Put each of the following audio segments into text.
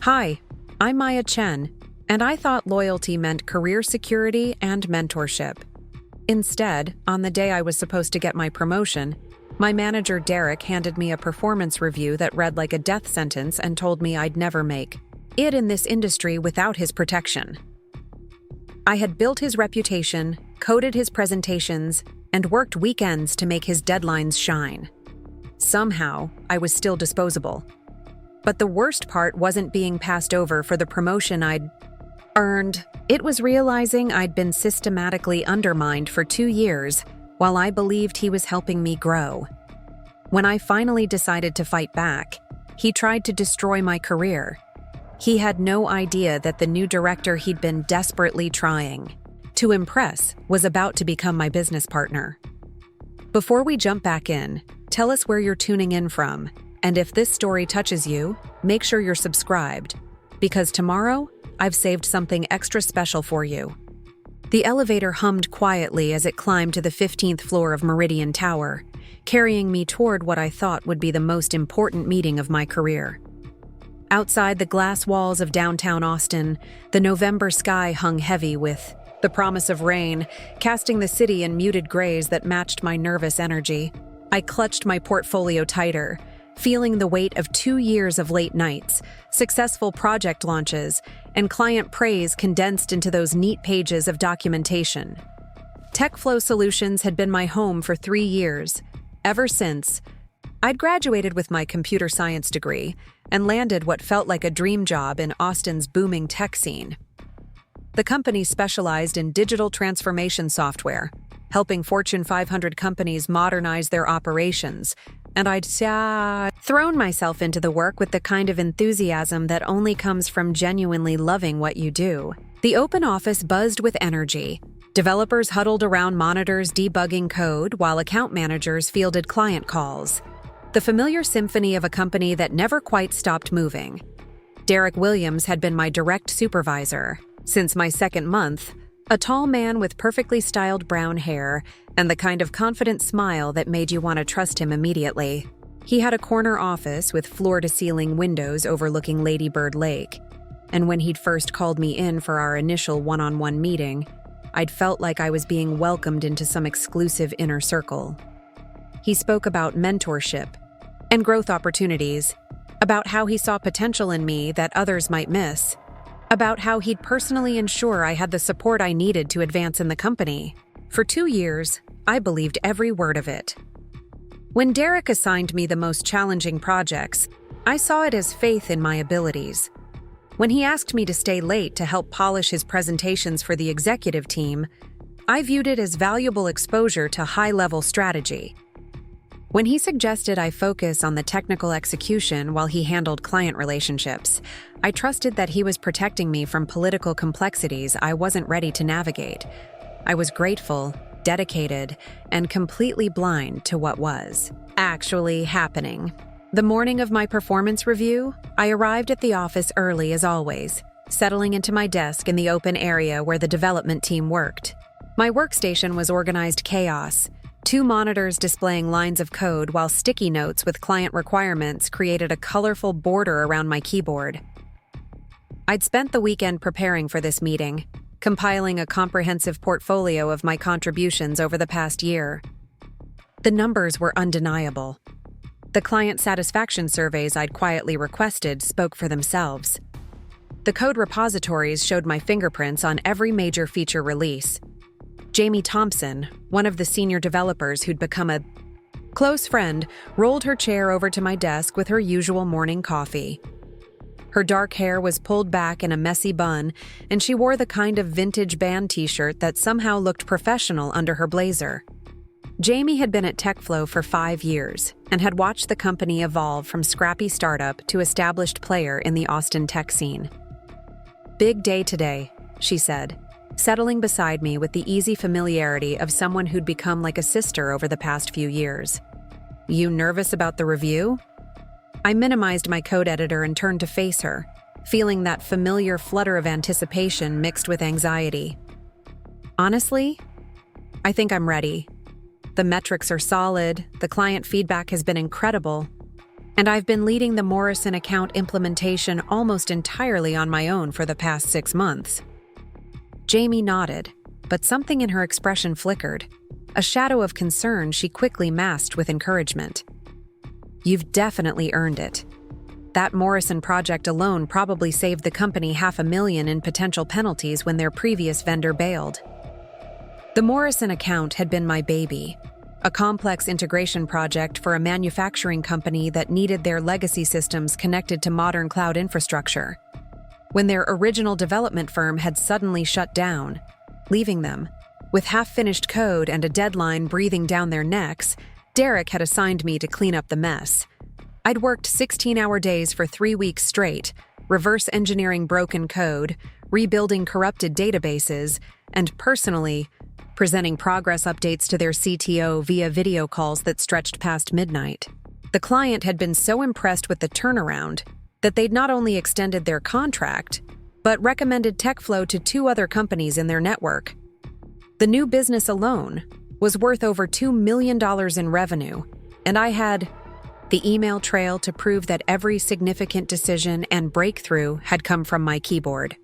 Hi, I'm Maya Chen, and I thought loyalty meant career security and mentorship. Instead, on the day I was supposed to get my promotion, my manager Derek handed me a performance review that read like a death sentence and told me I'd never make it in this industry without his protection. I had built his reputation, coded his presentations, and worked weekends to make his deadlines shine. Somehow, I was still disposable. But the worst part wasn't being passed over for the promotion I'd earned. It was realizing I'd been systematically undermined for 2 years while I believed he was helping me grow. When I finally decided to fight back, he tried to destroy my career. He had no idea that the new director he'd been desperately trying to impress was about to become my business partner. Before we jump back in, tell us where you're tuning in from, and if this story touches you, make sure you're subscribed, because tomorrow, I've saved something extra special for you. The elevator hummed quietly as it climbed to the 15th floor of Meridian Tower, carrying me toward what I thought would be the most important meeting of my career. Outside the glass walls of downtown Austin, the November sky hung heavy with the promise of rain, casting the city in muted grays that matched my nervous energy. I clutched my portfolio tighter, feeling the weight of 2 years of late nights, successful project launches, and client praise condensed into those neat pages of documentation. TechFlow Solutions had been my home for 3 years. Ever since, I'd graduated with my computer science degree and landed what felt like a dream job in Austin's booming tech scene. The company specialized in digital transformation software, helping Fortune 500 companies modernize their operations, and I'd thrown myself into the work with the kind of enthusiasm that only comes from genuinely loving what you do. The open office buzzed with energy. Developers huddled around monitors debugging code while account managers fielded client calls. The familiar symphony of a company that never quite stopped moving. Derek Williams had been my direct supervisor since my second month, a tall man with perfectly styled brown hair and the kind of confident smile that made you want to trust him immediately. He had a corner office with floor-to-ceiling windows overlooking Lady Bird Lake, and when he'd first called me in for our initial one-on-one meeting, I'd felt like I was being welcomed into some exclusive inner circle. He spoke about mentorship and growth opportunities, about how he saw potential in me that others might miss, about how he'd personally ensure I had the support I needed to advance in the company. For 2 years, I believed every word of it. When Derek assigned me the most challenging projects, I saw it as faith in my abilities. When he asked me to stay late to help polish his presentations for the executive team, I viewed it as valuable exposure to high-level strategy. When he suggested I focus on the technical execution while he handled client relationships, I trusted that he was protecting me from political complexities I wasn't ready to navigate. I was grateful, dedicated, and completely blind to what was actually happening. The morning of my performance review, I arrived at the office early as always, settling into my desk in the open area where the development team worked. My workstation was organized chaos. 2 monitors displaying lines of code while sticky notes with client requirements created a colorful border around my keyboard. I'd spent the weekend preparing for this meeting, compiling a comprehensive portfolio of my contributions over the past year. The numbers were undeniable. The client satisfaction surveys I'd quietly requested spoke for themselves. The code repositories showed my fingerprints on every major feature release. Jamie Thompson, one of the senior developers who'd become a close friend, rolled her chair over to my desk with her usual morning coffee. Her dark hair was pulled back in a messy bun, and she wore the kind of vintage band t-shirt that somehow looked professional under her blazer. Jamie had been at TechFlow for 5 years and had watched the company evolve from scrappy startup to established player in the Austin tech scene. "Big day today," she said, settling beside me with the easy familiarity of someone who'd become like a sister over the past few years. "You nervous about the review?" I minimized my code editor and turned to face her, feeling that familiar flutter of anticipation mixed with anxiety. "Honestly, I think I'm ready. The metrics are solid, the client feedback has been incredible. and I've been leading the Morrison account implementation almost entirely on my own for the past 6 months." Jamie nodded, but something in her expression flickered, a shadow of concern she quickly masked with encouragement. "You've definitely earned it. That Morrison project alone probably saved the company $500,000 in potential penalties when their previous vendor bailed." The Morrison account had been my baby, a complex integration project for a manufacturing company that needed their legacy systems connected to modern cloud infrastructure. When their original development firm had suddenly shut down, leaving them with half-finished code and a deadline breathing down their necks, Derek had assigned me to clean up the mess. I'd worked 16-hour days for 3 weeks straight, reverse engineering broken code, rebuilding corrupted databases, and personally presenting progress updates to their CTO via video calls that stretched past midnight. The client had been so impressed with the turnaround that they'd not only extended their contract, but recommended TechFlow to 2 other companies in their network. The new business alone was worth over $2 million in revenue, and I had the email trail to prove that every significant decision and breakthrough had come from my keyboard.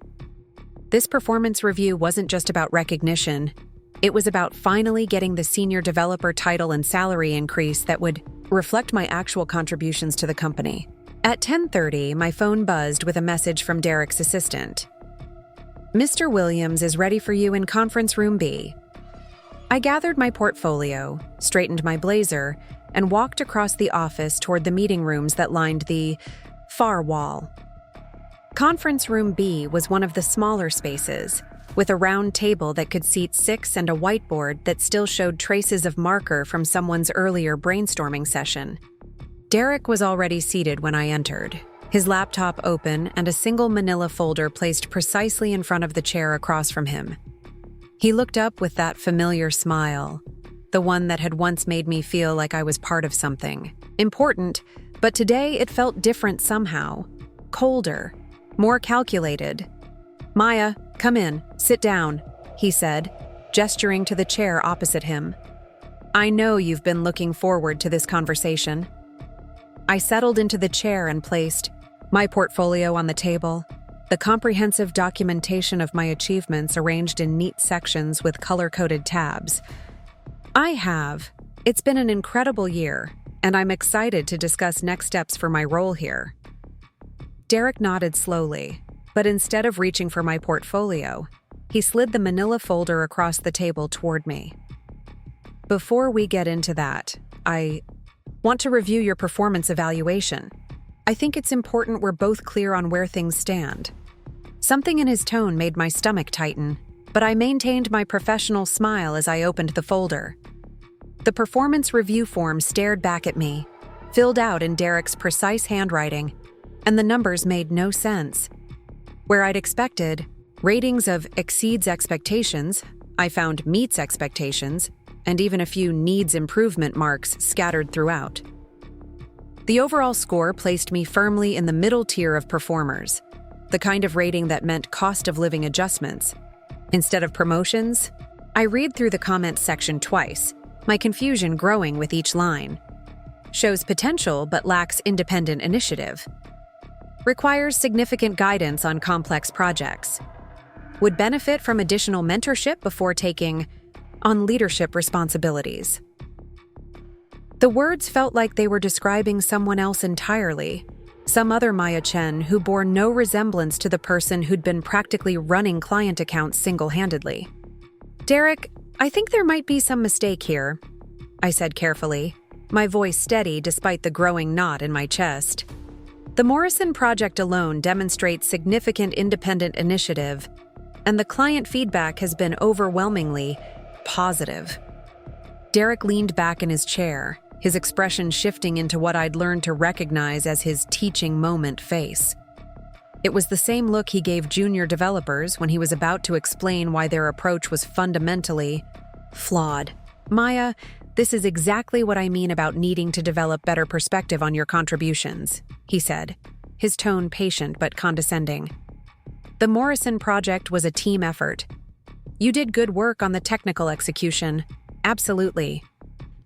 This performance review wasn't just about recognition. It was about finally getting the senior developer title and salary increase that would reflect my actual contributions to the company. At 10:30, my phone buzzed with a message from Derek's assistant. "Mr. Williams is ready for you in conference room B." I gathered my portfolio, straightened my blazer, and walked across the office toward the meeting rooms that lined the far wall. Conference room B was one of the smaller spaces, with a round table that could seat 6 and a whiteboard that still showed traces of marker from someone's earlier brainstorming session. Derek was already seated when I entered, his laptop open and a single manila folder placed precisely in front of the chair across from him. He looked up with that familiar smile, the one that had once made me feel like I was part of something important, but today it felt different somehow, colder, more calculated. "Maya, come in, sit down," he said, gesturing to the chair opposite him. "I know you've been looking forward to this conversation." I settled into the chair and placed my portfolio on the table, the comprehensive documentation of my achievements arranged in neat sections with color-coded tabs. It's been an incredible year, and I'm excited to discuss next steps for my role here." Derek nodded slowly, but instead of reaching for my portfolio, he slid the manila folder across the table toward me. "Before we get into that, I want to review your performance evaluation. I think it's important we're both clear on where things stand." Something in his tone made my stomach tighten, but I maintained my professional smile as I opened the folder. The performance review form stared back at me, filled out in Derek's precise handwriting, and the numbers made no sense. Where I'd expected ratings of exceeds expectations, I found meets expectations, and even a few needs improvement marks scattered throughout. The overall score placed me firmly in the middle tier of performers, the kind of rating that meant cost of living adjustments. Instead of promotions, I read through the comments section twice, my confusion growing with each line. "Shows potential but lacks independent initiative. Requires significant guidance on complex projects. Would benefit from additional mentorship before taking on leadership responsibilities." The words felt like they were describing someone else entirely, some other Maya Chen who bore no resemblance to the person who'd been practically running client accounts single-handedly. "Derek, I think there might be some mistake here," I said carefully, my voice steady despite the growing knot in my chest. "The Morrison project alone demonstrates significant independent initiative, and the client feedback has been overwhelmingly positive." Derek leaned back in his chair, his expression shifting into what I'd learned to recognize as his teaching moment face. It was the same look he gave junior developers when he was about to explain why their approach was fundamentally flawed. "Maya, this is exactly what I mean about needing to develop better perspective on your contributions," he said, his tone patient but condescending. "The Morrison project was a team effort. You did good work on the technical execution, absolutely.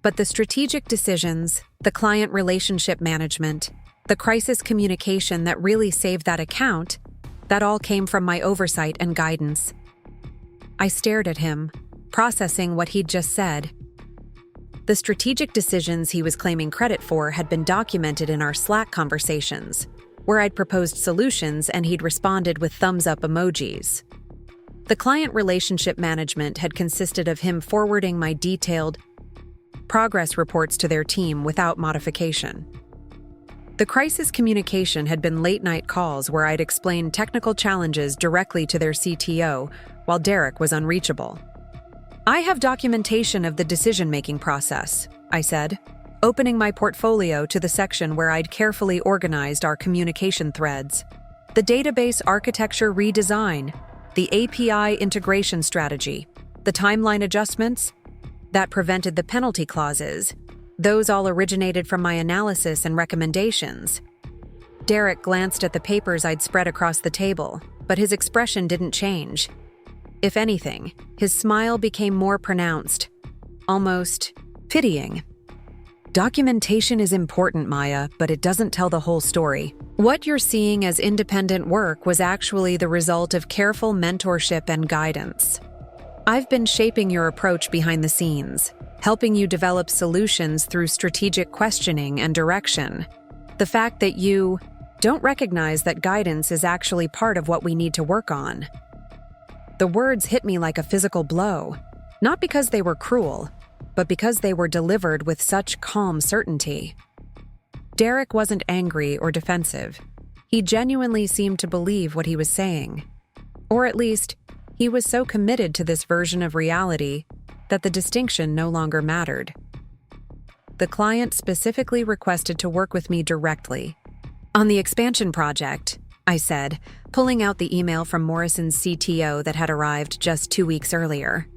But the strategic decisions, the client relationship management, the crisis communication that really saved that account, that all came from my oversight and guidance. I stared at him, processing what he'd just said. The strategic decisions he was claiming credit for had been documented in our Slack conversations, where I'd proposed solutions and he'd responded with thumbs-up emojis. The client relationship management had consisted of him forwarding my detailed progress reports to their team without modification. The crisis communication had been late-night calls where I'd explained technical challenges directly to their CTO while Derek was unreachable. I have documentation of the decision-making process, I said, opening my portfolio to the section where I'd carefully organized our communication threads. The database architecture redesign, the API integration strategy, the timeline adjustments that prevented the penalty clauses, those all originated from my analysis and recommendations. Derek glanced at the papers I'd spread across the table, but his expression didn't change. If anything, his smile became more pronounced, almost pitying. Documentation is important, Maya, but it doesn't tell the whole story. What you're seeing as independent work was actually the result of careful mentorship and guidance. I've been shaping your approach behind the scenes, helping you develop solutions through strategic questioning and direction. The fact that you don't recognize that guidance is actually part of what we need to work on. The words hit me like a physical blow, not because they were cruel, but because they were delivered with such calm certainty. Derek wasn't angry or defensive. He genuinely seemed to believe what he was saying. Or at least, he was so committed to this version of reality that the distinction no longer mattered. The client specifically requested to work with me directly. On the expansion project, I said, pulling out the email from Morrison's CTO that had arrived just 2 weeks earlier.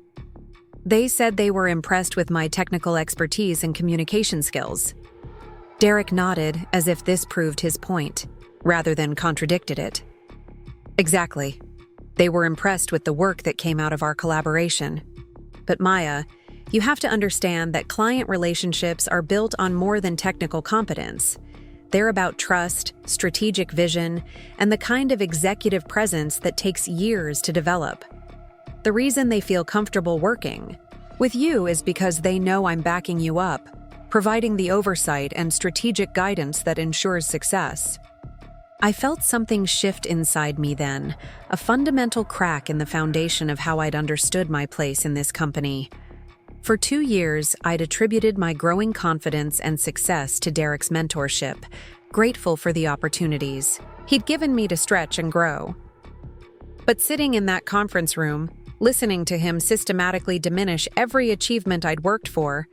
They said they were impressed with my technical expertise and communication skills. Derek nodded as if this proved his point, rather than contradicted it. Exactly. They were impressed with the work that came out of our collaboration. But Maya, you have to understand that client relationships are built on more than technical competence. They're about trust, strategic vision, and the kind of executive presence that takes years to develop. The reason they feel comfortable working with you is because they know I'm backing you up, providing the oversight and strategic guidance that ensures success. I felt something shift inside me then, a fundamental crack in the foundation of how I'd understood my place in this company. For 2 years, I'd attributed my growing confidence and success to Derek's mentorship, grateful for the opportunities he'd given me to stretch and grow. But sitting in that conference room, listening to him systematically diminish every achievement I'd worked for,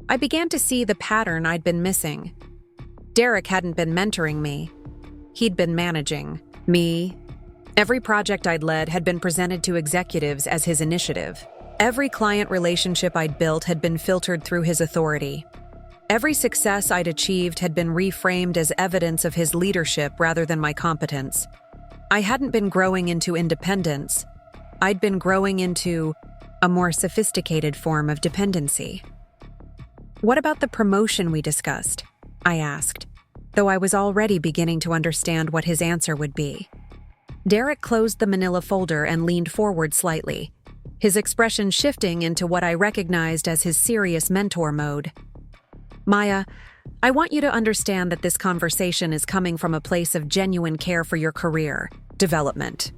I began to see the pattern I'd been missing. Derek hadn't been mentoring me. He'd been managing me. Every project I'd led had been presented to executives as his initiative. Every client relationship I'd built had been filtered through his authority. Every success I'd achieved had been reframed as evidence of his leadership rather than my competence. I hadn't been growing into independence. I'd been growing into a more sophisticated form of dependency. What about the promotion we discussed? I asked, though I was already beginning to understand what his answer would be. Derek closed the manila folder and leaned forward slightly, his expression shifting into what I recognized as his serious mentor mode. Maya, I want you to understand that this conversation is coming from a place of genuine care for your career development.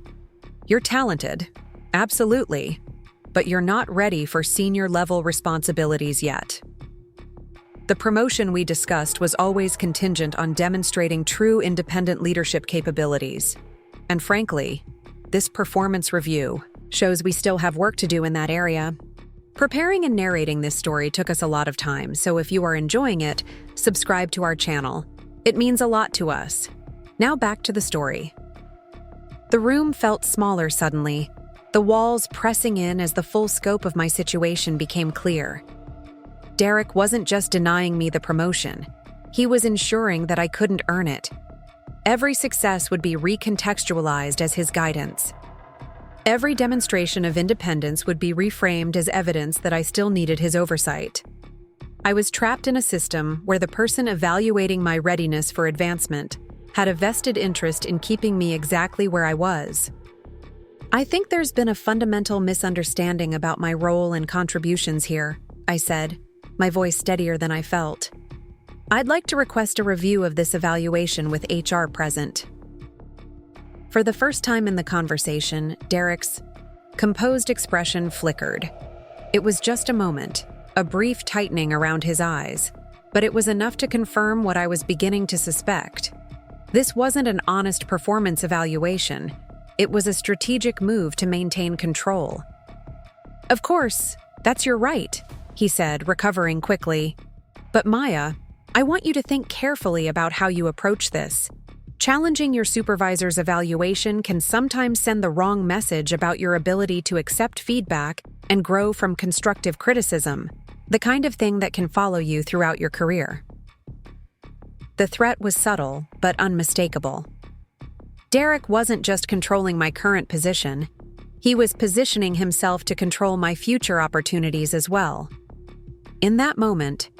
You're talented, absolutely, but you're not ready for senior-level responsibilities yet. The promotion we discussed was always contingent on demonstrating true independent leadership capabilities. And frankly, this performance review shows we still have work to do in that area. Preparing and narrating this story took us a lot of time, so if you are enjoying it, subscribe to our channel. It means a lot to us. Now back to the story. The room felt smaller suddenly, the walls pressing in as the full scope of my situation became clear. Derek wasn't just denying me the promotion. He was ensuring that I couldn't earn it. Every success would be recontextualized as his guidance. Every demonstration of independence would be reframed as evidence that I still needed his oversight. I was trapped in a system where the person evaluating my readiness for advancement had a vested interest in keeping me exactly where I was. I think there's been a fundamental misunderstanding about my role and contributions here, I said, my voice steadier than I felt. I'd like to request a review of this evaluation with HR present. For the first time in the conversation, Derek's composed expression flickered. It was just a moment, a brief tightening around his eyes, but it was enough to confirm what I was beginning to suspect. This wasn't an honest performance evaluation. It was a strategic move to maintain control. Of course, that's your right, he said, recovering quickly. But Maya, I want you to think carefully about how you approach this. Challenging your supervisor's evaluation can sometimes send the wrong message about your ability to accept feedback and grow from constructive criticism, the kind of thing that can follow you throughout your career. The threat was subtle, but unmistakable. Derek wasn't just controlling my current position, he was positioning himself to control my future opportunities as well. In that moment,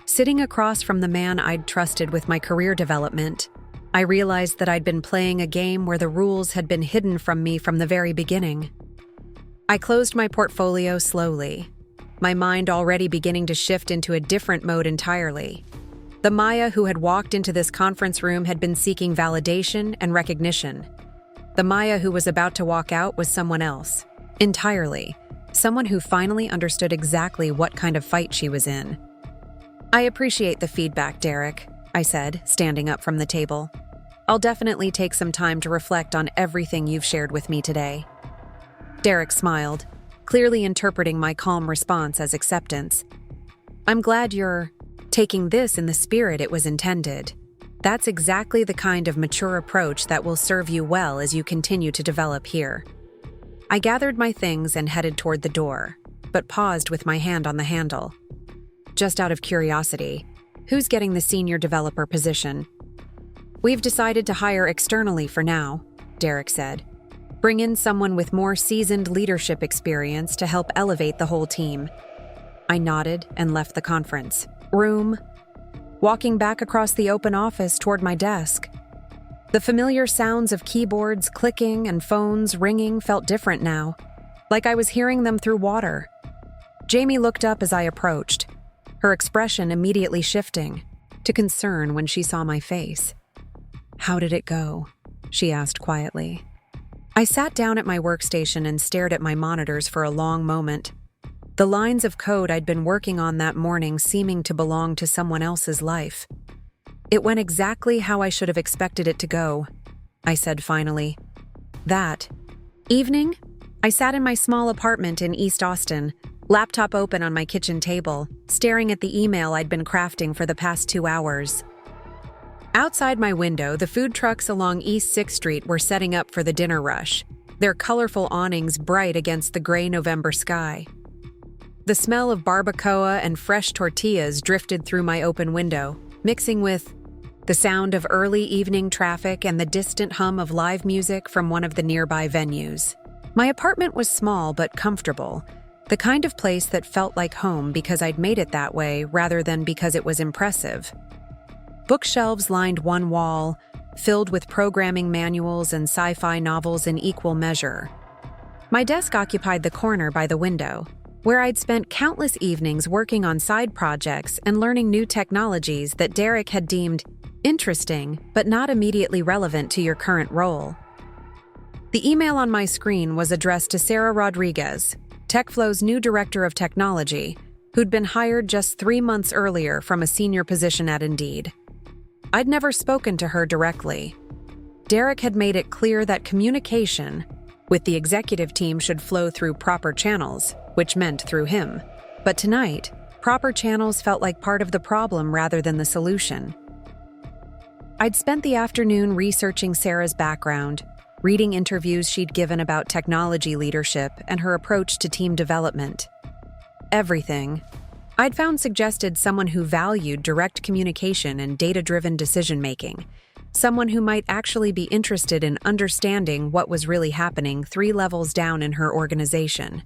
sitting across from the man I'd trusted with my career development, I realized that I'd been playing a game where the rules had been hidden from me from the very beginning. I closed my portfolio slowly, my mind already beginning to shift into a different mode entirely. The Maya who had walked into this conference room had been seeking validation and recognition. The Maya who was about to walk out was someone else, entirely, someone who finally understood exactly what kind of fight she was in. I appreciate the feedback, Derek, I said, standing up from the table. I'll definitely take some time to reflect on everything you've shared with me today. Derek smiled, clearly interpreting my calm response as acceptance. I'm glad you're taking this in the spirit it was intended. That's exactly the kind of mature approach that will serve you well as you continue to develop here. I gathered my things and headed toward the door, but paused with my hand on the handle. Just out of curiosity, who's getting the senior developer position? We've decided to hire externally for now, Derek said. Bring in someone with more seasoned leadership experience to help elevate the whole team. I nodded and left the conference room, walking back across the open office toward my desk. The familiar sounds of keyboards clicking and phones ringing felt different now, like I was hearing them through water. Jamie looked up as I approached, her expression immediately shifting to concern when she saw my face. "How did it go?" she asked quietly. I sat down at my workstation and stared at my monitors for a long moment, the lines of code I'd been working on that morning seeming to belong to someone else's life. It went exactly how I should have expected it to go, I said finally. That evening, I sat in my small apartment in East Austin, laptop open on my kitchen table, staring at the email I'd been crafting for the past 2 hours. Outside my window, the food trucks along East 6th Street were setting up for the dinner rush, their colorful awnings bright against the gray November sky. The smell of barbacoa and fresh tortillas drifted through my open window, mixing with the sound of early evening traffic and the distant hum of live music from one of the nearby venues. My apartment was small but comfortable, the kind of place that felt like home because I'd made it that way rather than because it was impressive. Bookshelves lined one wall, filled with programming manuals and sci-fi novels in equal measure. My desk occupied the corner by the window, where I'd spent countless evenings working on side projects and learning new technologies that Derek had deemed interesting but not immediately relevant to your current role. The email on my screen was addressed to Sarah Rodriguez, TechFlow's new director of technology, who'd been hired just 3 months earlier from a senior position at Indeed. I'd never spoken to her directly. Derek had made it clear that communication with the executive team should flow through proper channels, which meant through him. But tonight, proper channels felt like part of the problem rather than the solution. I'd spent the afternoon researching Sarah's background, reading interviews she'd given about technology leadership and her approach to team development. Everything I'd found suggested someone who valued direct communication and data-driven decision-making, someone who might actually be interested in understanding what was really happening 3 levels down in her organization.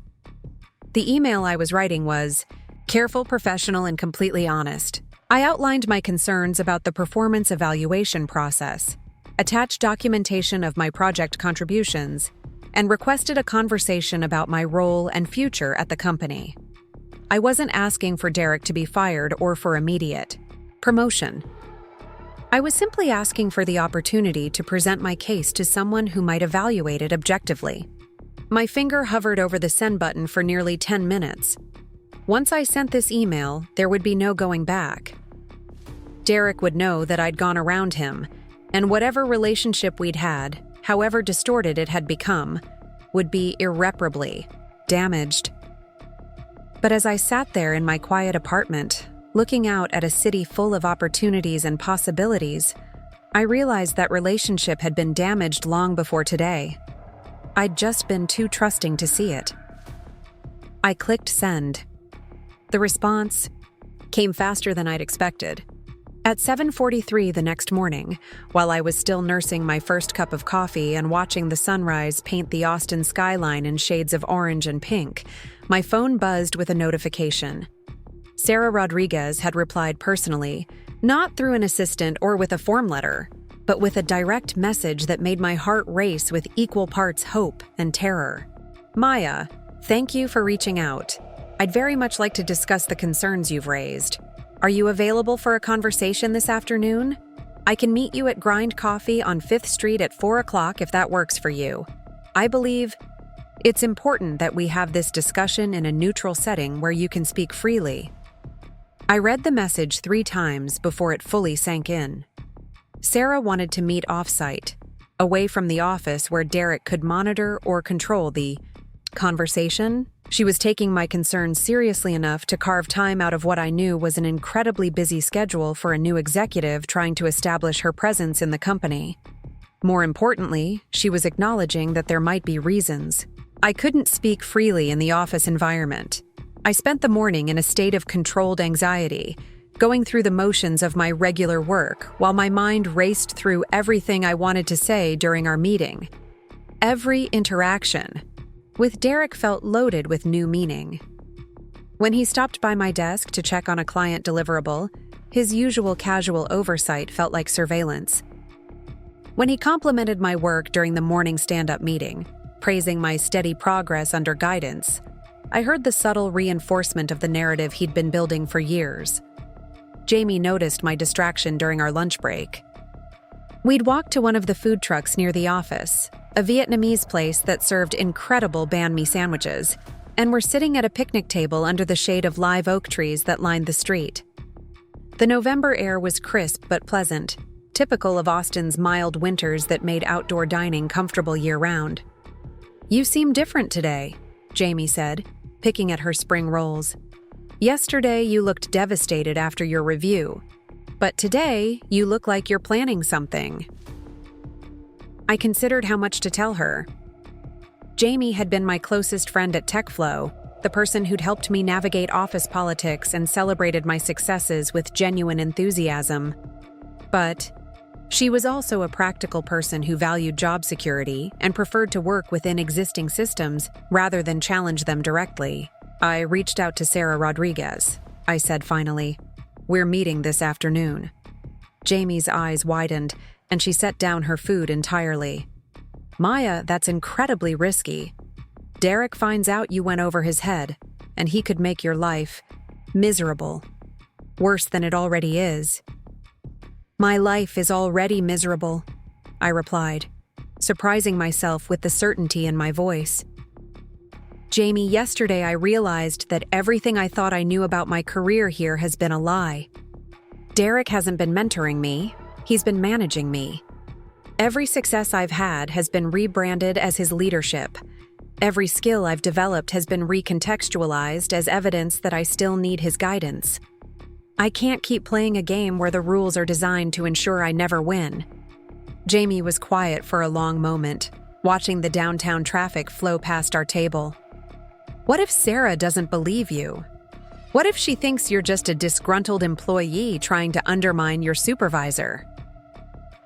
The email I was writing was, Careful, professional, and completely honest. I outlined my concerns about the performance evaluation process, attached documentation of my project contributions, and requested a conversation about my role and future at the company. I wasn't asking for Derek to be fired or for immediate promotion. I was simply asking for the opportunity to present my case to someone who might evaluate it objectively. My finger hovered over the send button for nearly 10 minutes. Once I sent this email, there would be no going back. Derek would know that I'd gone around him, and whatever relationship we'd had, however distorted it had become, would be irreparably damaged. But as I sat there in my quiet apartment, looking out at a city full of opportunities and possibilities, I realized that relationship had been damaged long before today. I'd just been too trusting to see it. I clicked send. The response came faster than I'd expected. At 7:43 the next morning, while I was still nursing my first cup of coffee and watching the sunrise paint the Austin skyline in shades of orange and pink, my phone buzzed with a notification. Sarah Rodriguez had replied personally, not through an assistant or with a form letter, but with a direct message that made my heart race with equal parts hope and terror. Maya, thank you for reaching out. I'd very much like to discuss the concerns you've raised. Are you available for a conversation this afternoon? I can meet you at Grind Coffee on 5th Street at 4 o'clock if that works for you. I believe it's important that we have this discussion in a neutral setting where you can speak freely. I read the message 3 times before it fully sank in. Sarah wanted to meet off-site, away from the office where Derek could monitor or control the conversation. She was taking my concerns seriously enough to carve time out of what I knew was an incredibly busy schedule for a new executive trying to establish her presence in the company. More importantly, she was acknowledging that there might be reasons I couldn't speak freely in the office environment. I spent the morning in a state of controlled anxiety, going through the motions of my regular work while my mind raced through everything I wanted to say during our meeting. Every interaction with Derek felt loaded with new meaning. When he stopped by my desk to check on a client deliverable, his usual casual oversight felt like surveillance. When he complimented my work during the morning stand-up meeting, praising my steady progress under guidance, I heard the subtle reinforcement of the narrative he'd been building for years. Jamie noticed my distraction during our lunch break. We'd walked to one of the food trucks near the office, a Vietnamese place that served incredible banh mi sandwiches, and were sitting at a picnic table under the shade of live oak trees that lined the street. The November air was crisp but pleasant, typical of Austin's mild winters that made outdoor dining comfortable year-round. "You seem different today," Jamie said, picking at her spring rolls. "Yesterday you looked devastated after your review, but today you look like you're planning something." I considered how much to tell her. Jamie had been my closest friend at TechFlow, the person who'd helped me navigate office politics and celebrated my successes with genuine enthusiasm. But she was also a practical person who valued job security and preferred to work within existing systems rather than challenge them directly. "I reached out to Sarah Rodriguez," I said finally. "We're meeting this afternoon." Jamie's eyes widened, and she set down her food entirely. "Maya, that's incredibly risky. Derek finds out you went over his head, and he could make your life miserable. Worse than it already is." "My life is already miserable," I replied, surprising myself with the certainty in my voice. "Jamie, yesterday I realized that everything I thought I knew about my career here has been a lie. Derek hasn't been mentoring me. He's been managing me. Every success I've had has been rebranded as his leadership. Every skill I've developed has been recontextualized as evidence that I still need his guidance. I can't keep playing a game where the rules are designed to ensure I never win." Jamie was quiet for a long moment, watching the downtown traffic flow past our table. "What if Sarah doesn't believe you? What if she thinks you're just a disgruntled employee trying to undermine your supervisor?"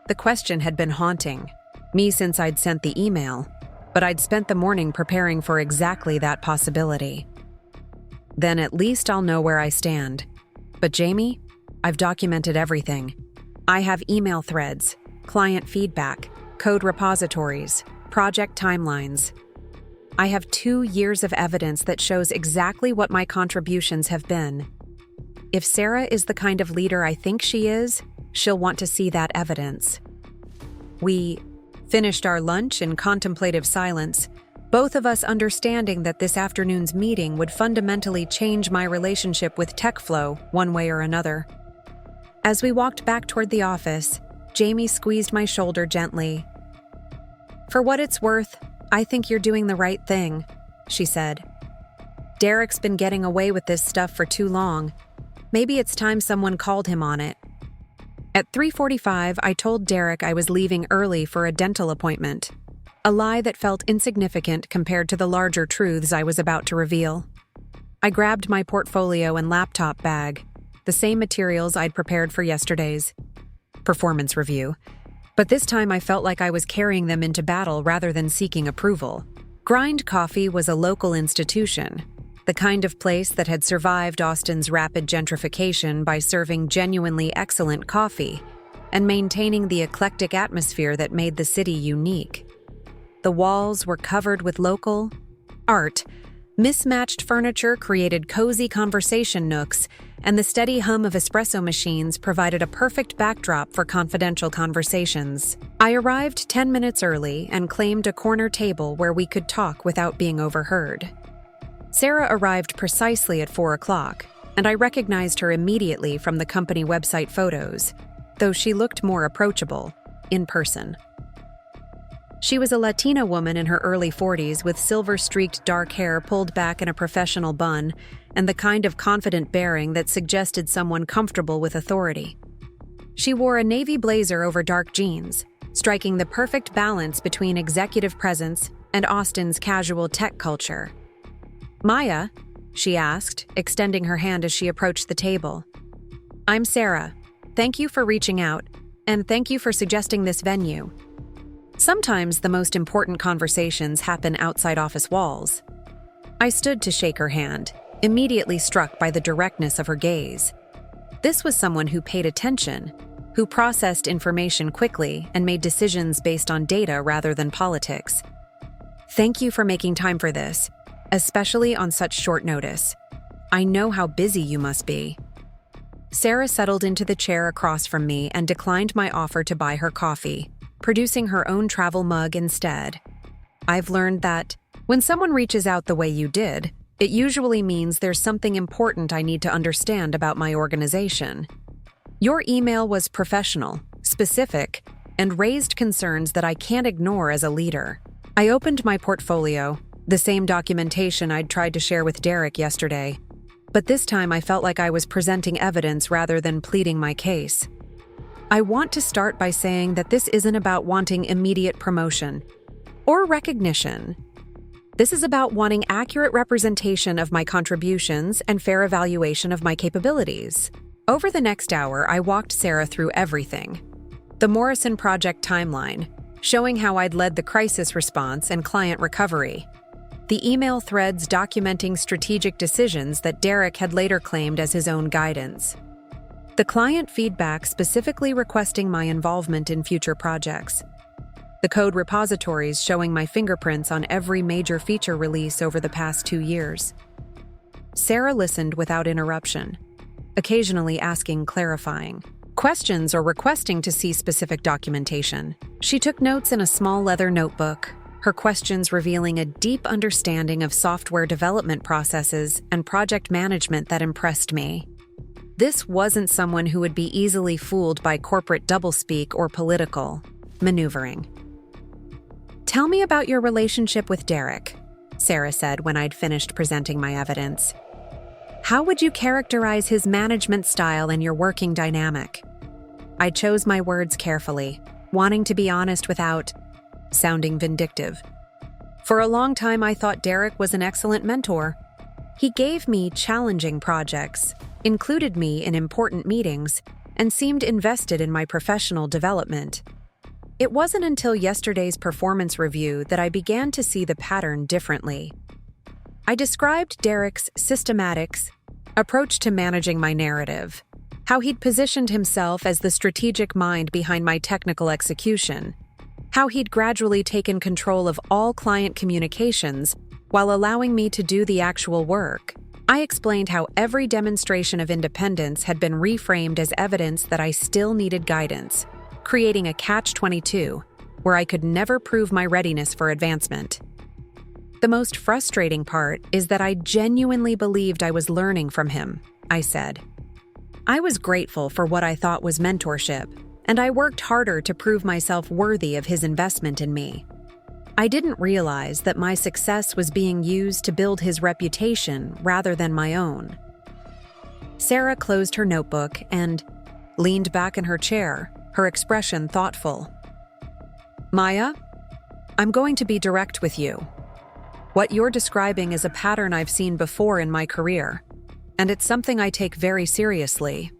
The question had been haunting me since I'd sent the email, but I'd spent the morning preparing for exactly that possibility. Then at least I'll know where I stand. But Jamie, I've documented everything. I have email threads, client feedback, code repositories, project timelines. I have 2 years of evidence that shows exactly what my contributions have been. If Sarah is the kind of leader I think she is, she'll want to see that evidence. We finished our lunch in contemplative silence, both of us understanding that this afternoon's meeting would fundamentally change my relationship with TechFlow one way or another. As we walked back toward the office, Jamie squeezed my shoulder gently. "For what it's worth, I think you're doing the right thing," she said. "Derek's been getting away with this stuff for too long. Maybe it's time someone called him on it." At 3:45, I told Derek I was leaving early for a dental appointment, a lie that felt insignificant compared to the larger truths I was about to reveal. I grabbed my portfolio and laptop bag, the same materials I'd prepared for yesterday's performance review, but this time I felt like I was carrying them into battle rather than seeking approval. Grind Coffee was a local institution, the kind of place that had survived Austin's rapid gentrification by serving genuinely excellent coffee and maintaining the eclectic atmosphere that made the city unique. The walls were covered with local art, mismatched furniture created cozy conversation nooks, and the steady hum of espresso machines provided a perfect backdrop for confidential conversations. I arrived 10 minutes early and claimed a corner table where we could talk without being overheard. Sarah arrived precisely at 4 o'clock, and I recognized her immediately from the company website photos, though she looked more approachable in person. She was a Latina woman in her early 40s with silver-streaked dark hair pulled back in a professional bun and the kind of confident bearing that suggested someone comfortable with authority. She wore a navy blazer over dark jeans, striking the perfect balance between executive presence and Austin's casual tech culture. "Maya?" she asked, extending her hand as she approached the table. "I'm Sarah. Thank you for reaching out, and thank you for suggesting this venue. Sometimes the most important conversations happen outside office walls." I stood to shake her hand, immediately struck by the directness of her gaze. This was someone who paid attention, who processed information quickly and made decisions based on data rather than politics. "Thank you for making time for this, especially on such short notice. I know how busy you must be." Sarah settled into the chair across from me and declined my offer to buy her coffee, producing her own travel mug instead. I've learned that when someone reaches out the way you did, it usually means there's something important I need to understand about my organization. Your email was professional, specific, and raised concerns that I can't ignore as a leader. I opened my portfolio, the same documentation I'd tried to share with Derek yesterday, but this time I felt like I was presenting evidence rather than pleading my case. I want to start by saying that this isn't about wanting immediate promotion or recognition. This is about wanting accurate representation of my contributions and fair evaluation of my capabilities. Over the next hour, I walked Sarah through everything. The Morrison Project timeline, showing how I'd led the crisis response and client recovery. The email threads documenting strategic decisions that Derek had later claimed as his own guidance. The client feedback specifically requesting my involvement in future projects. The code repositories showing my fingerprints on every major feature release over the past 2 years. Sarah listened without interruption, occasionally asking clarifying questions or requesting to see specific documentation. She took notes in a small leather notebook, her questions revealing a deep understanding of software development processes and project management that impressed me. This wasn't someone who would be easily fooled by corporate doublespeak or political maneuvering. "Tell me about your relationship with Derek," Sarah said when I'd finished presenting my evidence. "How would you characterize his management style and your working dynamic?" I chose my words carefully, wanting to be honest without sounding vindictive. For a long time, I thought Derek was an excellent mentor. He gave me challenging projects, included me in important meetings, and seemed invested in my professional development. It wasn't until yesterday's performance review that I began to see the pattern differently. I described Derek's systematics approach to managing my narrative, how he'd positioned himself as the strategic mind behind my technical execution, how he'd gradually taken control of all client communications while allowing me to do the actual work. I explained how every demonstration of independence had been reframed as evidence that I still needed guidance, creating a catch-22 where I could never prove my readiness for advancement. The most frustrating part is that I genuinely believed I was learning from him, I said. I was grateful for what I thought was mentorship, and I worked harder to prove myself worthy of his investment in me. I didn't realize that my success was being used to build his reputation rather than my own. Sarah closed her notebook and leaned back in her chair, her expression thoughtful. Maya, I'm going to be direct with you. What you're describing is a pattern I've seen before in my career, and it's something I take very seriously.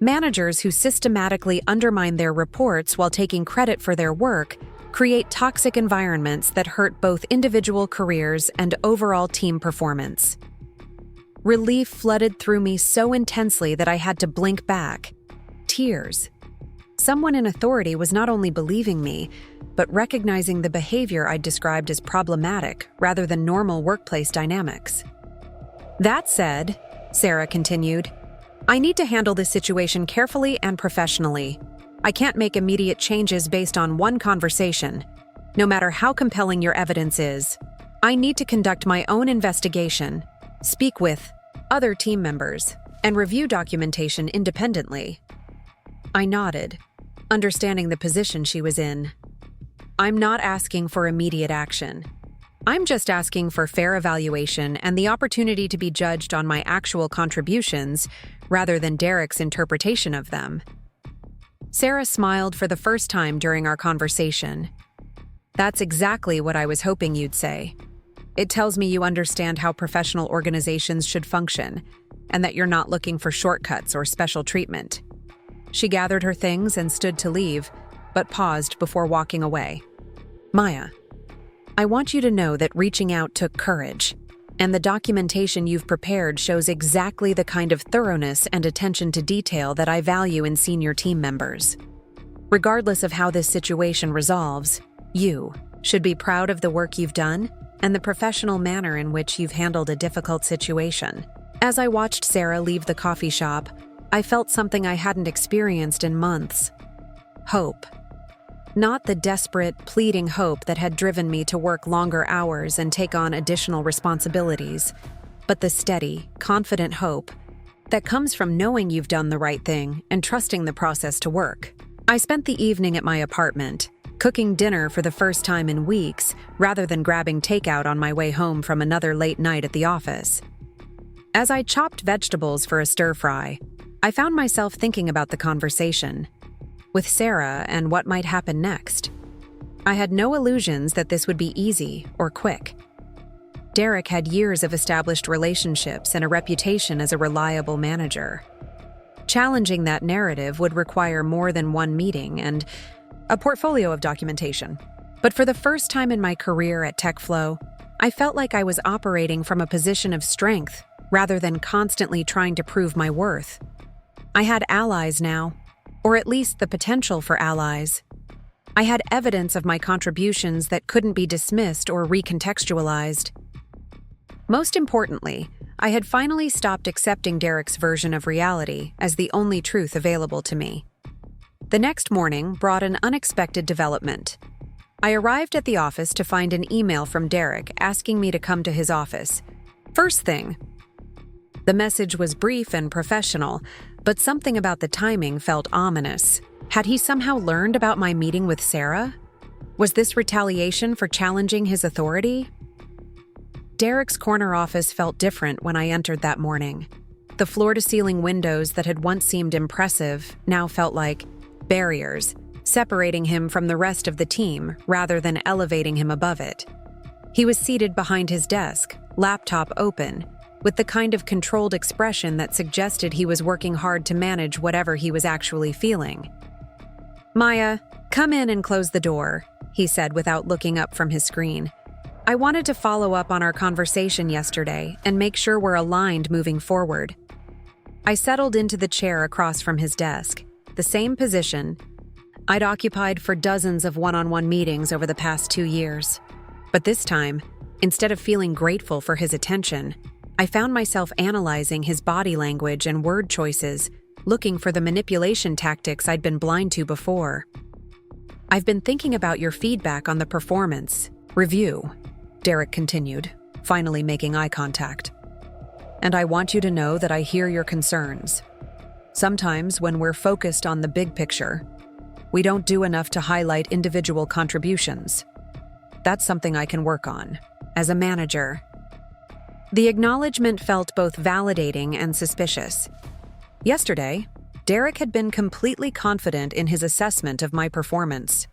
Managers who systematically undermine their reports while taking credit for their work create toxic environments that hurt both individual careers and overall team performance. Relief flooded through me so intensely that I had to blink back. Tears. Someone in authority was not only believing me, but recognizing the behavior I'd described as problematic rather than normal workplace dynamics. That said, Sarah continued, I need to handle this situation carefully and professionally. I can't make immediate changes based on one conversation, no matter how compelling your evidence is. I need to conduct my own investigation, speak with other team members, and review documentation independently. I nodded, understanding the position she was in. I'm not asking for immediate action. I'm just asking for fair evaluation and the opportunity to be judged on my actual contributions rather than Derek's interpretation of them. Sarah smiled for the first time during our conversation. That's exactly what I was hoping you'd say. It tells me you understand how professional organizations should function, and that you're not looking for shortcuts or special treatment. She gathered her things and stood to leave, but paused before walking away. Maya, I want you to know that reaching out took courage, and the documentation you've prepared shows exactly the kind of thoroughness and attention to detail that I value in senior team members. Regardless of how this situation resolves, you should be proud of the work you've done and the professional manner in which you've handled a difficult situation. As I watched Sarah leave the coffee shop, I felt something I hadn't experienced in months. Hope. Not the desperate, pleading hope that had driven me to work longer hours and take on additional responsibilities, but the steady, confident hope that comes from knowing you've done the right thing and trusting the process to work. I spent the evening at my apartment, cooking dinner for the first time in weeks rather than grabbing takeout on my way home from another late night at the office. As I chopped vegetables for a stir-fry, I found myself thinking about the conversation with Sarah and what might happen next. I had no illusions that this would be easy or quick. Derek had years of established relationships and a reputation as a reliable manager. Challenging that narrative would require more than one meeting and a portfolio of documentation. But for the first time in my career at TechFlow, I felt like I was operating from a position of strength rather than constantly trying to prove my worth. I had allies now, or at least the potential for allies. I had evidence of my contributions that couldn't be dismissed or recontextualized. Most importantly, I had finally stopped accepting Derek's version of reality as the only truth available to me. The next morning brought an unexpected development. I arrived at the office to find an email from Derek asking me to come to his office. First thing. The message was brief and professional, but something about the timing felt ominous. Had he somehow learned about my meeting with Sarah? Was this retaliation for challenging his authority? Derek's corner office felt different when I entered that morning. The floor-to-ceiling windows that had once seemed impressive now felt like barriers, separating him from the rest of the team rather than elevating him above it. He was seated behind his desk, laptop open, with the kind of controlled expression that suggested he was working hard to manage whatever he was actually feeling. Maya, come in and close the door, he said without looking up from his screen. I wanted to follow up on our conversation yesterday and make sure we're aligned moving forward. I settled into the chair across from his desk, the same position I'd occupied for dozens of one-on-one meetings over the past 2 years. But this time, instead of feeling grateful for his attention, I found myself analyzing his body language and word choices, looking for the manipulation tactics I'd been blind to before. "I've been thinking about your feedback on the performance review," Derek continued, finally making eye contact. "And I want you to know that I hear your concerns. Sometimes when we're focused on the big picture, we don't do enough to highlight individual contributions. That's something I can work on, as a manager." The acknowledgement felt both validating and suspicious. Yesterday, Derek had been completely confident in his assessment of my performance.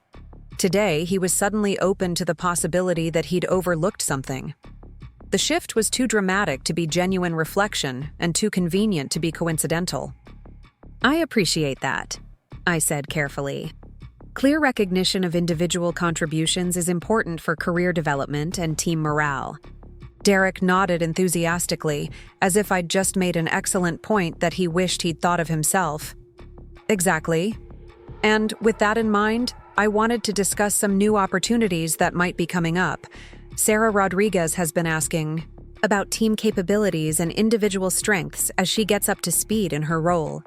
Today, he was suddenly open to the possibility that he'd overlooked something. The shift was too dramatic to be genuine reflection and too convenient to be coincidental. "I appreciate that," I said carefully. "Clear recognition of individual contributions is important for career development and team morale." Derek nodded enthusiastically, as if I'd just made an excellent point that he wished he'd thought of himself. "Exactly. And with that in mind, I wanted to discuss some new opportunities that might be coming up. Sarah Rodriguez has been asking about team capabilities and individual strengths as she gets up to speed in her role.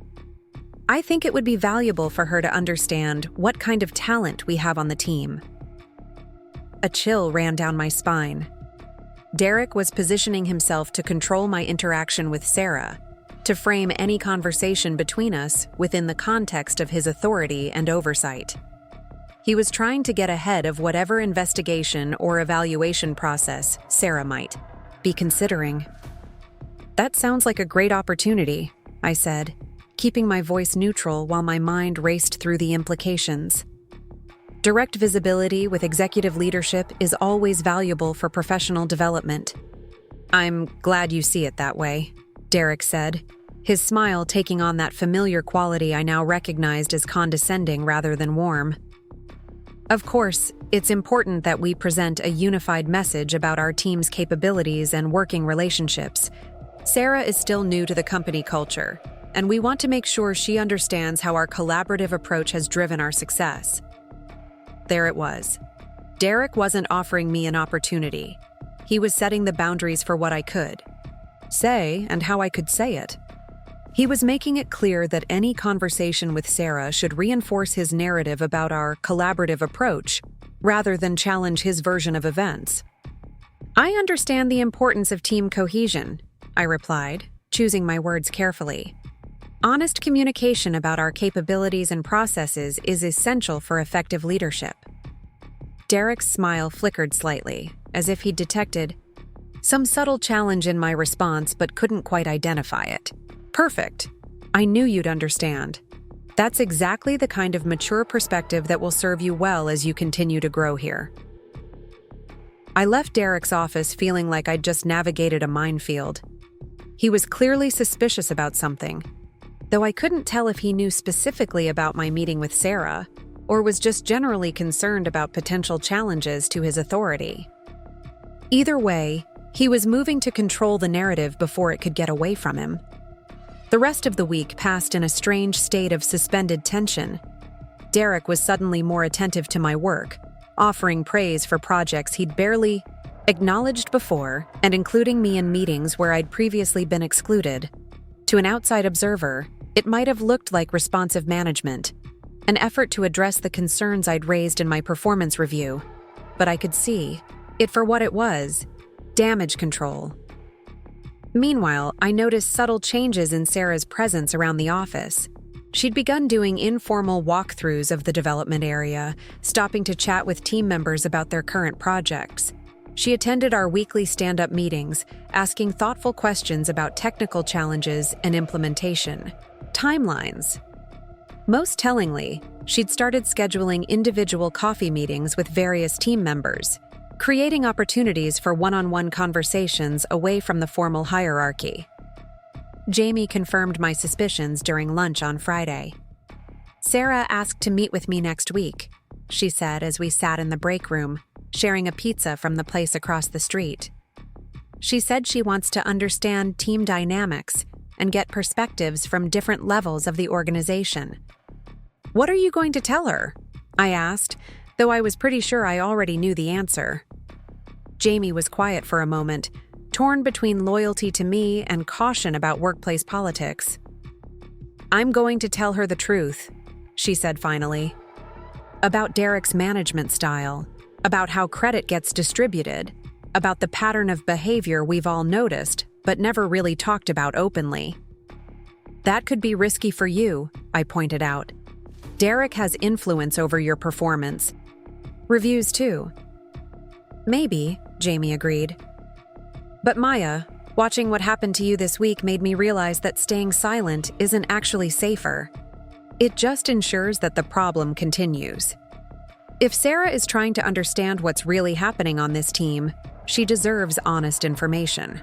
I think it would be valuable for her to understand what kind of talent we have on the team." A chill ran down my spine. Derek was positioning himself to control my interaction with Sarah, to frame any conversation between us within the context of his authority and oversight. He was trying to get ahead of whatever investigation or evaluation process Sarah might be considering. "That sounds like a great opportunity," I said, keeping my voice neutral while my mind raced through the implications. "Direct visibility with executive leadership is always valuable for professional development." "I'm glad you see it that way," Derek said, his smile taking on that familiar quality I now recognized as condescending rather than warm. "Of course, it's important that we present a unified message about our team's capabilities and working relationships. Sarah is still new to the company culture, and we want to make sure she understands how our collaborative approach has driven our success." There it was. Derek wasn't offering me an opportunity. He was setting the boundaries for what I could say and how I could say it. He was making it clear that any conversation with Sarah should reinforce his narrative about our collaborative approach, rather than challenge his version of events. "I understand the importance of team cohesion," I replied, choosing my words carefully. "Honest communication about our capabilities and processes is essential for effective leadership." Derek's smile flickered slightly, as if he'd detected some subtle challenge in my response but couldn't quite identify it. "Perfect. I knew you'd understand. That's exactly the kind of mature perspective that will serve you well as you continue to grow here." I left Derek's office feeling like I'd just navigated a minefield. He was clearly suspicious about something, though I couldn't tell if he knew specifically about my meeting with Sarah, or was just generally concerned about potential challenges to his authority. Either way, he was moving to control the narrative before it could get away from him. The rest of the week passed in a strange state of suspended tension. Derek was suddenly more attentive to my work, offering praise for projects he'd barely acknowledged before, and including me in meetings where I'd previously been excluded. To an outside observer, it might have looked like responsive management, an effort to address the concerns I'd raised in my performance review, but I could see it for what it was: damage control. Meanwhile, I noticed subtle changes in Sarah's presence around the office. She'd begun doing informal walkthroughs of the development area, stopping to chat with team members about their current projects. She attended our weekly stand-up meetings, asking thoughtful questions about technical challenges and implementation timelines. Most tellingly, she'd started scheduling individual coffee meetings with various team members, creating opportunities for one-on-one conversations away from the formal hierarchy. Jamie confirmed my suspicions during lunch on Friday. "Sarah asked to meet with me next week," she said as we sat in the break room, sharing a pizza from the place across the street. She said she wants to understand team dynamics and get perspectives from different levels of the organization. "What are you going to tell her?" I asked, though I was pretty sure I already knew the answer. Jamie was quiet for a moment, torn between loyalty to me and caution about workplace politics. "I'm going to tell her the truth," she said finally. "About Derek's management style, about how credit gets distributed, about the pattern of behavior we've all noticed but never really talked about openly." "That could be risky for you," I pointed out. "Derek has influence over your performance. Reviews too." "Maybe," Jamie agreed. "But Maya, watching what happened to you this week made me realize that staying silent isn't actually safer. It just ensures that the problem continues. If Sarah is trying to understand what's really happening on this team, she deserves honest information."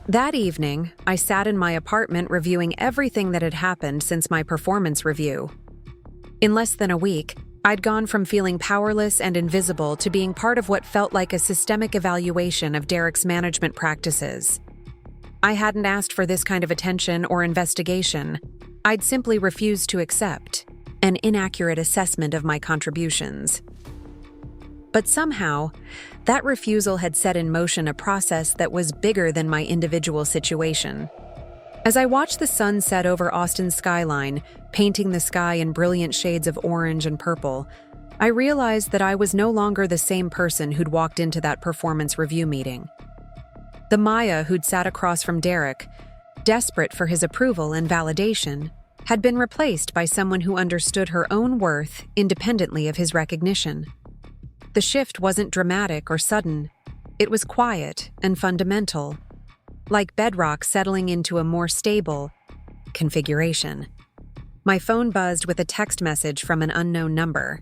That evening, I sat in my apartment reviewing everything that had happened since my performance review. In less than a week, I'd gone from feeling powerless and invisible to being part of what felt like a systemic evaluation of Derek's management practices. I hadn't asked for this kind of attention or investigation. I'd simply refused to accept an inaccurate assessment of my contributions. But somehow, that refusal had set in motion a process that was bigger than my individual situation. As I watched the sun set over Austin's skyline, painting the sky in brilliant shades of orange and purple, I realized that I was no longer the same person who'd walked into that performance review meeting. The Maya who'd sat across from Derek, desperate for his approval and validation, had been replaced by someone who understood her own worth independently of his recognition. The shift wasn't dramatic or sudden. It was quiet and fundamental, like bedrock settling into a more stable configuration. My phone buzzed with a text message from an unknown number.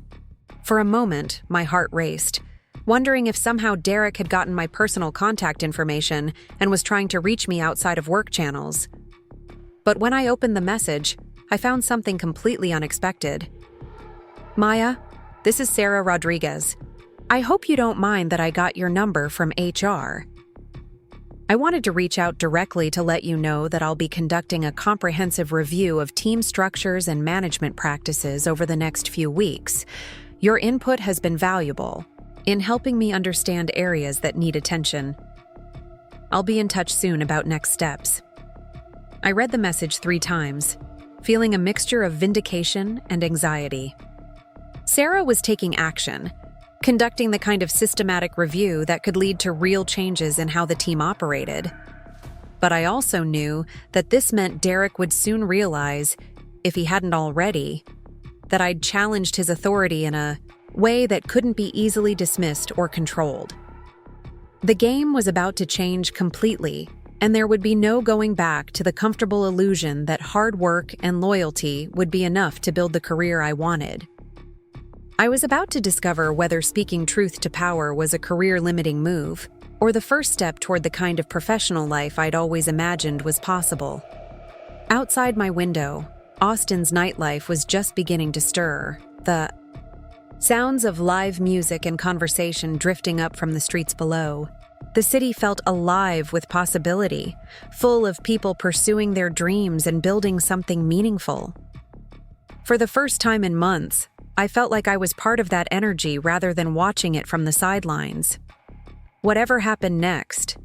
For a moment, my heart raced, wondering if somehow Derek had gotten my personal contact information and was trying to reach me outside of work channels. But when I opened the message, I found something completely unexpected. "Maya, this is Sarah Rodriguez. I hope you don't mind that I got your number from HR. I wanted to reach out directly to let you know that I'll be conducting a comprehensive review of team structures and management practices over the next few weeks. Your input has been valuable in helping me understand areas that need attention. I'll be in touch soon about next steps." I read the message 3 times, feeling a mixture of vindication and anxiety. Sarah was taking action, conducting the kind of systematic review that could lead to real changes in how the team operated. But I also knew that this meant Derek would soon realize, if he hadn't already, that I'd challenged his authority in a way that couldn't be easily dismissed or controlled. The game was about to change completely, and there would be no going back to the comfortable illusion that hard work and loyalty would be enough to build the career I wanted. I was about to discover whether speaking truth to power was a career-limiting move, or the first step toward the kind of professional life I'd always imagined was possible. Outside my window, Austin's nightlife was just beginning to stir, the sounds of live music and conversation drifting up from the streets below. The city felt alive with possibility, full of people pursuing their dreams and building something meaningful. For the first time in months, I felt like I was part of that energy rather than watching it from the sidelines. Whatever happened next,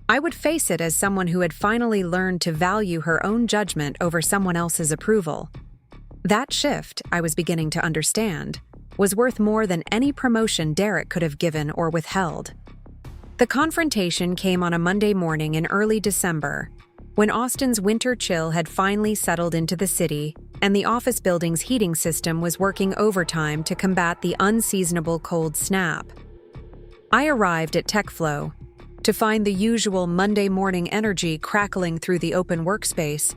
I would face it as someone who had finally learned to value her own judgment over someone else's approval. That shift, I was beginning to understand, was worth more than any promotion Derek could have given or withheld. The confrontation came on a Monday morning in early December, when Austin's winter chill had finally settled into the city and the office building's heating system was working overtime to combat the unseasonable cold snap. I arrived at TechFlow to find the usual Monday morning energy crackling through the open workspace,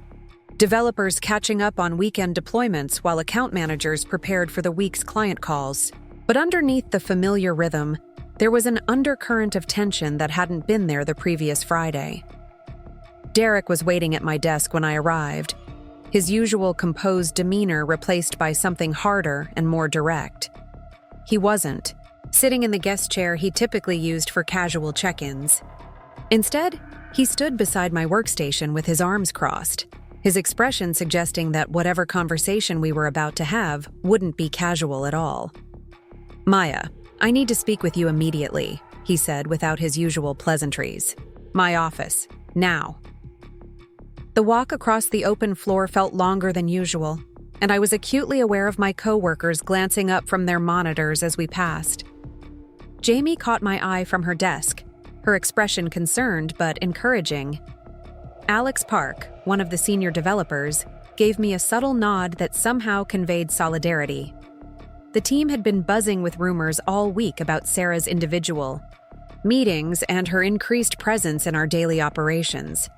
developers catching up on weekend deployments while account managers prepared for the week's client calls. But underneath the familiar rhythm, there was an undercurrent of tension that hadn't been there the previous Friday. Derek was waiting at my desk when I arrived, his usual composed demeanor replaced by something harder and more direct. He wasn't, sitting in the guest chair he typically used for casual check-ins. Instead, he stood beside my workstation with his arms crossed, his expression suggesting that whatever conversation we were about to have wouldn't be casual at all. "Maya, I need to speak with you immediately," he said without his usual pleasantries. "My office, now." The walk across the open floor felt longer than usual, and I was acutely aware of my coworkers glancing up from their monitors as we passed. Jamie caught my eye from her desk, her expression concerned but encouraging. Alex Park, one of the senior developers, gave me a subtle nod that somehow conveyed solidarity. The team had been buzzing with rumors all week about Sarah's individual meetings and her increased presence in our daily operations.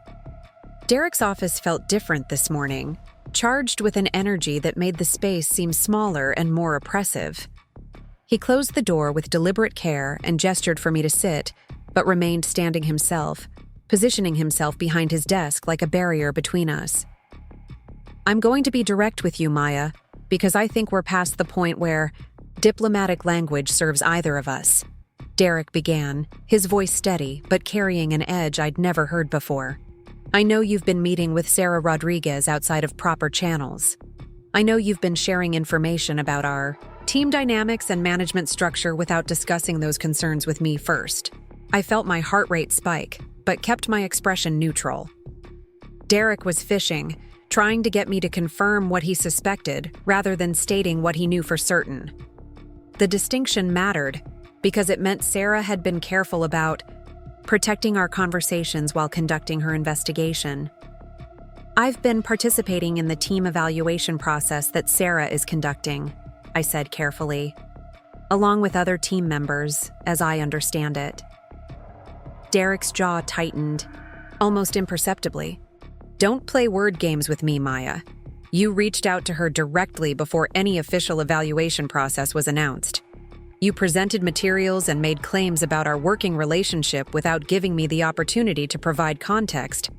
Derek's office felt different this morning, charged with an energy that made the space seem smaller and more oppressive. He closed the door with deliberate care and gestured for me to sit, but remained standing himself, positioning himself behind his desk like a barrier between us. "I'm going to be direct with you, Maya, because I think we're past the point where diplomatic language serves either of us," Derek began, his voice steady but carrying an edge I'd never heard before. "I know you've been meeting with Sarah Rodriguez outside of proper channels. I know you've been sharing information about our team dynamics and management structure without discussing those concerns with me first." I felt my heart rate spike, but kept my expression neutral. Derek was fishing, trying to get me to confirm what he suspected rather than stating what he knew for certain. The distinction mattered because it meant Sarah had been careful about protecting our conversations while conducting her investigation. "I've been participating in the team evaluation process that Sarah is conducting," I said carefully, "along with other team members, as I understand it." Derek's jaw tightened, almost imperceptibly. "Don't play word games with me, Maya. You reached out to her directly before any official evaluation process was announced. You presented materials and made claims about our working relationship without giving me the opportunity to provide context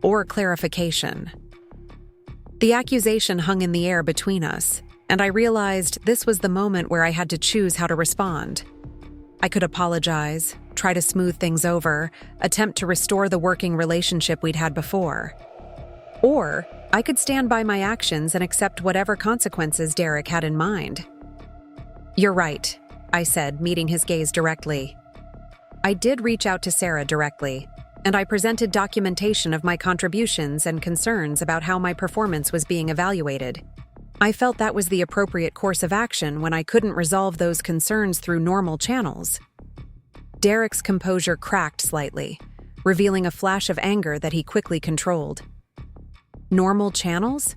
or clarification." The accusation hung in the air between us, and I realized this was the moment where I had to choose how to respond. I could apologize, try to smooth things over, attempt to restore the working relationship we'd had before. Or I could stand by my actions and accept whatever consequences Derek had in mind. "You're right," I said, meeting his gaze directly. "I did reach out to Sarah directly, and I presented documentation of my contributions and concerns about how my performance was being evaluated. I felt that was the appropriate course of action when I couldn't resolve those concerns through normal channels." Derek's composure cracked slightly, revealing a flash of anger that he quickly controlled. "Normal channels?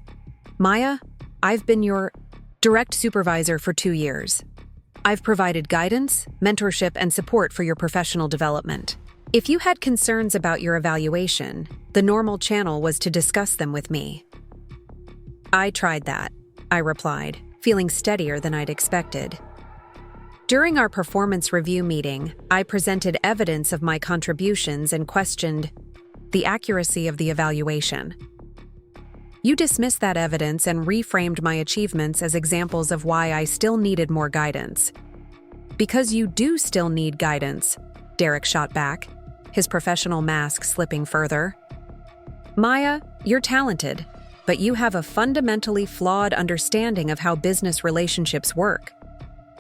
Maya, I've been your direct supervisor for 2 years. I've provided guidance, mentorship, and support for your professional development. If you had concerns about your evaluation, the normal channel was to discuss them with me." "I tried that," I replied, feeling steadier than I'd expected. "During our performance review meeting, I presented evidence of my contributions and questioned the accuracy of the evaluation. You dismissed that evidence and reframed my achievements as examples of why I still needed more guidance." "Because you do still need guidance," Derek shot back, his professional mask slipping further. "Maya, you're talented, but you have a fundamentally flawed understanding of how business relationships work.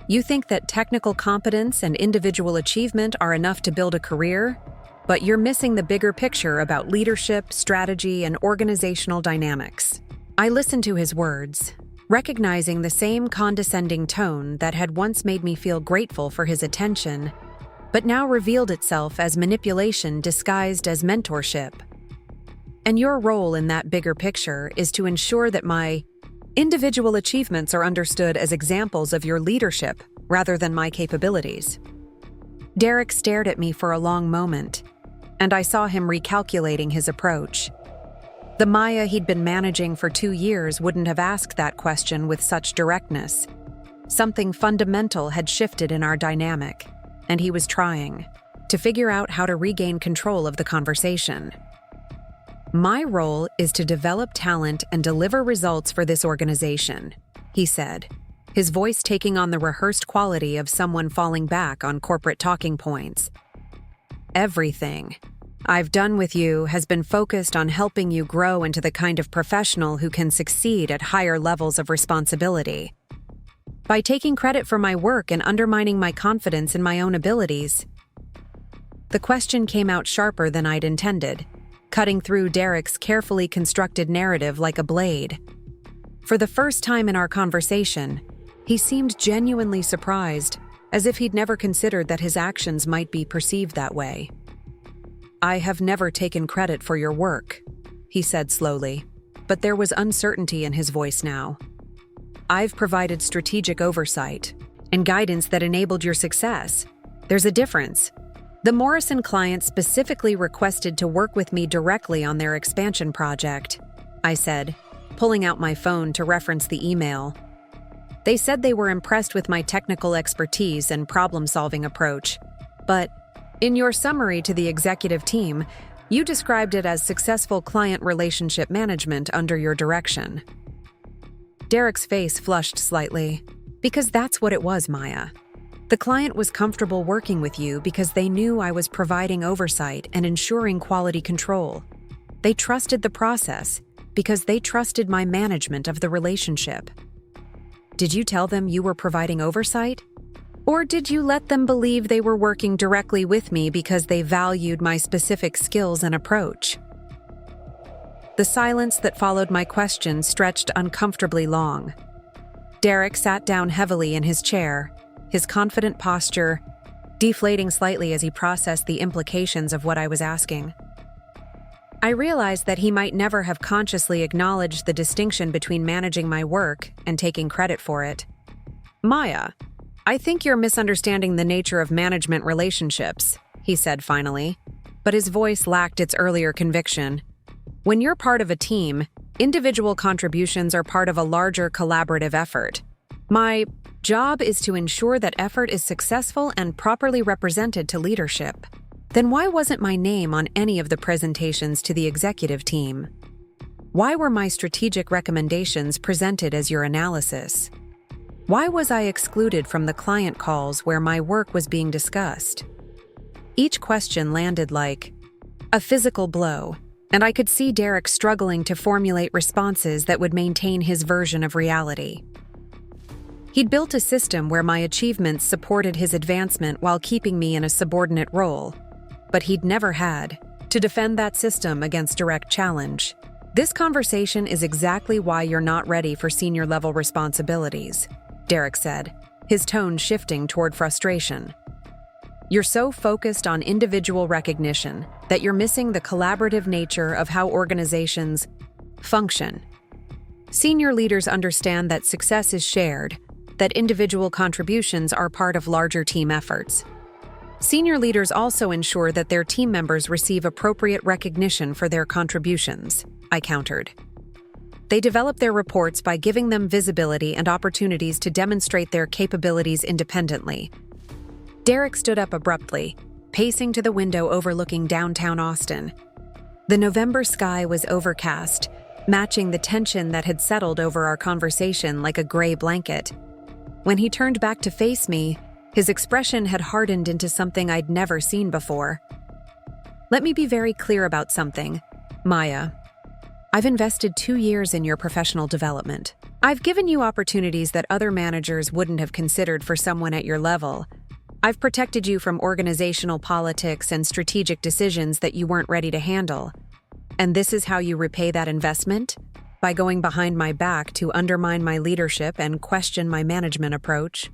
You think that technical competence and individual achievement are enough to build a career, but you're missing the bigger picture about leadership, strategy, and organizational dynamics." I listened to his words, recognizing the same condescending tone that had once made me feel grateful for his attention, but now revealed itself as manipulation disguised as mentorship. "And your role in that bigger picture is to ensure that my individual achievements are understood as examples of your leadership rather than my capabilities." Derek stared at me for a long moment, and I saw him recalculating his approach. The Maya he'd been managing for 2 years wouldn't have asked that question with such directness. Something fundamental had shifted in our dynamic, and he was trying to figure out how to regain control of the conversation. "My role is to develop talent and deliver results for this organization," he said. his voice taking on the rehearsed quality of someone falling back on corporate talking points. Everything I've done with you has been focused on helping you grow into the kind of professional who can succeed at higher levels of responsibility. By taking credit for my work and undermining my confidence in my own abilities. The question came out sharper than I'd intended, cutting through Derek's carefully constructed narrative like a blade. For the first time in our conversation, he seemed genuinely surprised, as if he'd never considered that his actions might be perceived that way. "I have never taken credit for your work," he said slowly, but there was uncertainty in his voice now. "I've provided strategic oversight and guidance that enabled your success. There's a difference. The Morrison client specifically requested to work with me directly on their expansion project," I said, pulling out my phone to reference the email. "They said they were impressed with my technical expertise and problem-solving approach, but in your summary to the executive team, you described it as successful client relationship management under your direction." Derek's face flushed slightly. "Because that's what it was, Maya. The client was comfortable working with you because they knew I was providing oversight and ensuring quality control. They trusted the process because they trusted my management of the relationship." "Did you tell them you were providing oversight? Or did you let them believe they were working directly with me because they valued my specific skills and approach?" The silence that followed my question stretched uncomfortably long. Derek sat down heavily in his chair, his confident posture deflating slightly as he processed the implications of what I was asking. I realized that he might never have consciously acknowledged the distinction between managing my work and taking credit for it. "Maya, I think you're misunderstanding the nature of management relationships," he said finally, but his voice lacked its earlier conviction. "When you're part of a team, individual contributions are part of a larger collaborative effort. My job is to ensure that effort is successful and properly represented to leadership. Then why wasn't my name on any of the presentations to the executive team? Why were my strategic recommendations presented as your analysis? Why was I excluded from the client calls where my work was being discussed?" Each question landed like a physical blow, and I could see Derek struggling to formulate responses that would maintain his version of reality. He'd built a system where my achievements supported his advancement while keeping me in a subordinate role, but he'd never had to defend that system against direct challenge. "This conversation is exactly why you're not ready for senior-level responsibilities," Derek said, his tone shifting toward frustration. "You're so focused on individual recognition that you're missing the collaborative nature of how organizations function. Senior leaders understand that success is shared, that individual contributions are part of larger team efforts. Senior leaders also ensure that their team members receive appropriate recognition for their contributions," I countered. "They develop their reports by giving them visibility and opportunities to demonstrate their capabilities independently." Derek stood up abruptly, pacing to the window overlooking downtown Austin. The November sky was overcast, matching the tension that had settled over our conversation like a gray blanket. When he turned back to face me, his expression had hardened into something I'd never seen before. "Let me be very clear about something, Maya. I've invested 2 years in your professional development. I've given you opportunities that other managers wouldn't have considered for someone at your level. I've protected you from organizational politics and strategic decisions that you weren't ready to handle. And this is how you repay that investment? By going behind my back to undermine my leadership and question my management approach?"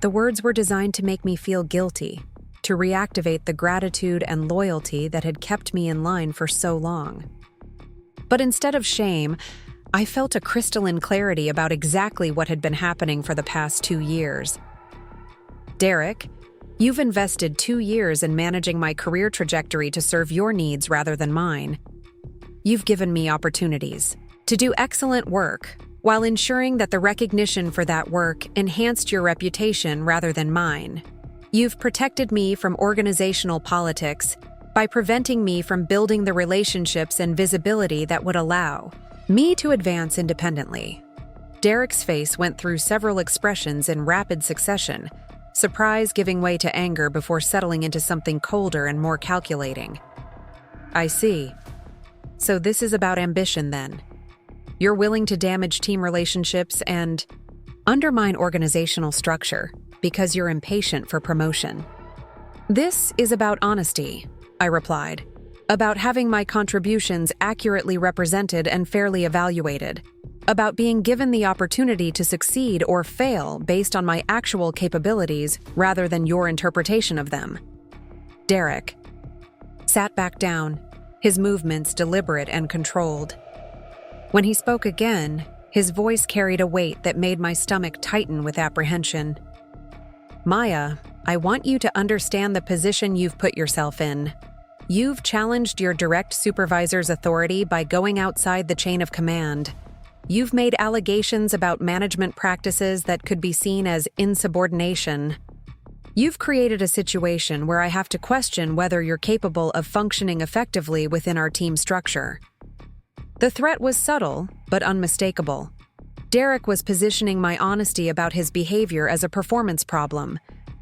The words were designed to make me feel guilty, to reactivate the gratitude and loyalty that had kept me in line for so long. But instead of shame, I felt a crystalline clarity about exactly what had been happening for the past 2 years. "Derek, you've invested 2 years in managing my career trajectory to serve your needs rather than mine. You've given me opportunities to do excellent work while ensuring that the recognition for that work enhanced your reputation rather than mine. You've protected me from organizational politics by preventing me from building the relationships and visibility that would allow me to advance independently. Derek's face went through several expressions in rapid succession, surprise giving way to anger before settling into something colder and more calculating. I see. So this is about ambition then. You're willing to damage team relationships and undermine organizational structure because you're impatient for promotion. This is about honesty, I replied, about having my contributions accurately represented and fairly evaluated, about being given the opportunity to succeed or fail based on my actual capabilities rather than your interpretation of them. Derek sat back down, his movements deliberate and controlled. When he spoke again, his voice carried a weight that made my stomach tighten with apprehension. Maya, I want you to understand the position you've put yourself in. You've challenged your direct supervisor's authority by going outside the chain of command. You've made allegations about management practices that could be seen as insubordination. You've created a situation where I have to question whether you're capable of functioning effectively within our team structure. The threat was subtle, but unmistakable. Derek was positioning my honesty about his behavior as a performance problem,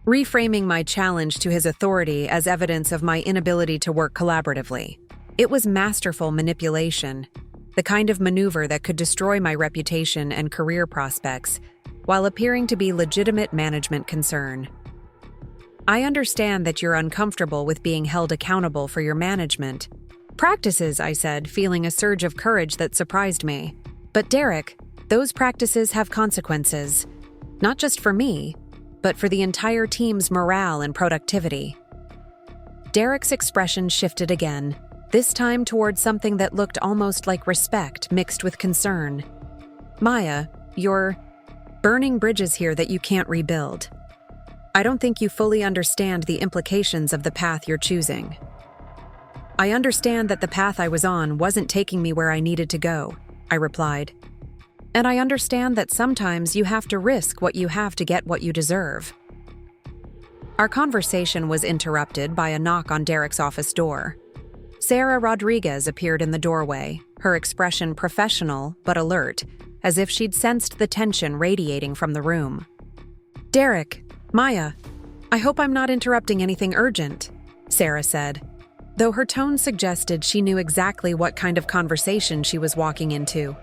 reframing my challenge to his authority as evidence of my inability to work collaboratively. It was masterful manipulation, the kind of maneuver that could destroy my reputation and career prospects, while appearing to be legitimate management concern. I understand that you're uncomfortable with being held accountable for your management practices, I said, feeling a surge of courage that surprised me. But Derek, those practices have consequences, not just for me, but for the entire team's morale and productivity. Derek's expression shifted again, this time towards something that looked almost like respect mixed with concern. Maya, you're burning bridges here that you can't rebuild. I don't think you fully understand the implications of the path you're choosing. I understand that the path I was on wasn't taking me where I needed to go, I replied. And I understand that sometimes you have to risk what you have to get what you deserve. Our conversation was interrupted by a knock on Derek's office door. Sarah Rodriguez appeared in the doorway, her expression professional but alert, as if she'd sensed the tension radiating from the room. Derek, Maya, I hope I'm not interrupting anything urgent, Sarah said, though her tone suggested she knew exactly what kind of conversation she was walking into.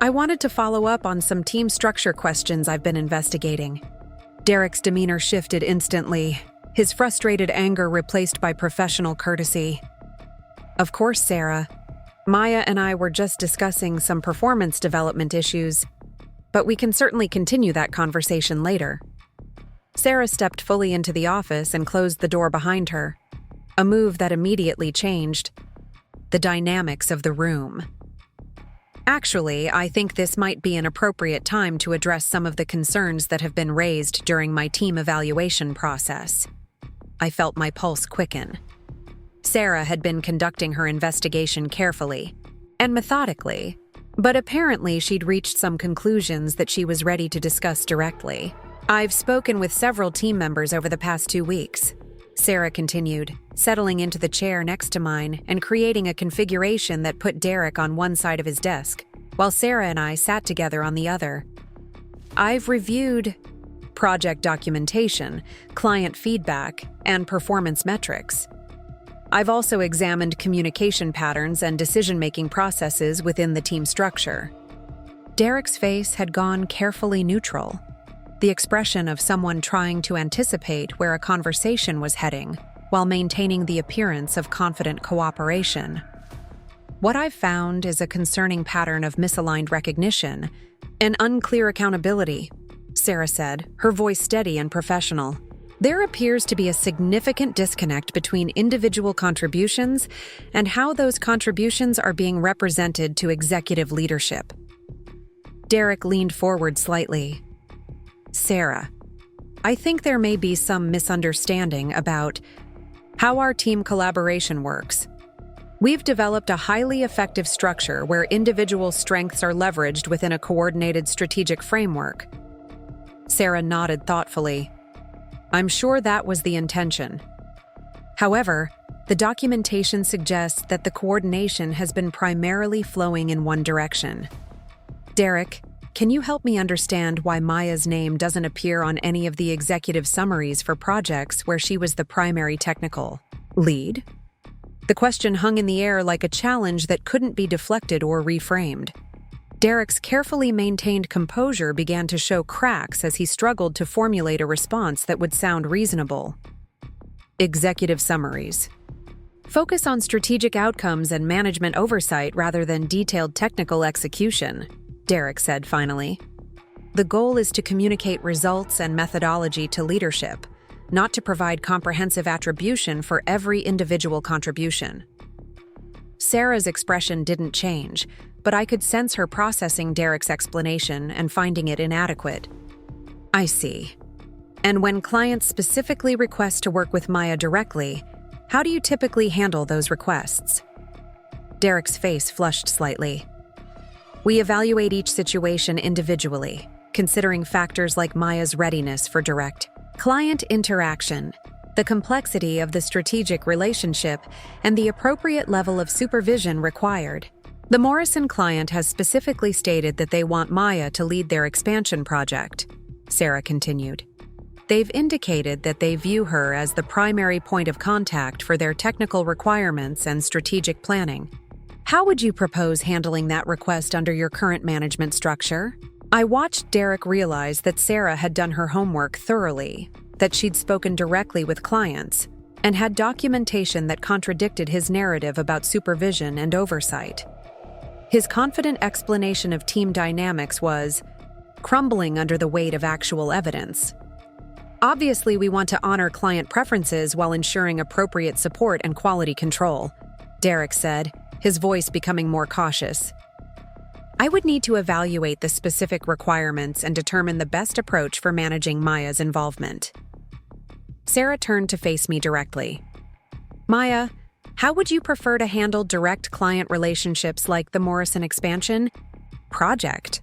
I wanted to follow up on some team structure questions I've been investigating. Derek's demeanor shifted instantly, his frustrated anger replaced by professional courtesy. Of course, Sarah. Maya and I were just discussing some performance development issues, but we can certainly continue that conversation later. Sarah stepped fully into the office and closed the door behind her, a move that immediately changed the dynamics of the room. Actually, I think this might be an appropriate time to address some of the concerns that have been raised during my team evaluation process. I felt my pulse quicken. Sarah had been conducting her investigation carefully and methodically, but apparently she'd reached some conclusions that she was ready to discuss directly. I've spoken with several team members over the past 2 weeks, Sarah continued, settling into the chair next to mine and creating a configuration that put Derek on one side of his desk, while Sarah and I sat together on the other. I've reviewed project documentation, client feedback, and performance metrics. I've also examined communication patterns and decision-making processes within the team structure. Derek's face had gone carefully neutral, the expression of someone trying to anticipate where a conversation was heading while maintaining the appearance of confident cooperation. What I've found is a concerning pattern of misaligned recognition and unclear accountability, Sarah said, her voice steady and professional. There appears to be a significant disconnect between individual contributions and how those contributions are being represented to executive leadership. Derek leaned forward slightly. Sarah, I think there may be some misunderstanding about how our team collaboration works. We've developed a highly effective structure where individual strengths are leveraged within a coordinated strategic framework. Sarah nodded thoughtfully. I'm sure that was the intention. However, the documentation suggests that the coordination has been primarily flowing in one direction. Derek, can you help me understand why Maya's name doesn't appear on any of the executive summaries for projects where she was the primary technical lead? The question hung in the air like a challenge that couldn't be deflected or reframed. Derek's carefully maintained composure began to show cracks as he struggled to formulate a response that would sound reasonable. Executive summaries. Focus on strategic outcomes and management oversight rather than detailed technical execution, Derek said finally. The goal is to communicate results and methodology to leadership, not to provide comprehensive attribution for every individual contribution. Sarah's expression didn't change, but I could sense her processing Derek's explanation and finding it inadequate. I see. And when clients specifically request to work with Maya directly, how do you typically handle those requests? Derek's face flushed slightly. We evaluate each situation individually, considering factors like Maya's readiness for direct client interaction, the complexity of the strategic relationship, and the appropriate level of supervision required. The Morrison client has specifically stated that they want Maya to lead their expansion project, Sarah continued. They've indicated that they view her as the primary point of contact for their technical requirements and strategic planning. How would you propose handling that request under your current management structure? I watched Derek realize that Sarah had done her homework thoroughly, that she'd spoken directly with clients, and had documentation that contradicted his narrative about supervision and oversight. His confident explanation of team dynamics was crumbling under the weight of actual evidence. Obviously, we want to honor client preferences while ensuring appropriate support and quality control, Derek said, his voice becoming more cautious. I would need to evaluate the specific requirements and determine the best approach for managing Maya's involvement. Sarah turned to face me directly. Maya, how would you prefer to handle direct client relationships like the Morrison expansion project?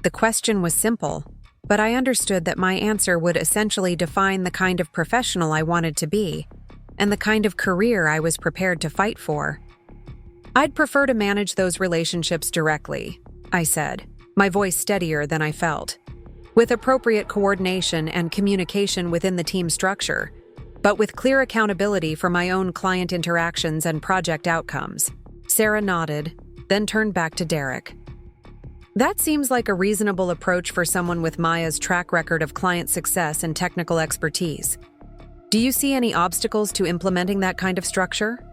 The question was simple, but I understood that my answer would essentially define the kind of professional I wanted to be and the kind of career I was prepared to fight for. I'd prefer to manage those relationships directly, I said, my voice steadier than I felt, with appropriate coordination and communication within the team structure, but with clear accountability for my own client interactions and project outcomes. Sarah nodded, then turned back to Derek. That seems like a reasonable approach for someone with Maya's track record of client success and technical expertise. Do you see any obstacles to implementing that kind of structure?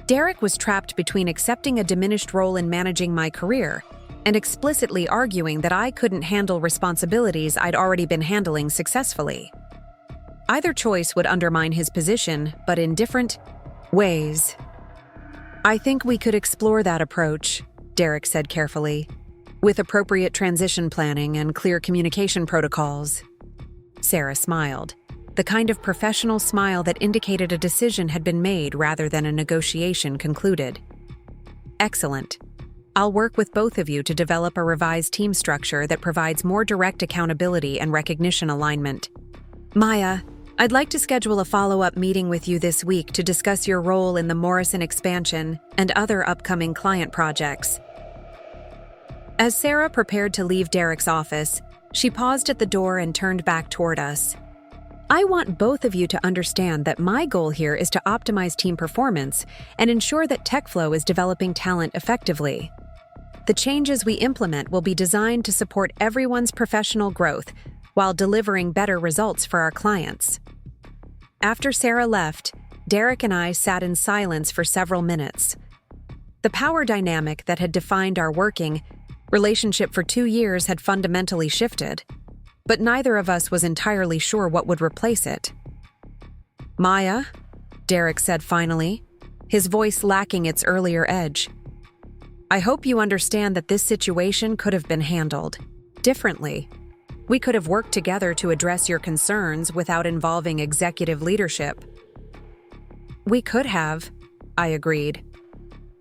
Derek was trapped between accepting a diminished role in managing my career and explicitly arguing that I couldn't handle responsibilities I'd already been handling successfully. Either choice would undermine his position, but in different ways. I think we could explore that approach, Derek said carefully, with appropriate transition planning and clear communication protocols. Sarah smiled, the kind of professional smile that indicated a decision had been made rather than a negotiation concluded. Excellent. I'll work with both of you to develop a revised team structure that provides more direct accountability and recognition alignment. Maya, I'd like to schedule a follow-up meeting with you this week to discuss your role in the Morrison expansion and other upcoming client projects. As Sarah prepared to leave Derek's office, she paused at the door and turned back toward us. I want both of you to understand that my goal here is to optimize team performance and ensure that TechFlow is developing talent effectively. The changes we implement will be designed to support everyone's professional growth while delivering better results for our clients. After Sarah left, Derek and I sat in silence for several minutes. The power dynamic that had defined our working relationship for 2 years had fundamentally shifted, but neither of us was entirely sure what would replace it. Maya, Derek said finally, his voice lacking its earlier edge. I hope you understand that this situation could have been handled differently. We could have worked together to address your concerns without involving executive leadership. We could have, I agreed,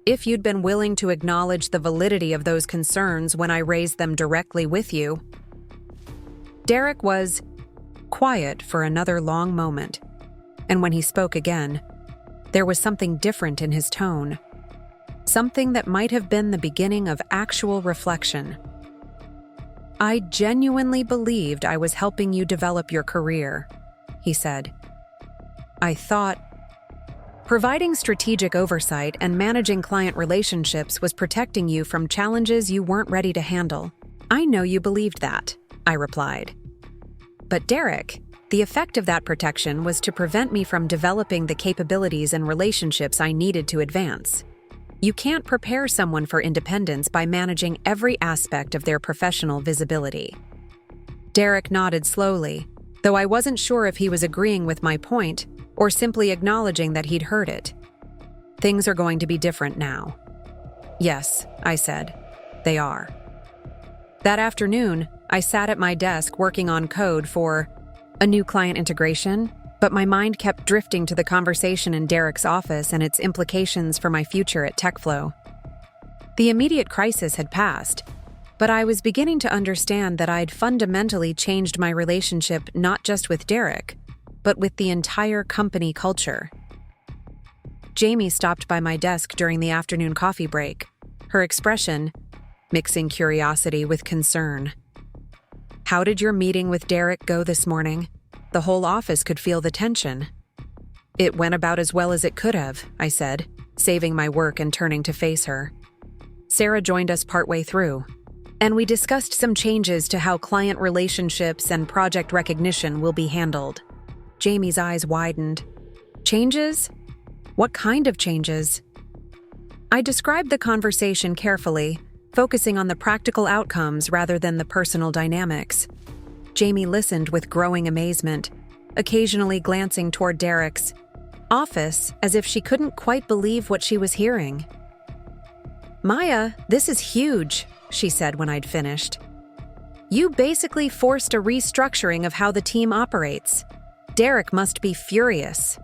if you'd been willing to acknowledge the validity of those concerns when I raised them directly with you. Derek was quiet for another long moment, and when he spoke again, there was something different in his tone, something that might have been the beginning of actual reflection. I genuinely believed I was helping you develop your career, he said. I thought, providing strategic oversight and managing client relationships was protecting you from challenges you weren't ready to handle. I know you believed that, I replied. But Derek, the effect of that protection was to prevent me from developing the capabilities and relationships I needed to advance. You can't prepare someone for independence by managing every aspect of their professional visibility. Derek nodded slowly, though I wasn't sure if he was agreeing with my point or simply acknowledging that he'd heard it. Things are going to be different now. Yes, I said. They are. That afternoon, I sat at my desk working on code for a new client integration, but my mind kept drifting to the conversation in Derek's office and its implications for my future at TechFlow. The immediate crisis had passed, but I was beginning to understand that I'd fundamentally changed my relationship not just with Derek, but with the entire company culture. Jamie stopped by my desk during the afternoon coffee break, her expression mixing curiosity with concern. How did your meeting with Derek go this morning? The whole office could feel the tension. It went about as well as it could have, I said, saving my work and turning to face her. Sarah joined us partway through, and we discussed some changes to how client relationships and project recognition will be handled. Jamie's eyes widened. Changes? What kind of changes? I described the conversation carefully, focusing on the practical outcomes rather than the personal dynamics. Jamie listened with growing amazement, occasionally glancing toward Derek's office as if she couldn't quite believe what she was hearing. Maya, this is huge, she said when I'd finished. You basically forced a restructuring of how the team operates. Derek must be furious.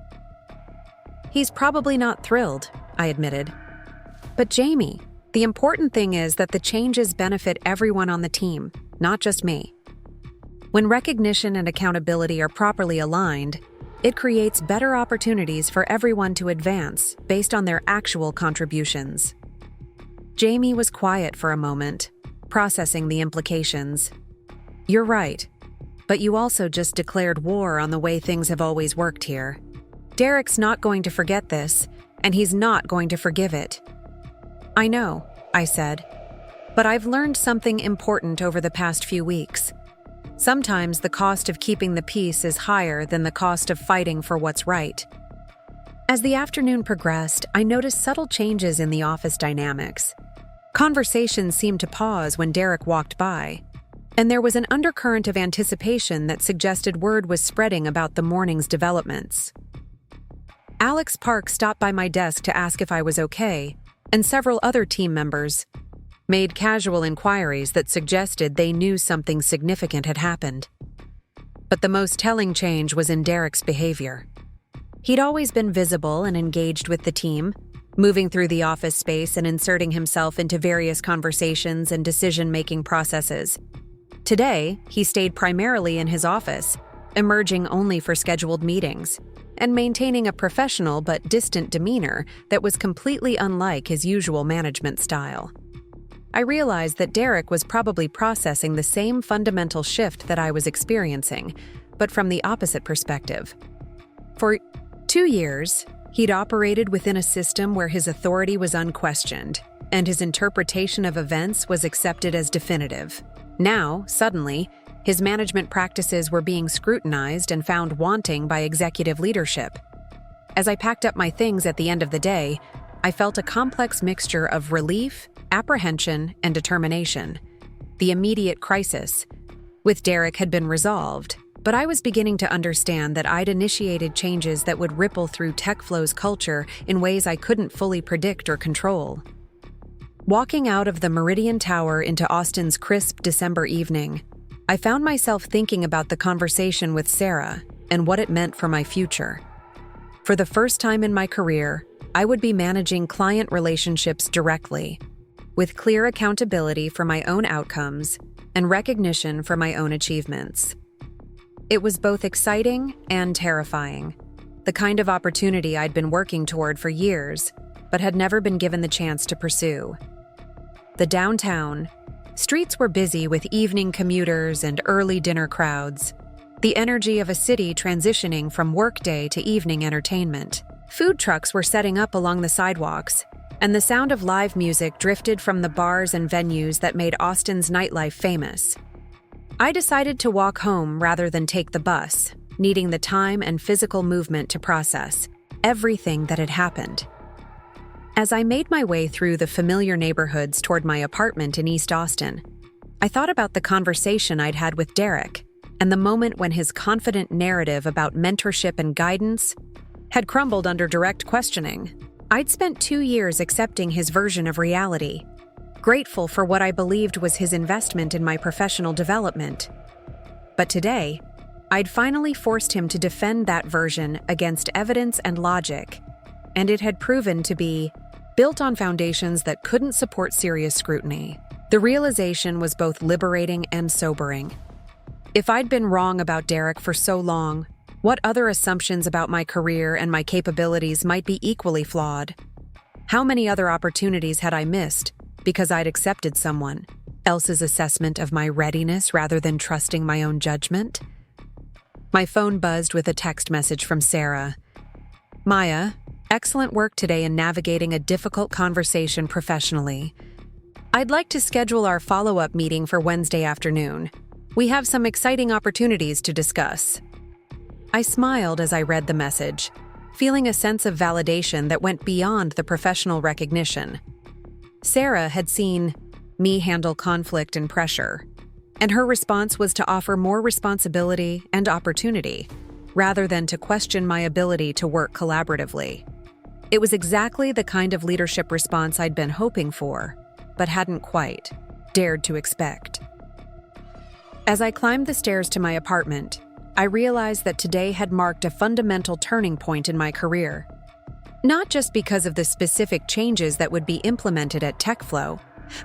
He's probably not thrilled, I admitted. But Jamie, the important thing is that the changes benefit everyone on the team, not just me. When recognition and accountability are properly aligned, it creates better opportunities for everyone to advance based on their actual contributions. Jamie was quiet for a moment, processing the implications. You're right, but you also just declared war on the way things have always worked here. Derek's not going to forget this, and he's not going to forgive it. I know, I said, but I've learned something important over the past few weeks. Sometimes the cost of keeping the peace is higher than the cost of fighting for what's right. As the afternoon progressed, I noticed subtle changes in the office dynamics. Conversations seemed to pause when Derek walked by, and there was an undercurrent of anticipation that suggested word was spreading about the morning's developments. Alex Park stopped by my desk to ask if I was okay, and several other team members made casual inquiries that suggested they knew something significant had happened. But the most telling change was in Derek's behavior. He'd always been visible and engaged with the team, moving through the office space and inserting himself into various conversations and decision-making processes. Today, he stayed primarily in his office, emerging only for scheduled meetings, and maintaining a professional but distant demeanor that was completely unlike his usual management style. I realized that Derek was probably processing the same fundamental shift that I was experiencing, but from the opposite perspective. For 2 years, he'd operated within a system where his authority was unquestioned, and his interpretation of events was accepted as definitive. Now, suddenly, his management practices were being scrutinized and found wanting by executive leadership. As I packed up my things at the end of the day, I felt a complex mixture of relief, apprehension, and determination. The immediate crisis with Derek had been resolved, but I was beginning to understand that I'd initiated changes that would ripple through TechFlow's culture in ways I couldn't fully predict or control. Walking out of the Meridian Tower into Austin's crisp December evening, I found myself thinking about the conversation with Sarah and what it meant for my future. For the first time in my career, I would be managing client relationships directly, with clear accountability for my own outcomes and recognition for my own achievements. It was both exciting and terrifying, the kind of opportunity I'd been working toward for years, but had never been given the chance to pursue. The downtown, Streets were busy with evening commuters and early dinner crowds, the energy of a city transitioning from workday to evening entertainment. Food trucks were setting up along the sidewalks, and the sound of live music drifted from the bars and venues that made Austin's nightlife famous. I decided to walk home rather than take the bus, needing the time and physical movement to process everything that had happened. As I made my way through the familiar neighborhoods toward my apartment in East Austin, I thought about the conversation I'd had with Derek and the moment when his confident narrative about mentorship and guidance had crumbled under direct questioning. I'd spent 2 years accepting his version of reality, grateful for what I believed was his investment in my professional development. But today, I'd finally forced him to defend that version against evidence and logic, and it had proven to be built on foundations that couldn't support serious scrutiny. The realization was both liberating and sobering. If I'd been wrong about Derek for so long, what other assumptions about my career and my capabilities might be equally flawed? How many other opportunities had I missed because I'd accepted someone else's assessment of my readiness rather than trusting my own judgment? My phone buzzed with a text message from Sarah. "Maya, excellent work today in navigating a difficult conversation professionally. I'd like to schedule our follow-up meeting for Wednesday afternoon. We have some exciting opportunities to discuss." I smiled as I read the message, feeling a sense of validation that went beyond the professional recognition. Sarah had seen me handle conflict and pressure, and her response was to offer more responsibility and opportunity, rather than to question my ability to work collaboratively. It was exactly the kind of leadership response I'd been hoping for, but hadn't quite dared to expect. As I climbed the stairs to my apartment, I realized that today had marked a fundamental turning point in my career. Not just because of the specific changes that would be implemented at TechFlow,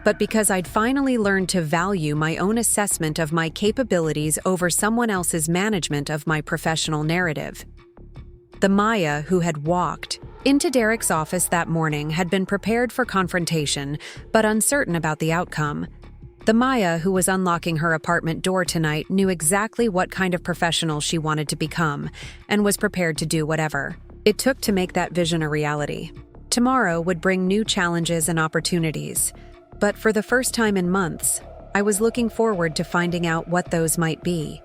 but because I'd finally learned to value my own assessment of my capabilities over someone else's management of my professional narrative. The Maya who had walked into Derek's office that morning had been prepared for confrontation, but uncertain about the outcome. The Maya who was unlocking her apartment door tonight knew exactly what kind of professional she wanted to become, and was prepared to do whatever it took to make that vision a reality. Tomorrow would bring new challenges and opportunities, but for the first time in months, I was looking forward to finding out what those might be.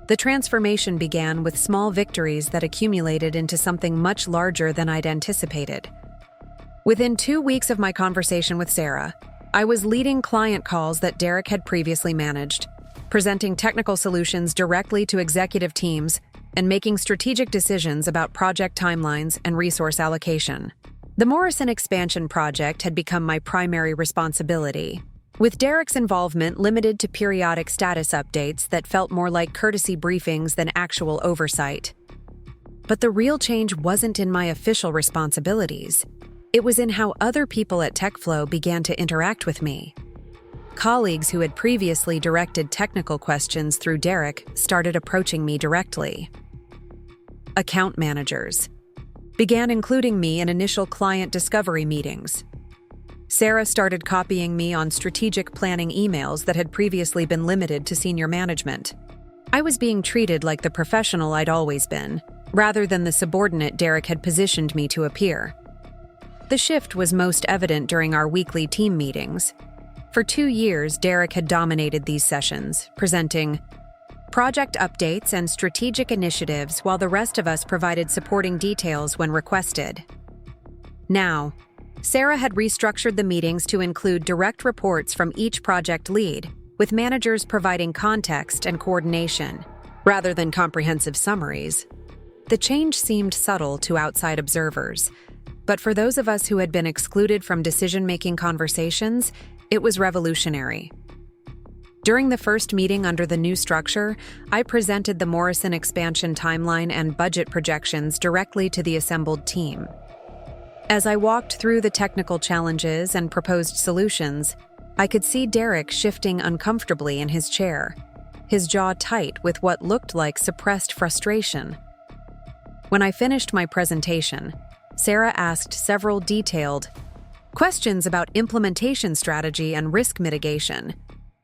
The transformation began with small victories that accumulated into something much larger than I'd anticipated. Within 2 weeks of my conversation with Sarah, I was leading client calls that Derek had previously managed, presenting technical solutions directly to executive teams, and making strategic decisions about project timelines and resource allocation. The Morrison expansion project had become my primary responsibility, with Derek's involvement limited to periodic status updates that felt more like courtesy briefings than actual oversight. But the real change wasn't in my official responsibilities. It was in how other people at TechFlow began to interact with me. Colleagues who had previously directed technical questions through Derek started approaching me directly. Account managers began including me in initial client discovery meetings. Sarah started copying me on strategic planning emails that had previously been limited to senior management. I was being treated like the professional I'd always been, rather than the subordinate Derek had positioned me to appear. The shift was most evident during our weekly team meetings. For 2 years, Derek had dominated these sessions, presenting project updates and strategic initiatives while the rest of us provided supporting details when requested. Now, Sarah had restructured the meetings to include direct reports from each project lead, with managers providing context and coordination, rather than comprehensive summaries. The change seemed subtle to outside observers, but for those of us who had been excluded from decision-making conversations, it was revolutionary. During the first meeting under the new structure, I presented the Morrison expansion timeline and budget projections directly to the assembled team. As I walked through the technical challenges and proposed solutions, I could see Derek shifting uncomfortably in his chair, his jaw tight with what looked like suppressed frustration. When I finished my presentation, Sarah asked several detailed, questions about implementation strategy and risk mitigation,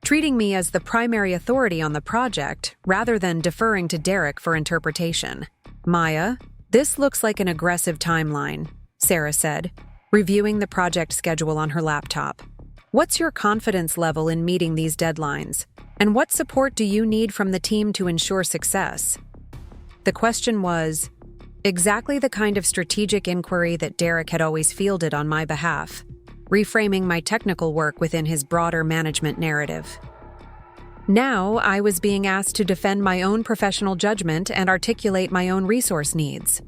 treating me as the primary authority on the project rather than deferring to Derek for interpretation. "Maya, this looks like an aggressive timeline," Sarah said, reviewing the project schedule on her laptop. "What's your confidence level in meeting these deadlines? And what support do you need from the team to ensure success?" The question was exactly the kind of strategic inquiry that Derek had always fielded on my behalf, reframing my technical work within his broader management narrative. Now, I was being asked to defend my own professional judgment and articulate my own resource needs.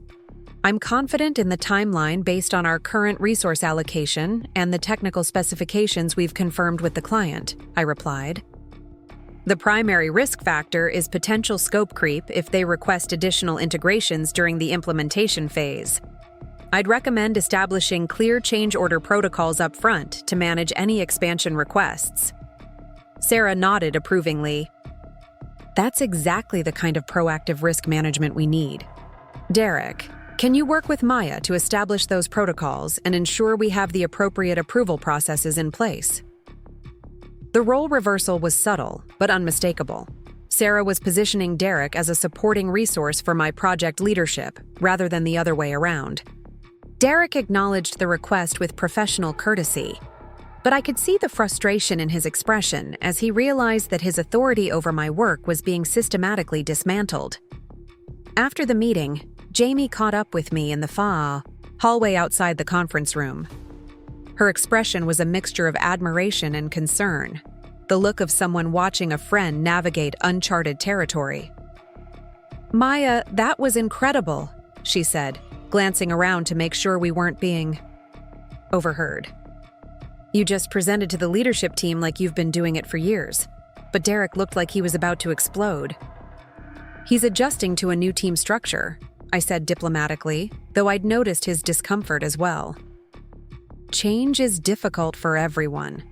"I'm confident in the timeline based on our current resource allocation and the technical specifications we've confirmed with the client," I replied. "The primary risk factor is potential scope creep if they request additional integrations during the implementation phase. I'd recommend establishing clear change order protocols up front to manage any expansion requests." Sarah nodded approvingly. "That's exactly the kind of proactive risk management we need. Derek, can you work with Maya to establish those protocols and ensure we have the appropriate approval processes in place?" The role reversal was subtle, but unmistakable. Sarah was positioning Derek as a supporting resource for my project leadership, rather than the other way around. Derek acknowledged the request with professional courtesy, but I could see the frustration in his expression as he realized that his authority over my work was being systematically dismantled. After the meeting, Jamie caught up with me in the hallway outside the conference room. Her expression was a mixture of admiration and concern, the look of someone watching a friend navigate uncharted territory. "Maya, that was incredible," she said, glancing around to make sure we weren't being overheard. "You just presented to the leadership team like you've been doing it for years." But Derek looked like he was about to explode. "He's adjusting to a new team structure," I said diplomatically, though I'd noticed his discomfort as well. "Change is difficult for everyone."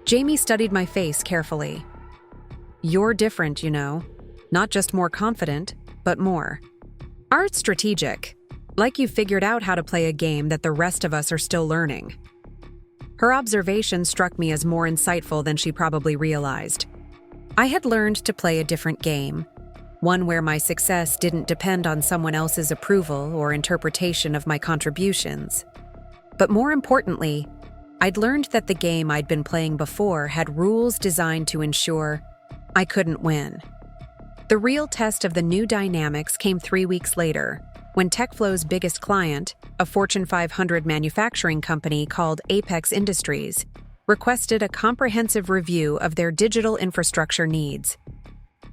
Jamie studied my face carefully. "You're different, you know. Not just more confident, but more. Art strategic, like you figured out how to play a game that the rest of us are still learning." Her observation struck me as more insightful than she probably realized. I had learned to play a different game, one where my success didn't depend on someone else's approval or interpretation of my contributions. But more importantly, I'd learned that the game I'd been playing before had rules designed to ensure I couldn't win. The real test of the new dynamics came 3 weeks later, when TechFlow's biggest client, a Fortune 500 manufacturing company called Apex Industries, requested a comprehensive review of their digital infrastructure needs.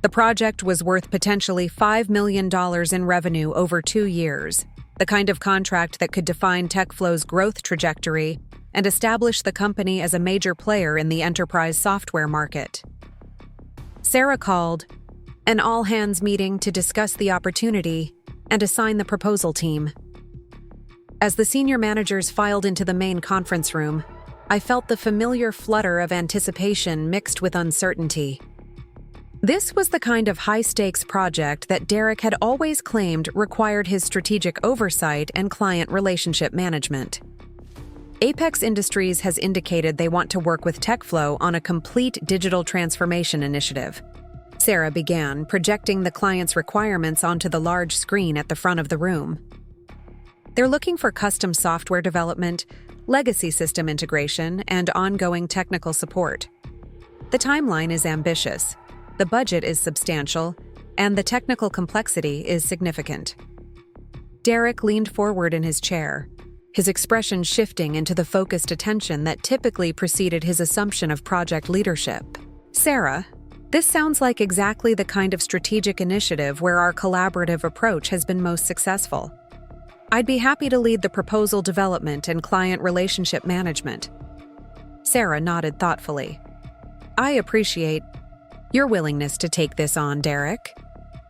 The project was worth potentially $5 million in revenue over 2 years, the kind of contract that could define TechFlow's growth trajectory and establish the company as a major player in the enterprise software market. Sarah called an all-hands meeting to discuss the opportunity and assign the proposal team. As the senior managers filed into the main conference room, I felt the familiar flutter of anticipation mixed with uncertainty. This was the kind of high-stakes project that Derek had always claimed required his strategic oversight and client relationship management. Apex Industries has indicated they want to work with TechFlow on a complete digital transformation initiative. Sarah began, projecting the client's requirements onto the large screen at the front of the room. They're looking for custom software development, legacy system integration, and ongoing technical support. The timeline is ambitious, the budget is substantial, and the technical complexity is significant. Derek leaned forward in his chair, his expression shifting into the focused attention that typically preceded his assumption of project leadership. "Sarah, this sounds like exactly the kind of strategic initiative where our collaborative approach has been most successful. I'd be happy to lead the proposal development and client relationship management." Sarah nodded thoughtfully. "I appreciate your willingness to take this on, Derek.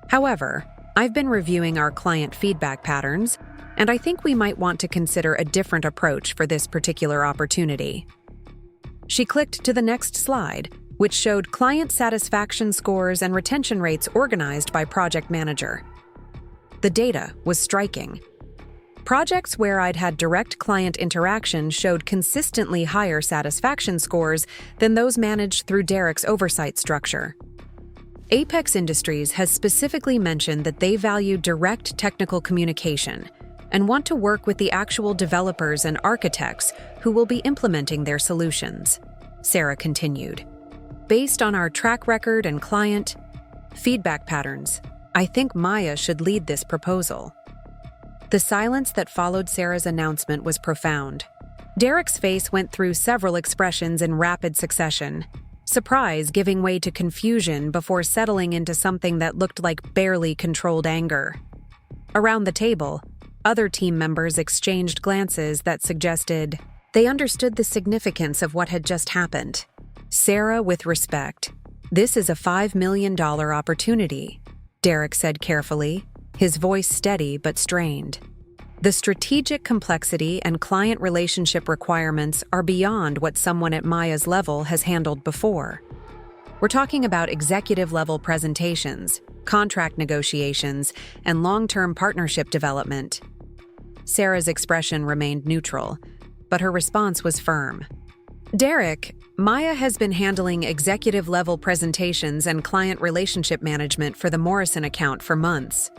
However, I've been reviewing our client feedback patterns, and I think we might want to consider a different approach for this particular opportunity." She clicked to the next slide, which showed client satisfaction scores and retention rates organized by project manager. The data was striking. Projects where I'd had direct client interaction showed consistently higher satisfaction scores than those managed through Derek's oversight structure. Apex Industries has specifically mentioned that they value direct technical communication and want to work with the actual developers and architects who will be implementing their solutions, Sarah continued. Based on our track record and client feedback patterns, I think Maya should lead this proposal. The silence that followed Sarah's announcement was profound. Derek's face went through several expressions in rapid succession, surprise giving way to confusion before settling into something that looked like barely controlled anger. Around the table, other team members exchanged glances that suggested they understood the significance of what had just happened. Sarah, with respect, "This is a $5 million opportunity," Derek said carefully, his voice steady but strained. The strategic complexity and client relationship requirements are beyond what someone at Maya's level has handled before. We're talking about executive-level presentations, contract negotiations, and long-term partnership development. Sarah's expression remained neutral, but her response was firm. Derek, Maya has been handling executive-level presentations and client relationship management for the Morrison account for months.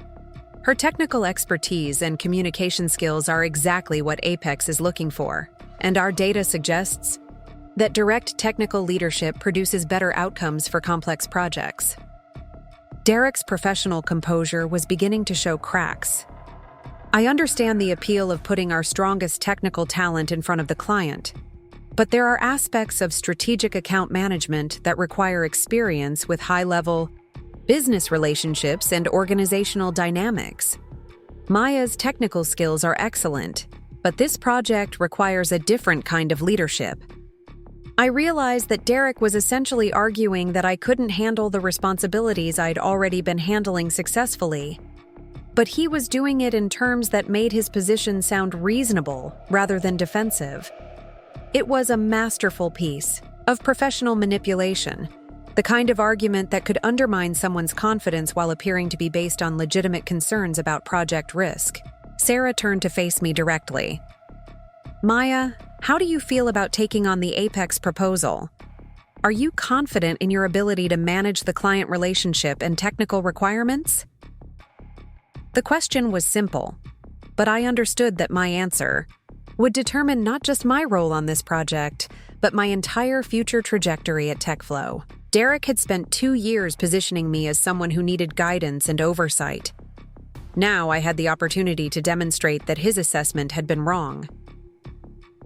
Her technical expertise and communication skills are exactly what Apex is looking for, and our data suggests that direct technical leadership produces better outcomes for complex projects. Derek's professional composure was beginning to show cracks. I understand the appeal of putting our strongest technical talent in front of the client, but there are aspects of strategic account management that require experience with high-level business relationships and organizational dynamics. Maya's technical skills are excellent, but this project requires a different kind of leadership. I realized that Derek was essentially arguing that I couldn't handle the responsibilities I'd already been handling successfully, but he was doing it in terms that made his position sound reasonable rather than defensive. It was a masterful piece of professional manipulation, the kind of argument that could undermine someone's confidence while appearing to be based on legitimate concerns about project risk. Sarah turned to face me directly. Maya, how do you feel about taking on the Apex proposal? Are you confident in your ability to manage the client relationship and technical requirements? The question was simple, but I understood that my answer would determine not just my role on this project, but my entire future trajectory at TechFlow. Derek had spent 2 years positioning me as someone who needed guidance and oversight. Now I had the opportunity to demonstrate that his assessment had been wrong.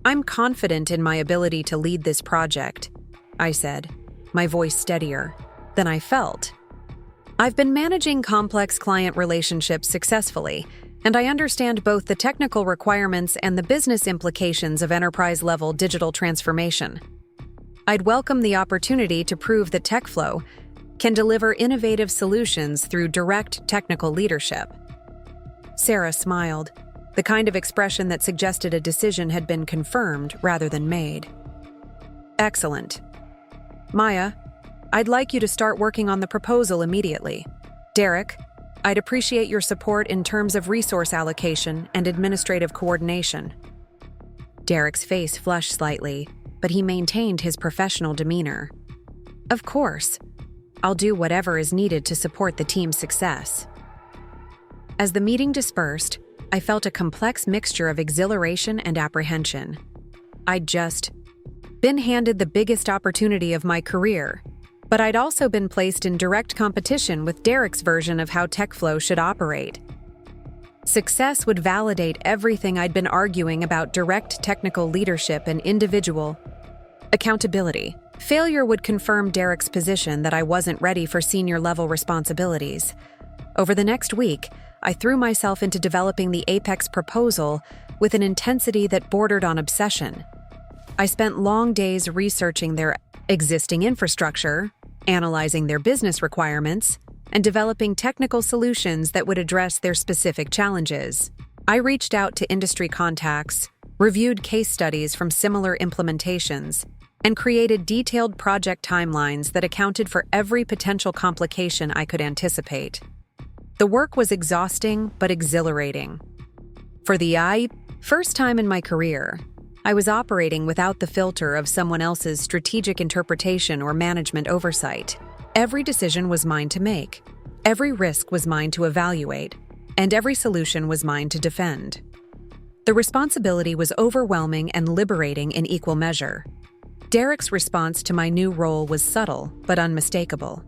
I'm confident in my ability to lead this project, I said, my voice steadier than I felt. I've been managing complex client relationships successfully, and I understand both the technical requirements and the business implications of enterprise-level digital transformation. I'd welcome the opportunity to prove that TechFlow can deliver innovative solutions through direct technical leadership. Sarah smiled, the kind of expression that suggested a decision had been confirmed rather than made. Excellent. Maya, I'd like you to start working on the proposal immediately. Derek, I'd appreciate your support in terms of resource allocation and administrative coordination. Derek's face flushed slightly, but he maintained his professional demeanor. Of course, I'll do whatever is needed to support the team's success. As the meeting dispersed, I felt a complex mixture of exhilaration and apprehension. I'd just been handed the biggest opportunity of my career, but I'd also been placed in direct competition with Derek's version of how TechFlow should operate. Success would validate everything I'd been arguing about direct technical leadership and individual accountability. Failure would confirm Derek's position that I wasn't ready for senior-level responsibilities. Over the next week, I threw myself into developing the Apex proposal with an intensity that bordered on obsession. I spent long days researching their existing infrastructure, analyzing their business requirements, and developing technical solutions that would address their specific challenges. I reached out to industry contacts, reviewed case studies from similar implementations, and created detailed project timelines that accounted for every potential complication I could anticipate. The work was exhausting but exhilarating. For the first time in my career, I was operating without the filter of someone else's strategic interpretation or management oversight. Every decision was mine to make, every risk was mine to evaluate, and every solution was mine to defend. The responsibility was overwhelming and liberating in equal measure. Derek's response to my new role was subtle but unmistakable.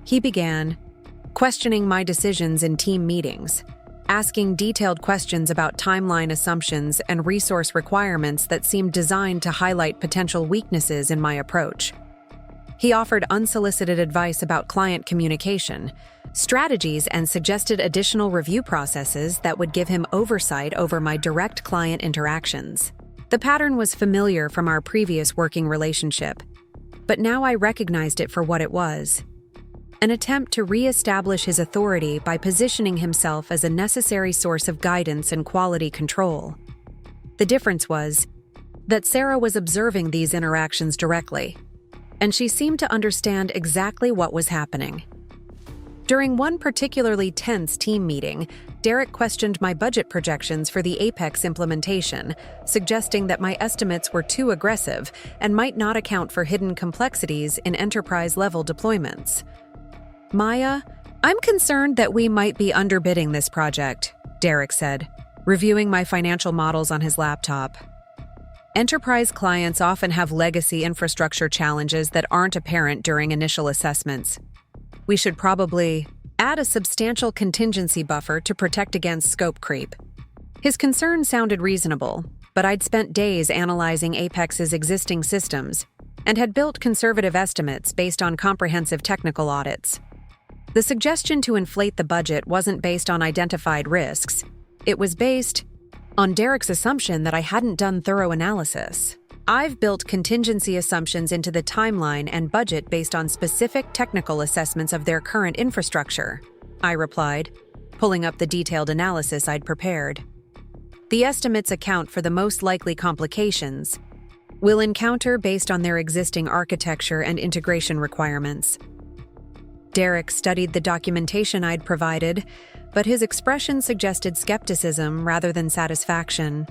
He began questioning my decisions in team meetings, asking detailed questions about timeline assumptions and resource requirements that seemed designed to highlight potential weaknesses in my approach. He offered unsolicited advice about client communication, strategies, and suggested additional review processes that would give him oversight over my direct client interactions. The pattern was familiar from our previous working relationship, but now I recognized it for what it was: an attempt to re-establish his authority by positioning himself as a necessary source of guidance and quality control. The difference was that Sarah was observing these interactions directly, and she seemed to understand exactly what was happening. During one particularly tense team meeting, Derek questioned my budget projections for the Apex implementation, suggesting that my estimates were too aggressive and might not account for hidden complexities in enterprise-level deployments. "Maya, I'm concerned that we might be underbidding this project," Derek said, reviewing my financial models on his laptop. Enterprise clients often have legacy infrastructure challenges that aren't apparent during initial assessments. We should probably add a substantial contingency buffer to protect against scope creep. His concern sounded reasonable, but I'd spent days analyzing Apex's existing systems and had built conservative estimates based on comprehensive technical audits. The suggestion to inflate the budget wasn't based on identified risks. It was based on Derek's assumption that I hadn't done thorough analysis. "I've built contingency assumptions into the timeline and budget based on specific technical assessments of their current infrastructure," I replied, pulling up the detailed analysis I'd prepared. "The estimates account for the most likely complications we'll encounter based on their existing architecture and integration requirements." Derek studied the documentation I'd provided, but his expression suggested skepticism rather than satisfaction.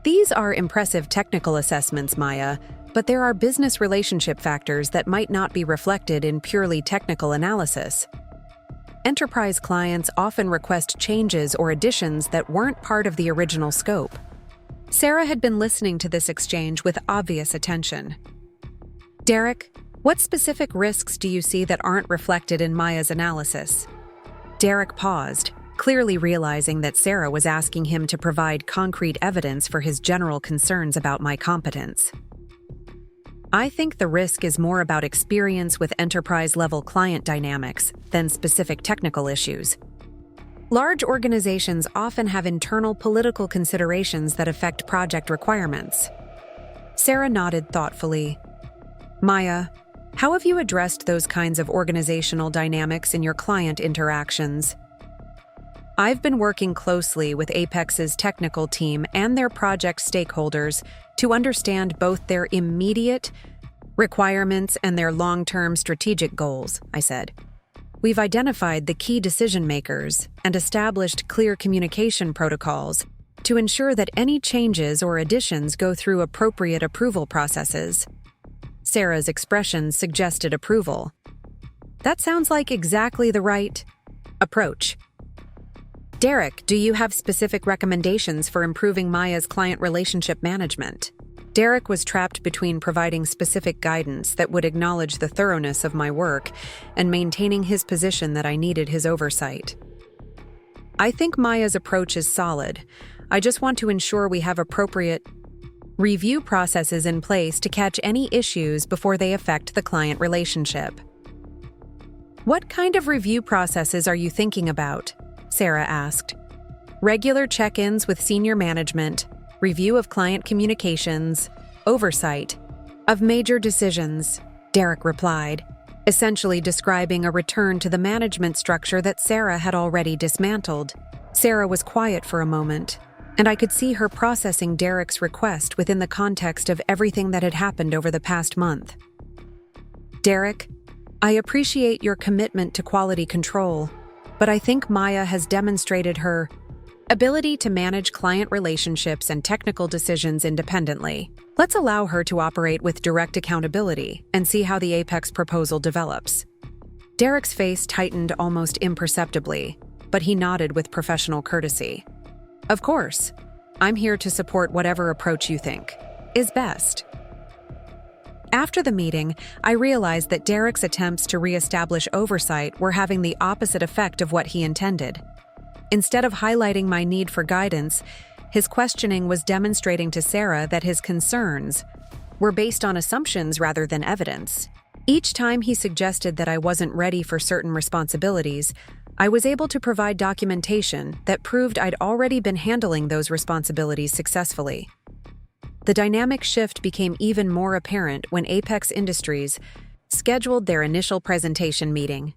"These are impressive technical assessments, Maya, but there are business relationship factors that might not be reflected in purely technical analysis. Enterprise clients often request changes or additions that weren't part of the original scope." Sarah had been listening to this exchange with obvious attention. "Derek, what specific risks do you see that aren't reflected in Maya's analysis?" Derek paused, clearly realizing that Sarah was asking him to provide concrete evidence for his general concerns about my competence. "I think the risk is more about experience with enterprise-level client dynamics than specific technical issues. Large organizations often have internal political considerations that affect project requirements." Sarah nodded thoughtfully. "Maya, how have you addressed those kinds of organizational dynamics in your client interactions?" "I've been working closely with Apex's technical team and their project stakeholders to understand both their immediate requirements and their long-term strategic goals," I said. "We've identified the key decision-makers and established clear communication protocols to ensure that any changes or additions go through appropriate approval processes." Sarah's expression suggested approval. "That sounds like exactly the right approach." "Derek, do you have specific recommendations for improving Maya's client relationship management?" Derek was trapped between providing specific guidance that would acknowledge the thoroughness of my work and maintaining his position that I needed his oversight. "I think Maya's approach is solid. I just want to ensure we have appropriate review processes in place to catch any issues before they affect the client relationship." "What kind of review processes are you thinking about?" Sarah asked. "Regular check-ins with senior management, review of client communications, oversight of major decisions," Derek replied, essentially describing a return to the management structure that Sarah had already dismantled. Sarah was quiet for a moment, and I could see her processing Derek's request within the context of everything that had happened over the past month. "Derek, I appreciate your commitment to quality control, but I think Maya has demonstrated her ability to manage client relationships and technical decisions independently. Let's allow her to operate with direct accountability and see how the Apex proposal develops. Derek's face tightened almost imperceptibly, but he nodded with professional courtesy. Of course, I'm here to support whatever approach you think is best. After the meeting, I realized that Derek's attempts to reestablish oversight were having the opposite effect of what he intended. Instead of highlighting my need for guidance, his questioning was demonstrating to Sarah that his concerns were based on assumptions rather than evidence. Each time he suggested that I wasn't ready for certain responsibilities, I was able to provide documentation that proved I'd already been handling those responsibilities successfully. The dynamic shift became even more apparent when Apex Industries scheduled their initial presentation meeting.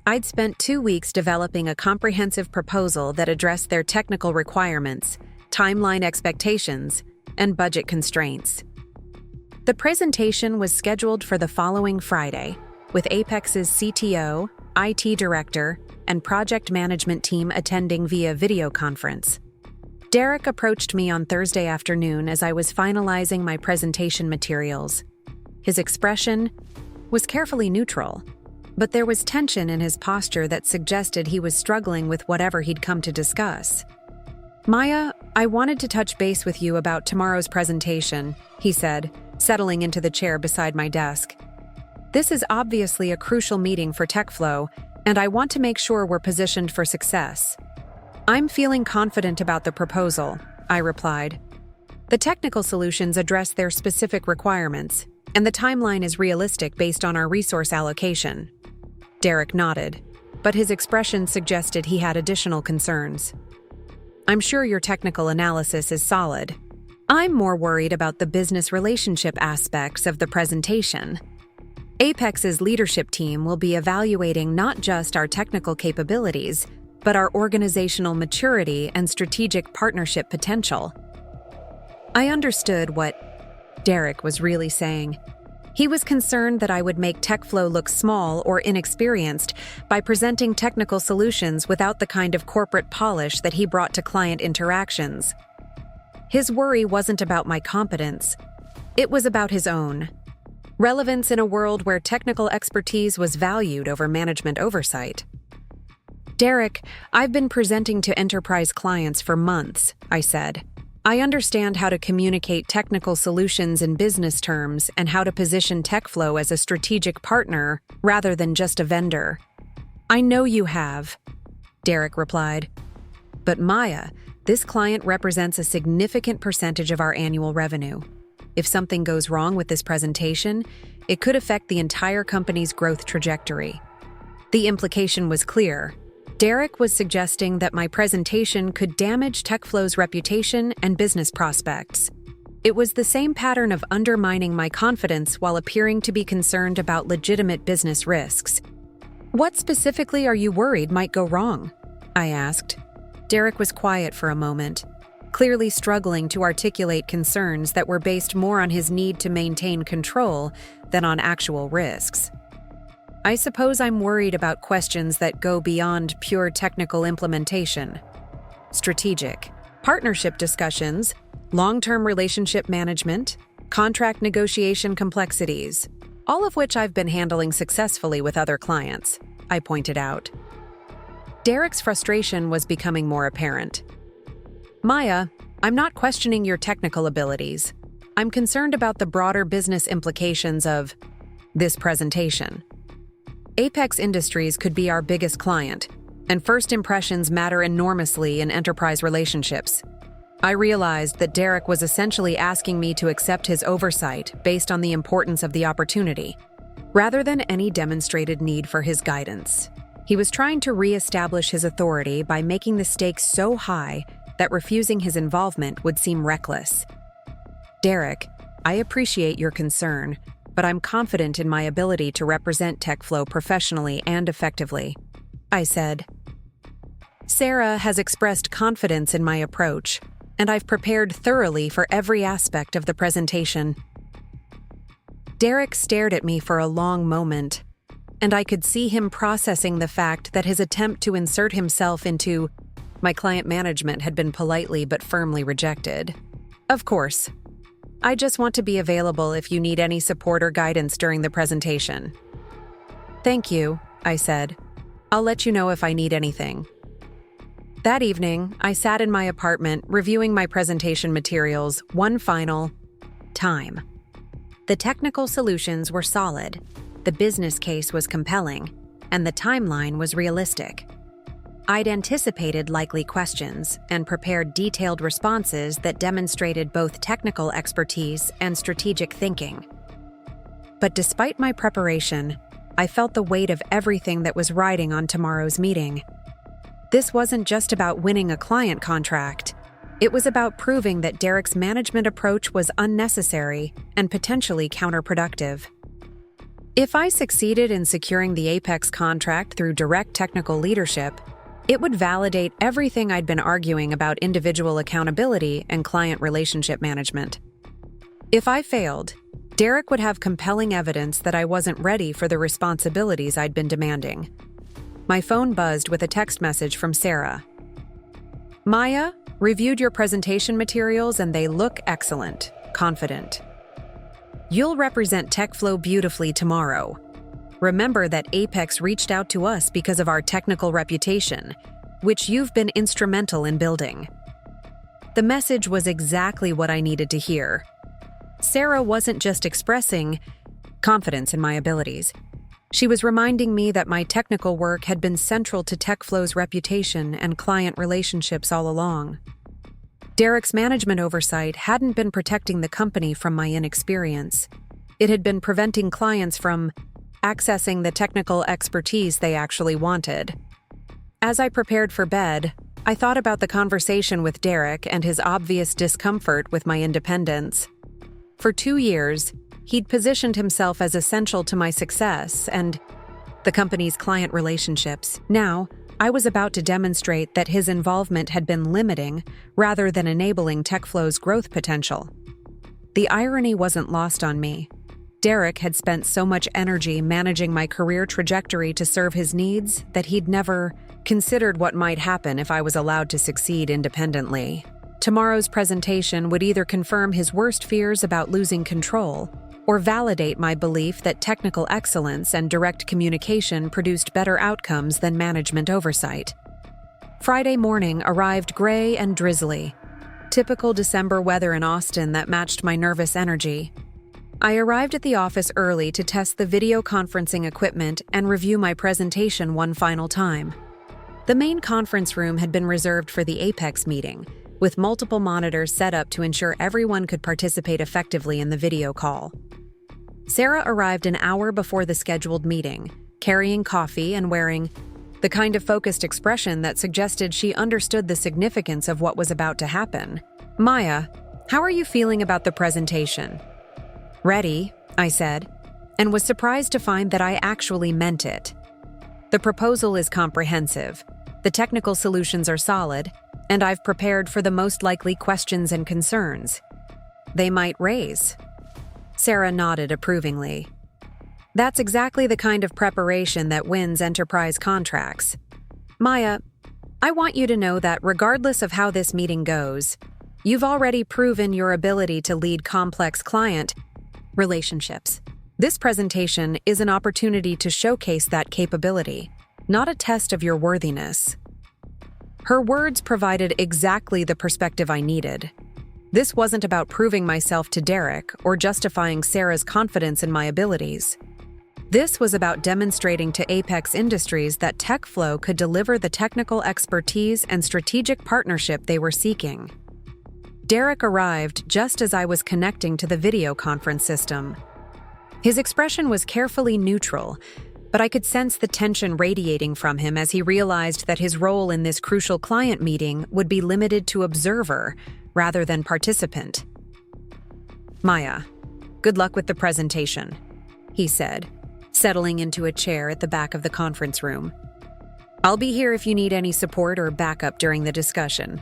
I'd spent 2 weeks developing a comprehensive proposal that addressed their technical requirements, timeline expectations, and budget constraints. The presentation was scheduled for the following Friday, with Apex's CTO, IT director, and project management team attending via video conference. Derek approached me on Thursday afternoon as I was finalizing my presentation materials. His expression was carefully neutral, but there was tension in his posture that suggested he was struggling with whatever he'd come to discuss. "Maya, I wanted to touch base with you about tomorrow's presentation," he said, settling into the chair beside my desk. "This is obviously a crucial meeting for TechFlow, and I want to make sure we're positioned for success." "I'm feeling confident about the proposal," I replied. "The technical solutions address their specific requirements, and the timeline is realistic based on our resource allocation." Derek nodded, but his expression suggested he had additional concerns. "I'm sure your technical analysis is solid. I'm more worried about the business relationship aspects of the presentation. Apex's leadership team will be evaluating not just our technical capabilities, but our organizational maturity and strategic partnership potential." I understood what Derek was really saying. He was concerned that I would make TechFlow look small or inexperienced by presenting technical solutions without the kind of corporate polish that he brought to client interactions. His worry wasn't about my competence. It was about his own relevance in a world where technical expertise was valued over management oversight. "Derek, I've been presenting to enterprise clients for months," I said. "I understand how to communicate technical solutions in business terms and how to position TechFlow as a strategic partner rather than just a vendor." "I know you have," Derek replied. "But Maya, this client represents a significant percentage of our annual revenue. If something goes wrong with this presentation, it could affect the entire company's growth trajectory." The implication was clear. Derek was suggesting that my presentation could damage TechFlow's reputation and business prospects. It was the same pattern of undermining my confidence while appearing to be concerned about legitimate business risks. "What specifically are you worried might go wrong?" I asked. Derek was quiet for a moment, clearly struggling to articulate concerns that were based more on his need to maintain control than on actual risks. "I suppose I'm worried about questions that go beyond pure technical implementation. Strategic, partnership discussions, long-term relationship management, contract negotiation complexities, all of which I've been handling successfully with other clients," I pointed out. Derek's frustration was becoming more apparent. "Maya, I'm not questioning your technical abilities. I'm concerned about the broader business implications of this presentation. Apex Industries could be our biggest client, and first impressions matter enormously in enterprise relationships. I realized that Derek was essentially asking me to accept his oversight based on the importance of the opportunity, rather than any demonstrated need for his guidance. He was trying to re-establish his authority by making the stakes so high that refusing his involvement would seem reckless. "Derek, I appreciate your concern, but I'm confident in my ability to represent TechFlow professionally and effectively," I said. "Sarah has expressed confidence in my approach, and I've prepared thoroughly for every aspect of the presentation." Derek stared at me for a long moment, and I could see him processing the fact that his attempt to insert himself into My client management had been politely but firmly rejected. Of course. I just want to be available if you need any support or guidance during the presentation. Thank you, I said. I'll let you know if I need anything. That evening, I sat in my apartment reviewing my presentation materials one final time. The technical solutions were solid, the business case was compelling, and the timeline was realistic. I'd anticipated likely questions and prepared detailed responses that demonstrated both technical expertise and strategic thinking. But despite my preparation, I felt the weight of everything that was riding on tomorrow's meeting. This wasn't just about winning a client contract. It was about proving that Derek's management approach was unnecessary and potentially counterproductive. If I succeeded in securing the Apex contract through direct technical leadership, it would validate everything I'd been arguing about individual accountability and client relationship management. If I failed, Derek would have compelling evidence that I wasn't ready for the responsibilities I'd been demanding. My phone buzzed with a text message from Sarah. Maya, reviewed your presentation materials and they look excellent, confident. You'll represent TechFlow beautifully tomorrow. Remember that Apex reached out to us because of our technical reputation, which you've been instrumental in building. The message was exactly what I needed to hear. Sarah wasn't just expressing confidence in my abilities. She was reminding me that my technical work had been central to TechFlow's reputation and client relationships all along. Derek's management oversight hadn't been protecting the company from my inexperience. It had been preventing clients from accessing the technical expertise they actually wanted. As I prepared for bed, I thought about the conversation with Derek and his obvious discomfort with my independence. For 2 years, he'd positioned himself as essential to my success and the company's client relationships. Now, I was about to demonstrate that his involvement had been limiting rather than enabling TechFlow's growth potential. The irony wasn't lost on me. Derek had spent so much energy managing my career trajectory to serve his needs that he'd never considered what might happen if I was allowed to succeed independently. Tomorrow's presentation would either confirm his worst fears about losing control or validate my belief that technical excellence and direct communication produced better outcomes than management oversight. Friday morning arrived gray and drizzly. Typical December weather in Austin that matched my nervous energy. I arrived at the office early to test the video conferencing equipment and review my presentation one final time. The main conference room had been reserved for the Apex meeting, with multiple monitors set up to ensure everyone could participate effectively in the video call. Sarah arrived an hour before the scheduled meeting, carrying coffee and wearing the kind of focused expression that suggested she understood the significance of what was about to happen. Maya, how are you feeling about the presentation? Ready, I said, and was surprised to find that I actually meant it. The proposal is comprehensive, the technical solutions are solid, and I've prepared for the most likely questions and concerns they might raise. Sarah nodded approvingly. That's exactly the kind of preparation that wins enterprise contracts. Maya, I want you to know that regardless of how this meeting goes, you've already proven your ability to lead complex client relationships. This presentation is an opportunity to showcase that capability, not a test of your worthiness. Her words provided exactly the perspective I needed. This wasn't about proving myself to Derek or justifying Sarah's confidence in my abilities. This was about demonstrating to Apex Industries that TechFlow could deliver the technical expertise and strategic partnership they were seeking. Derek arrived just as I was connecting to the video conference system. His expression was carefully neutral, but I could sense the tension radiating from him as he realized that his role in this crucial client meeting would be limited to observer rather than participant. Maya, good luck with the presentation, he said, settling into a chair at the back of the conference room. I'll be here if you need any support or backup during the discussion.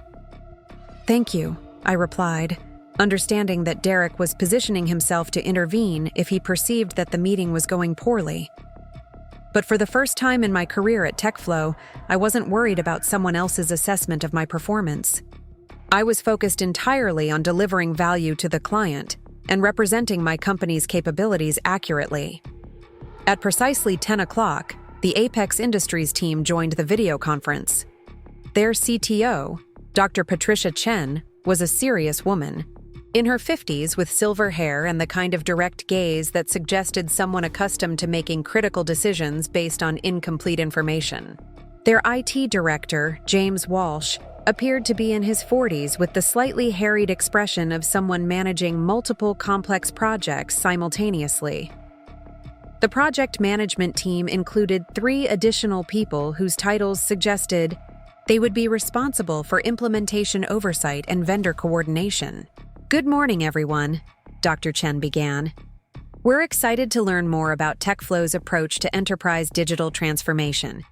Thank you, I replied, understanding that Derek was positioning himself to intervene if he perceived that the meeting was going poorly. But for the first time in my career at TechFlow, I wasn't worried about someone else's assessment of my performance. I was focused entirely on delivering value to the client and representing my company's capabilities accurately. At precisely 10 o'clock, the Apex Industries team joined the video conference. Their CTO, Dr. Patricia Chen, was a serious woman. In her 50s, with silver hair and the kind of direct gaze that suggested someone accustomed to making critical decisions based on incomplete information. Their IT director, James Walsh, appeared to be in his 40s with the slightly harried expression of someone managing multiple complex projects simultaneously. The project management team included 3 additional people whose titles suggested they would be responsible for implementation oversight and vendor coordination. Good morning, everyone, Dr. Chen began. We're excited to learn more about TechFlow's approach to enterprise digital transformation.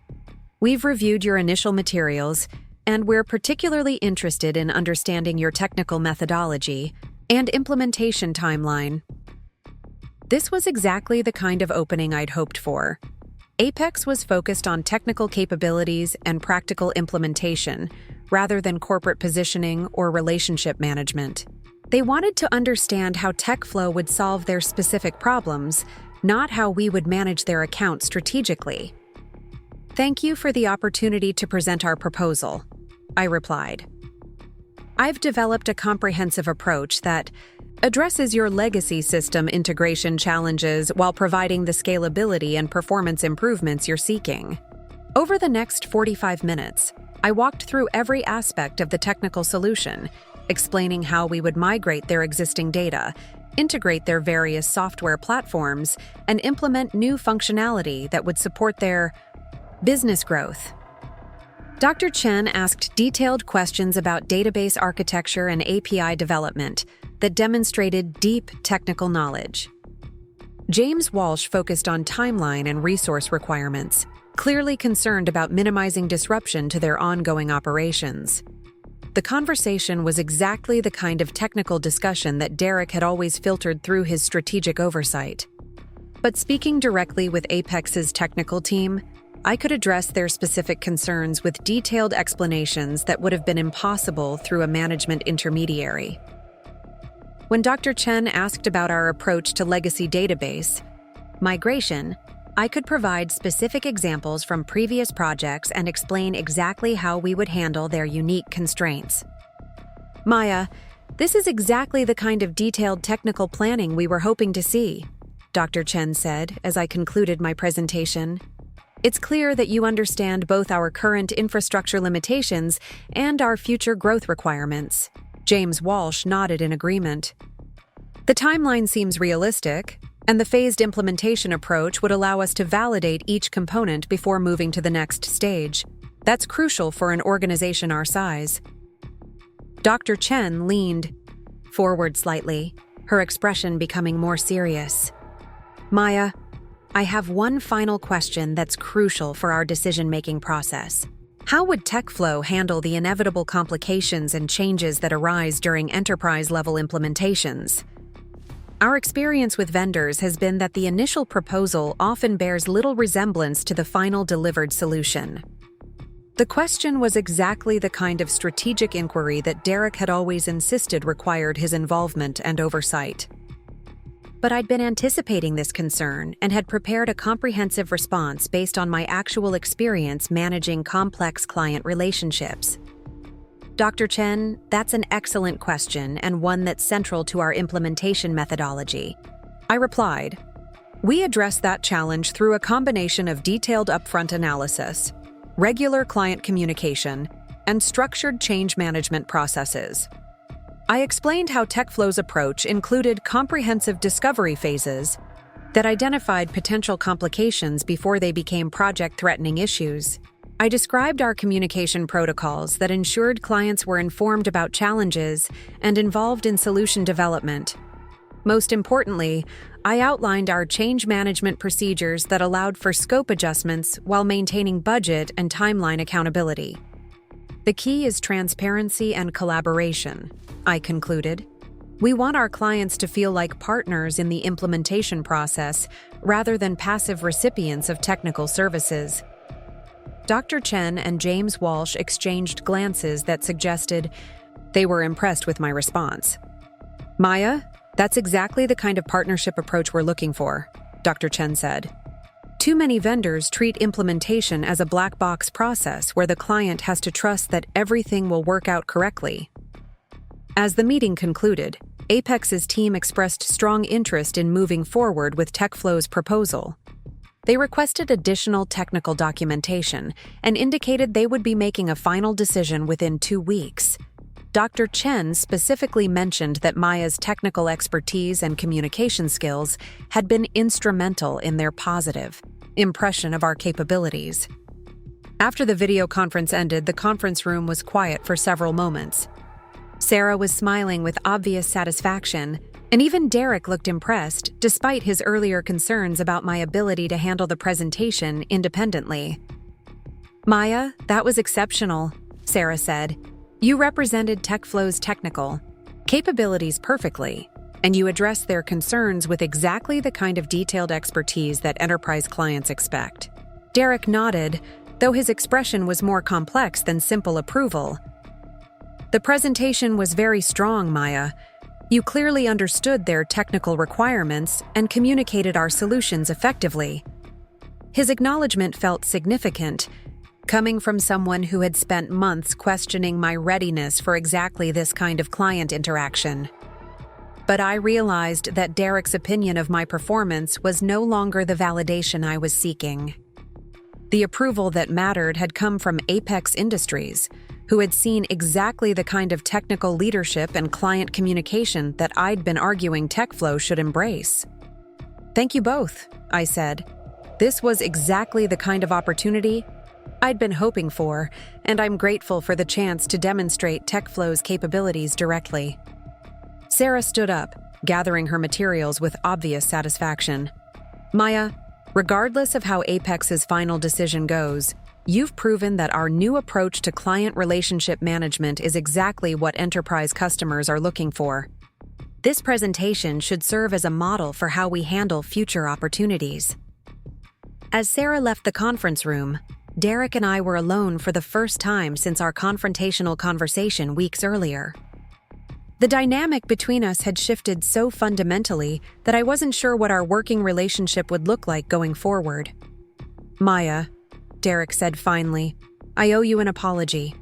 We've reviewed your initial materials, and we're particularly interested in understanding your technical methodology and implementation timeline. This was exactly the kind of opening I'd hoped for. Apex was focused on technical capabilities and practical implementation, rather than corporate positioning or relationship management. They wanted to understand how TechFlow would solve their specific problems, not how we would manage their account strategically. Thank you for the opportunity to present our proposal, I replied. I've developed a comprehensive approach that addresses your legacy system integration challenges while providing the scalability and performance improvements you're seeking. Over the next 45 minutes, I walked through every aspect of the technical solution, explaining how we would migrate their existing data, integrate their various software platforms, and implement new functionality that would support their business growth. Dr. Chen asked detailed questions about database architecture and API development that demonstrated deep technical knowledge. James Walsh focused on timeline and resource requirements, clearly concerned about minimizing disruption to their ongoing operations. The conversation was exactly the kind of technical discussion that Derek had always filtered through his strategic oversight. But speaking directly with Apex's technical team, I could address their specific concerns with detailed explanations that would have been impossible through a management intermediary. When Dr. Chen asked about our approach to legacy database migration, I could provide specific examples from previous projects and explain exactly how we would handle their unique constraints. Maya, this is exactly the kind of detailed technical planning we were hoping to see, Dr. Chen said as I concluded my presentation. It's clear that you understand both our current infrastructure limitations and our future growth requirements. James Walsh nodded in agreement. The timeline seems realistic, and the phased implementation approach would allow us to validate each component before moving to the next stage. That's crucial for an organization our size. Dr. Chen leaned forward slightly, her expression becoming more serious. Maya, I have one final question that's crucial for our decision-making process. How would TechFlow handle the inevitable complications and changes that arise during enterprise-level implementations? Our experience with vendors has been that the initial proposal often bears little resemblance to the final delivered solution. The question was exactly the kind of strategic inquiry that Derek had always insisted required his involvement and oversight. But I'd been anticipating this concern and had prepared a comprehensive response based on my actual experience managing complex client relationships. Dr. Chen, that's an excellent question and one that's central to our implementation methodology. I replied, we address that challenge through a combination of detailed upfront analysis, regular client communication, and structured change management processes. I explained how TechFlow's approach included comprehensive discovery phases that identified potential complications before they became project-threatening issues. I described our communication protocols that ensured clients were informed about challenges and involved in solution development. Most importantly, I outlined our change management procedures that allowed for scope adjustments while maintaining budget and timeline accountability. The key is transparency and collaboration, I concluded. We want our clients to feel like partners in the implementation process rather than passive recipients of technical services. Dr. Chen and James Walsh exchanged glances that suggested they were impressed with my response. Maya, that's exactly the kind of partnership approach we're looking for, Dr. Chen said. Too many vendors treat implementation as a black box process where the client has to trust that everything will work out correctly. As the meeting concluded, Apex's team expressed strong interest in moving forward with TechFlow's proposal. They requested additional technical documentation and indicated they would be making a final decision within 2 weeks. Dr. Chen specifically mentioned that Maya's technical expertise and communication skills had been instrumental in their positive impression of our capabilities. After the video conference ended, the conference room was quiet for several moments. Sarah was smiling with obvious satisfaction, and even Derek looked impressed, despite his earlier concerns about my ability to handle the presentation independently. Maya, that was exceptional, Sarah said. You represented TechFlow's technical capabilities perfectly, and you addressed their concerns with exactly the kind of detailed expertise that enterprise clients expect. Derek nodded, though his expression was more complex than simple approval. The presentation was very strong, Maya. You clearly understood their technical requirements and communicated our solutions effectively. His acknowledgement felt significant, coming from someone who had spent months questioning my readiness for exactly this kind of client interaction. But I realized that Derek's opinion of my performance was no longer the validation I was seeking. The approval that mattered had come from Apex Industries, who had seen exactly the kind of technical leadership and client communication that I'd been arguing TechFlow should embrace. Thank you both, I said. This was exactly the kind of opportunity I'd been hoping for, and I'm grateful for the chance to demonstrate TechFlow's capabilities directly. Sarah stood up, gathering her materials with obvious satisfaction. Maya, regardless of how Apex's final decision goes, you've proven that our new approach to client relationship management is exactly what enterprise customers are looking for. This presentation should serve as a model for how we handle future opportunities. As Sarah left the conference room, Derek and I were alone for the first time since our confrontational conversation weeks earlier. The dynamic between us had shifted so fundamentally that I wasn't sure what our working relationship would look like going forward. Maya, Derek said finally, I owe you an apology.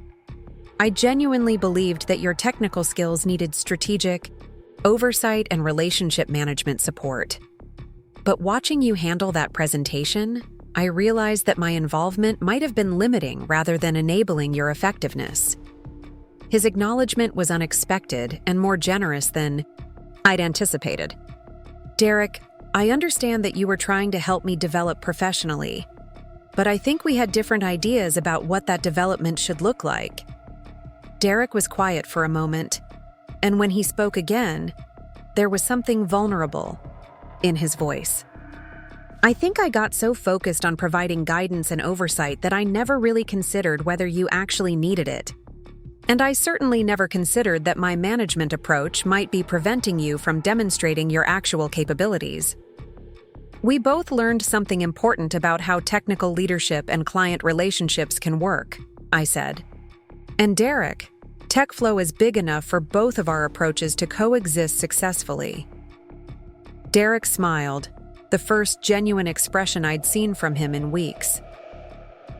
I genuinely believed that your technical skills needed strategic oversight and relationship management support. But watching you handle that presentation, I realized that my involvement might have been limiting rather than enabling your effectiveness. His acknowledgement was unexpected and more generous than I'd anticipated. Derek, I understand that you were trying to help me develop professionally, but I think we had different ideas about what that development should look like. Derek was quiet for a moment, and when he spoke again, there was something vulnerable in his voice. I think I got so focused on providing guidance and oversight that I never really considered whether you actually needed it. And I certainly never considered that my management approach might be preventing you from demonstrating your actual capabilities. We both learned something important about how technical leadership and client relationships can work, I said. And Derek, TechFlow is big enough for both of our approaches to coexist successfully. Derek smiled, the first genuine expression I'd seen from him in weeks.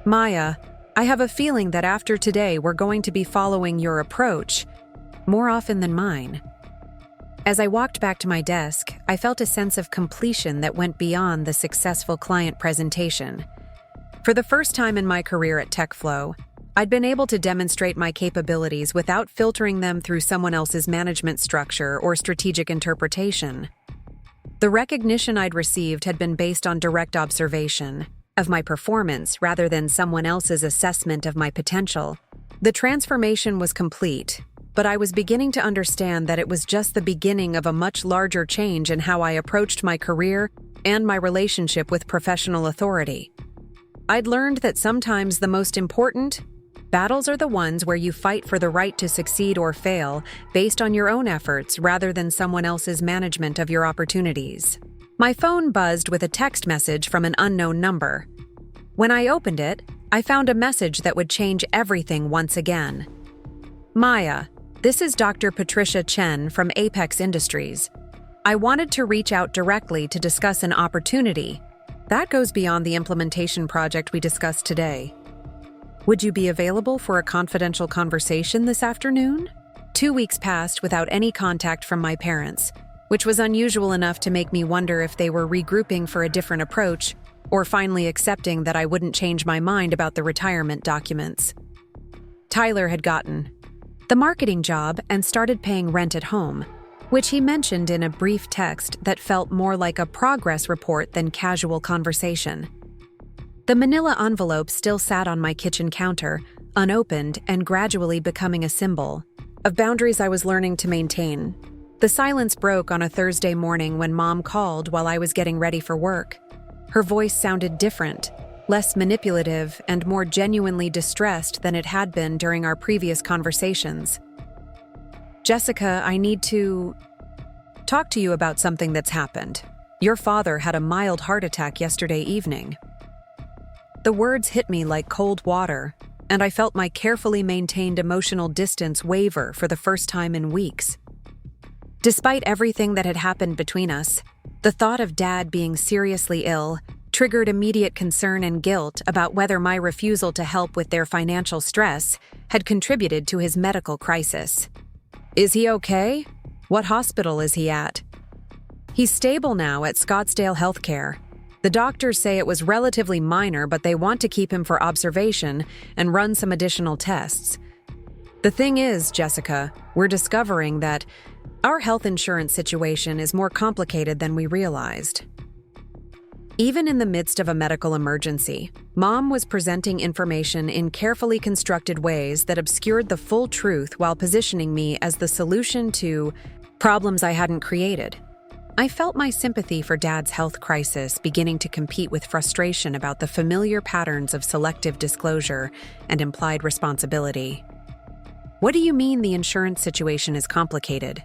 Maya, I have a feeling that after today we're going to be following your approach more often than mine. As I walked back to my desk, I felt a sense of completion that went beyond the successful client presentation. For the first time in my career at TechFlow, I'd been able to demonstrate my capabilities without filtering them through someone else's management structure or strategic interpretation. The recognition I'd received had been based on direct observation of my performance rather than someone else's assessment of my potential. The transformation was complete, but I was beginning to understand that it was just the beginning of a much larger change in how I approached my career and my relationship with professional authority. I'd learned that sometimes the most important, Battles are the ones where you fight for the right to succeed or fail based on your own efforts rather than someone else's management of your opportunities. My phone buzzed with a text message from an unknown number. When I opened it, I found a message that would change everything once again. Maya, this is Dr. Patricia Chen from Apex Industries. I wanted to reach out directly to discuss an opportunity that goes beyond the implementation project we discussed today. Would you be available for a confidential conversation this afternoon? 2 weeks passed without any contact from my parents, which was unusual enough to make me wonder if they were regrouping for a different approach or finally accepting that I wouldn't change my mind about the retirement documents. Tyler had gotten the marketing job and started paying rent at home, which he mentioned in a brief text that felt more like a progress report than casual conversation. The manila envelope still sat on my kitchen counter, unopened and gradually becoming a symbol of boundaries I was learning to maintain. The silence broke on a Thursday morning when Mom called while I was getting ready for work. Her voice sounded different, less manipulative and more genuinely distressed than it had been during our previous conversations. Jessica, I need to talk to you about something that's happened. Your father had a mild heart attack yesterday evening. The words hit me like cold water, and I felt my carefully maintained emotional distance waver for the first time in weeks. Despite everything that had happened between us, the thought of Dad being seriously ill triggered immediate concern and guilt about whether my refusal to help with their financial stress had contributed to his medical crisis. Is he okay? What hospital is he at? He's stable now at Scottsdale Healthcare. The doctors say it was relatively minor, but they want to keep him for observation and run some additional tests. The thing is, Jessica, we're discovering that our health insurance situation is more complicated than we realized. Even in the midst of a medical emergency, Mom was presenting information in carefully constructed ways that obscured the full truth while positioning me as the solution to problems I hadn't created. I felt my sympathy for Dad's health crisis beginning to compete with frustration about the familiar patterns of selective disclosure and implied responsibility. What do you mean the insurance situation is complicated?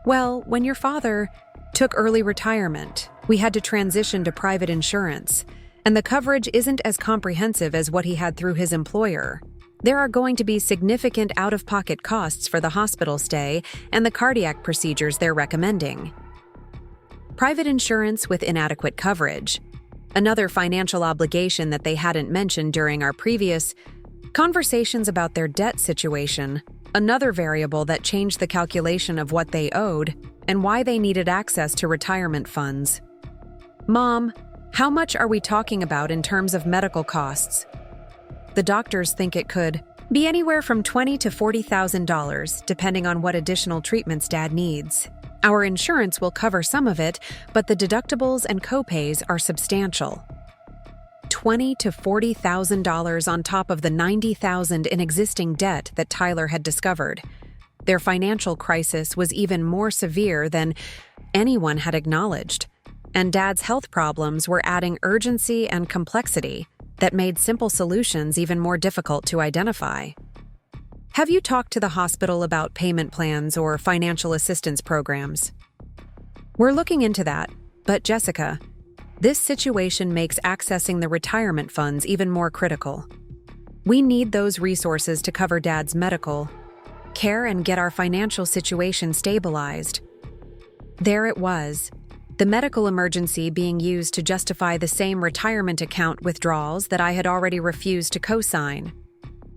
Well, when your father took early retirement, we had to transition to private insurance, and the coverage isn't as comprehensive as what he had through his employer. There are going to be significant out-of-pocket costs for the hospital stay and the cardiac procedures they're recommending. Private insurance with inadequate coverage, another financial obligation that they hadn't mentioned during our previous conversations about their debt situation, another variable that changed the calculation of what they owed and why they needed access to retirement funds. Mom, how much are we talking about in terms of medical costs? The doctors think it could be anywhere from $20,000 to $40,000, depending on what additional treatments Dad needs. Our insurance will cover some of it, but the deductibles and copays are substantial. $20,000 to $40,000 on top of the $90,000 in existing debt that Tyler had discovered. Their financial crisis was even more severe than anyone had acknowledged, and Dad's health problems were adding urgency and complexity that made simple solutions even more difficult to identify. Have you talked to the hospital about payment plans or financial assistance programs? We're looking into that, but Jessica, this situation makes accessing the retirement funds even more critical. We need those resources to cover Dad's medical care and get our financial situation stabilized. There it was, the medical emergency being used to justify the same retirement account withdrawals that I had already refused to co-sign.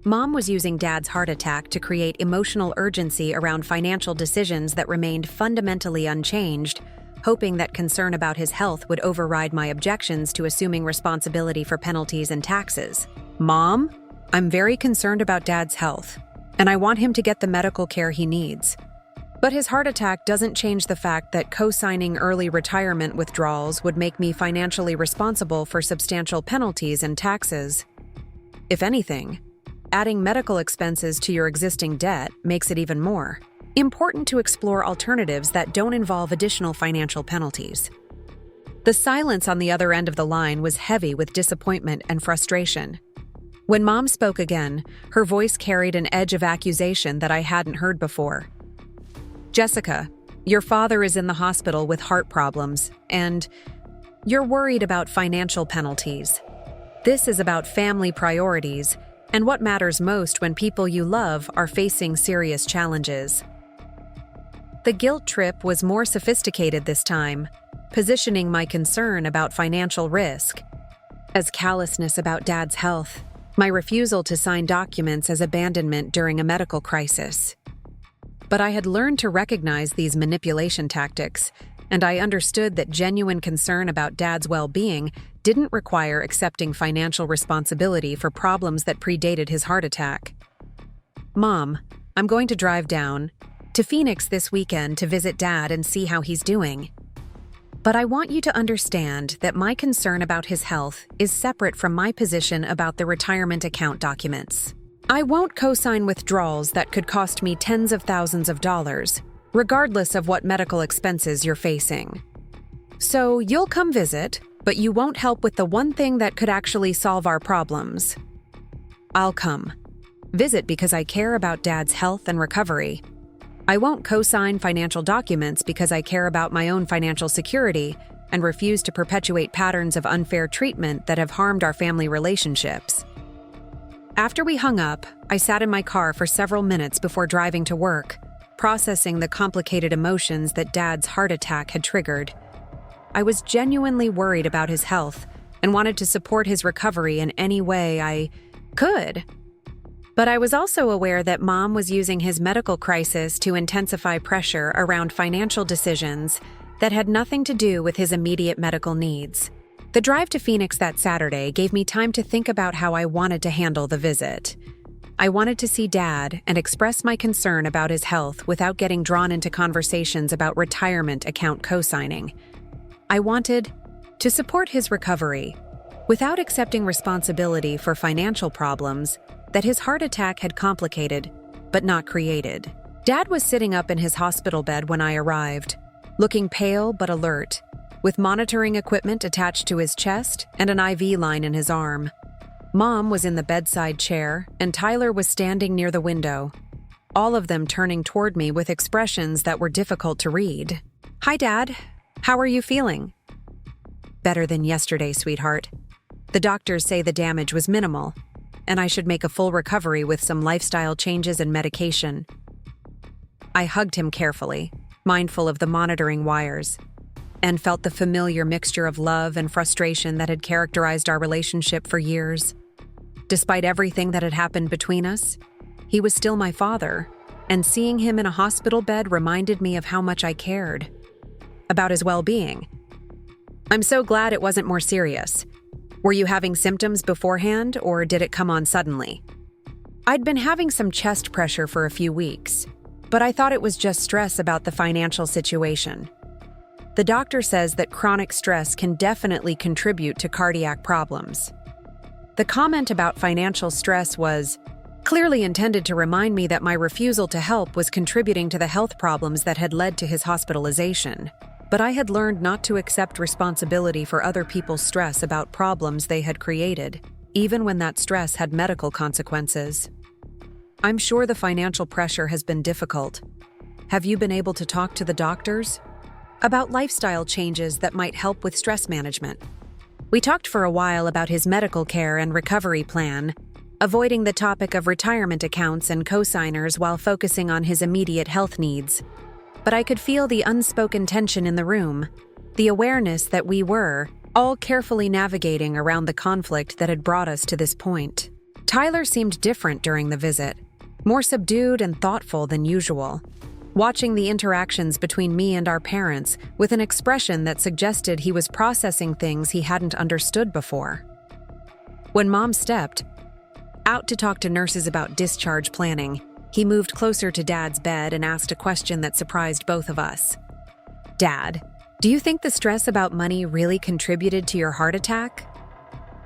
Mom was using Dad's heart attack to create emotional urgency around financial decisions that remained fundamentally unchanged, hoping that concern about his health would override my objections to assuming responsibility for penalties and taxes. Mom, I'm very concerned about Dad's health, and I want him to get the medical care he needs. But his heart attack doesn't change the fact that co-signing early retirement withdrawals would make me financially responsible for substantial penalties and taxes. If anything, adding medical expenses to your existing debt makes it even more important to explore alternatives that don't involve additional financial penalties. The silence on the other end of the line was heavy with disappointment and frustration. When Mom spoke again, her voice carried an edge of accusation that I hadn't heard before. "Jessica, your father is in the hospital with heart problems, and you're worried about financial penalties. This is about family priorities and what matters most when people you love are facing serious challenges." The guilt trip was more sophisticated this time, positioning my concern about financial risk as callousness about Dad's health, my refusal to sign documents as abandonment during a medical crisis. But I had learned to recognize these manipulation tactics, and I understood that genuine concern about Dad's well-being didn't require accepting financial responsibility for problems that predated his heart attack. "Mom, I'm going to drive down to Phoenix this weekend to visit Dad and see how he's doing. But I want you to understand that my concern about his health is separate from my position about the retirement account documents. I won't co-sign withdrawals that could cost me tens of thousands of dollars, regardless of what medical expenses you're facing. So you'll come visit, but you won't help with the one thing that could actually solve our problems. I'll come. Visit because I care about Dad's health and recovery. I won't co-sign financial documents because I care about my own financial security and refuse to perpetuate patterns of unfair treatment that have harmed our family relationships." After we hung up, I sat in my car for several minutes before driving to work, processing the complicated emotions that Dad's heart attack had triggered. I was genuinely worried about his health and wanted to support his recovery in any way I could. But I was also aware that Mom was using his medical crisis to intensify pressure around financial decisions that had nothing to do with his immediate medical needs. The drive to Phoenix that Saturday gave me time to think about how I wanted to handle the visit. I wanted to see Dad and express my concern about his health without getting drawn into conversations about retirement account co-signing. I wanted to support his recovery without accepting responsibility for financial problems that his heart attack had complicated, but not created. Dad was sitting up in his hospital bed when I arrived, looking pale but alert, with monitoring equipment attached to his chest and an IV line in his arm. Mom was in the bedside chair, and Tyler was standing near the window, all of them turning toward me with expressions that were difficult to read. "Hi, Dad. How are you feeling?" "Better than yesterday, sweetheart. The doctors say the damage was minimal, and I should make a full recovery with some lifestyle changes and medication." I hugged him carefully, mindful of the monitoring wires, and felt the familiar mixture of love and frustration that had characterized our relationship for years. Despite everything that had happened between us, he was still my father, and seeing him in a hospital bed reminded me of how much I cared about his well-being. "I'm so glad it wasn't more serious. Were you having symptoms beforehand, or did it come on suddenly?" "I'd been having some chest pressure for a few weeks, but I thought it was just stress about the financial situation. The doctor says that chronic stress can definitely contribute to cardiac problems." The comment about financial stress was clearly intended to remind me that my refusal to help was contributing to the health problems that had led to his hospitalization. But I had learned not to accept responsibility for other people's stress about problems they had created, even when that stress had medical consequences. "I'm sure the financial pressure has been difficult. Have you been able to talk to the doctors about lifestyle changes that might help with stress management?" We talked for a while about his medical care and recovery plan, avoiding the topic of retirement accounts and co-signers while focusing on his immediate health needs. But I could feel the unspoken tension in the room, the awareness that we were all carefully navigating around the conflict that had brought us to this point. Tyler seemed different during the visit, more subdued and thoughtful than usual, watching the interactions between me and our parents with an expression that suggested he was processing things he hadn't understood before. When Mom stepped out to talk to nurses about discharge planning, he moved closer to Dad's bed and asked a question that surprised both of us. "Dad, do you think the stress about money really contributed to your heart attack?"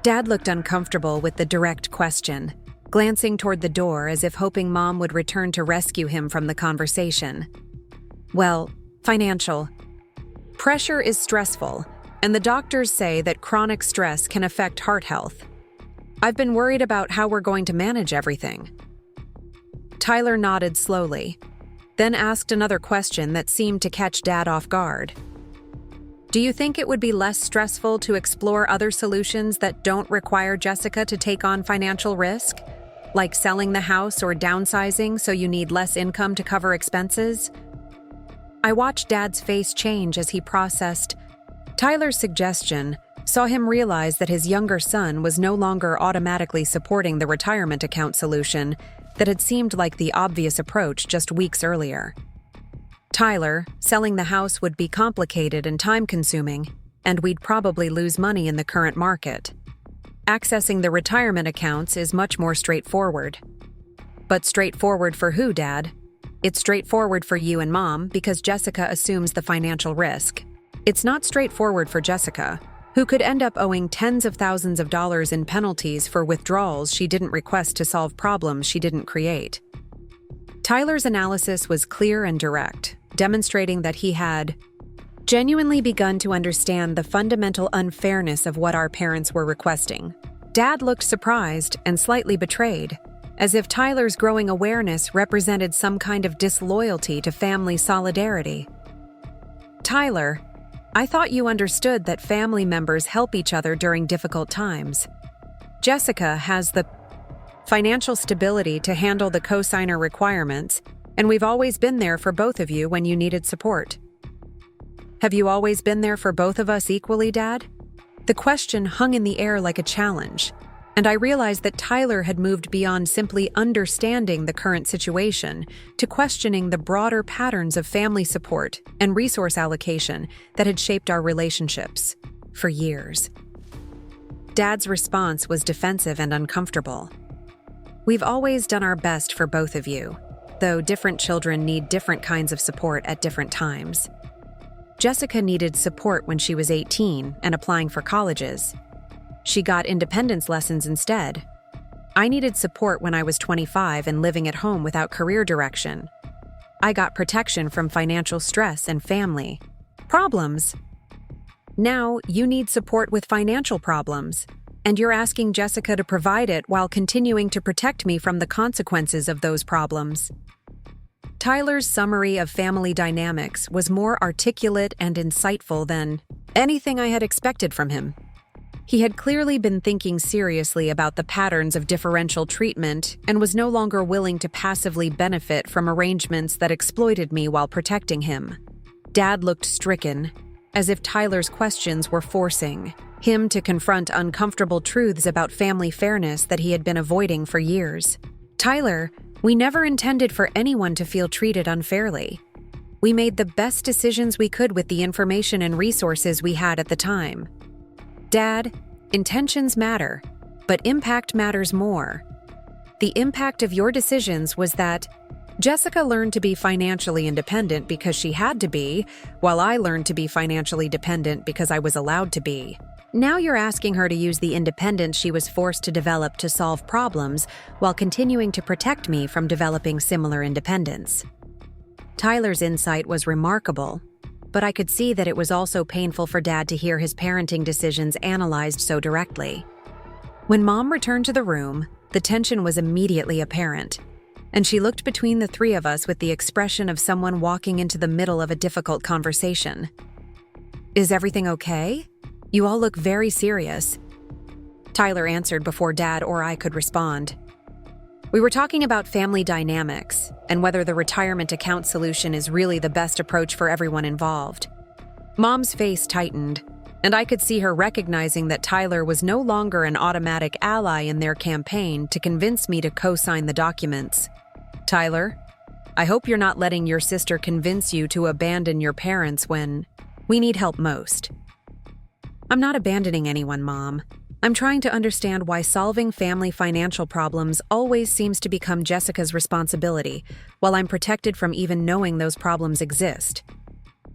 Dad looked uncomfortable with the direct question, glancing toward the door as if hoping Mom would return to rescue him from the conversation. "Well, financial pressure is stressful, and the doctors say that chronic stress can affect heart health. I've been worried about how we're going to manage everything." Tyler nodded slowly, then asked another question that seemed to catch Dad off guard. "Do you think it would be less stressful to explore other solutions that don't require Jessica to take on financial risk? Like selling the house or downsizing so you need less income to cover expenses?" I watched Dad's face change as he processed Tyler's suggestion, saw him realize that his younger son was no longer automatically supporting the retirement account solution that had seemed like the obvious approach just weeks earlier. Tyler, selling the house would be complicated and time-consuming, and we'd probably lose money in the current market. Accessing the retirement accounts is much more straightforward. But straightforward for who, Dad? It's straightforward for you and Mom because Jessica assumes the financial risk. It's not straightforward for Jessica, who could end up owing tens of thousands of dollars in penalties for withdrawals she didn't request to solve problems she didn't create. Tyler's analysis was clear and direct, demonstrating that he had genuinely begun to understand the fundamental unfairness of what our parents were requesting. Dad looked surprised and slightly betrayed, as if Tyler's growing awareness represented some kind of disloyalty to family solidarity. "Tyler, I thought you understood that family members help each other during difficult times. Jessica has the financial stability to handle the cosigner requirements, and we've always been there for both of you when you needed support." "Have you always been there for both of us equally, Dad?" The question hung in the air like a challenge, and I realized that Tyler had moved beyond simply understanding the current situation to questioning the broader patterns of family support and resource allocation that had shaped our relationships for years. Dad's response was defensive and uncomfortable. "We've always done our best for both of you, though different children need different kinds of support at different times. Jessica needed support when she was 18 and applying for colleges. She got independence lessons instead. I needed support when I was 25 and living at home without career direction. I got protection from financial stress and family problems. Now you need support with financial problems, and you're asking Jessica to provide it while continuing to protect me from the consequences of those problems." Tyler's summary of family dynamics was more articulate and insightful than anything I had expected from him. He had clearly been thinking seriously about the patterns of differential treatment and was no longer willing to passively benefit from arrangements that exploited me while protecting him. Dad looked stricken, as if Tyler's questions were forcing him to confront uncomfortable truths about family fairness that he had been avoiding for years. "Tyler, we never intended for anyone to feel treated unfairly. We made the best decisions we could with the information and resources we had at the time. Dad, intentions matter, but impact matters more. The impact of your decisions was that Jessica learned to be financially independent because she had to be, while I learned to be financially dependent because I was allowed to be. Now you're asking her to use the independence she was forced to develop to solve problems while continuing to protect me from developing similar independence." Tyler's insight was remarkable, but I could see that it was also painful for Dad to hear his parenting decisions analyzed so directly. When Mom returned to the room, the tension was immediately apparent, and she looked between the three of us with the expression of someone walking into the middle of a difficult conversation. "Is everything okay? You all look very serious." Tyler answered before Dad or I could respond. "We were talking about family dynamics and whether the retirement account solution is really the best approach for everyone involved." Mom's face tightened, and I could see her recognizing that Tyler was no longer an automatic ally in their campaign to convince me to co-sign the documents. "Tyler, I hope you're not letting your sister convince you to abandon your parents when we need help most." "I'm not abandoning anyone, Mom. I'm trying to understand why solving family financial problems always seems to become Jessica's responsibility, while I'm protected from even knowing those problems exist."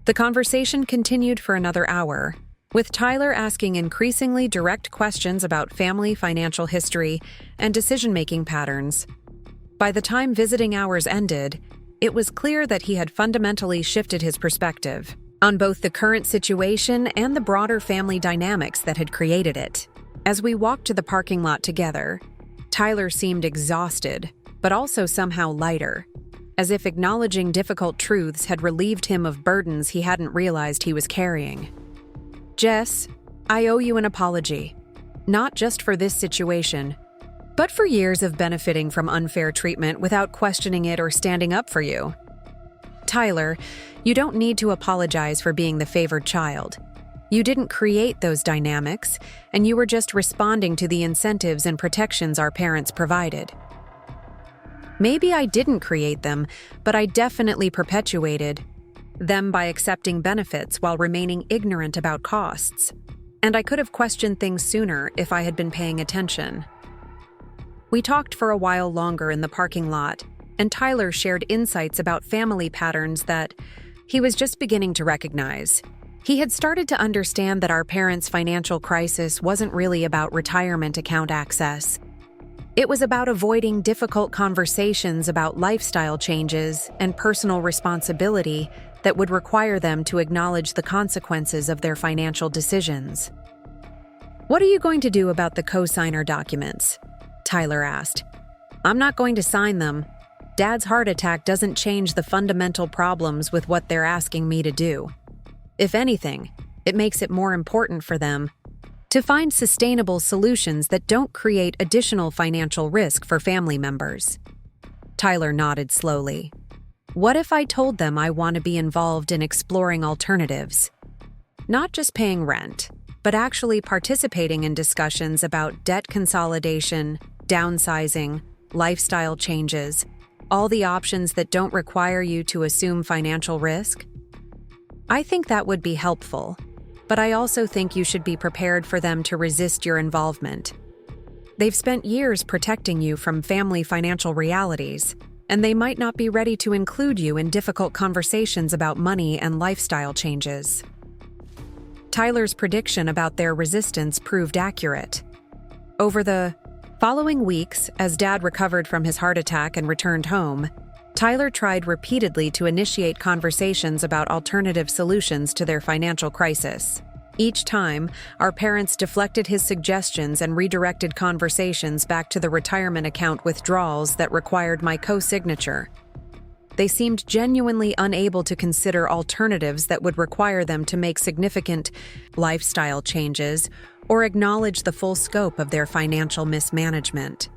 The conversation continued for another hour, with Tyler asking increasingly direct questions about family financial history and decision-making patterns. By the time visiting hours ended, it was clear that he had fundamentally shifted his perspective on both the current situation and the broader family dynamics that had created it. As we walked to the parking lot together, Tyler seemed exhausted, but also somehow lighter, as if acknowledging difficult truths had relieved him of burdens he hadn't realized he was carrying. "Jess, I owe you an apology, not just for this situation, but for years of benefiting from unfair treatment without questioning it or standing up for you. Tyler, you don't need to apologize for being the favored child. You didn't create those dynamics, and you were just responding to the incentives and protections our parents provided. Maybe I didn't create them, but I definitely perpetuated them by accepting benefits while remaining ignorant about costs. And I could have questioned things sooner if I had been paying attention." We talked for a while longer in the parking lot, and Tyler shared insights about family patterns that he was just beginning to recognize. He had started to understand that our parents' financial crisis wasn't really about retirement account access. It was about avoiding difficult conversations about lifestyle changes and personal responsibility that would require them to acknowledge the consequences of their financial decisions. "What are you going to do about the cosigner documents?" Tyler asked. "I'm not going to sign them. Dad's heart attack doesn't change the fundamental problems with what they're asking me to do. If anything, it makes it more important for them to find sustainable solutions that don't create additional financial risk for family members." Tyler nodded slowly. "What if I told them I want to be involved in exploring alternatives? Not just paying rent, but actually participating in discussions about debt consolidation, downsizing, lifestyle changes, all the options that don't require you to assume financial risk? I think that would be helpful, but I also think you should be prepared for them to resist your involvement. They've spent years protecting you from family financial realities, and they might not be ready to include you in difficult conversations about money and lifestyle changes." Tyler's prediction about their resistance proved accurate. Over the following weeks, as Dad recovered from his heart attack and returned home, Tyler tried repeatedly to initiate conversations about alternative solutions to their financial crisis. Each time, our parents deflected his suggestions and redirected conversations back to the retirement account withdrawals that required my co-signature. They seemed genuinely unable to consider alternatives that would require them to make significant lifestyle changes or acknowledge the full scope of their financial mismanagement.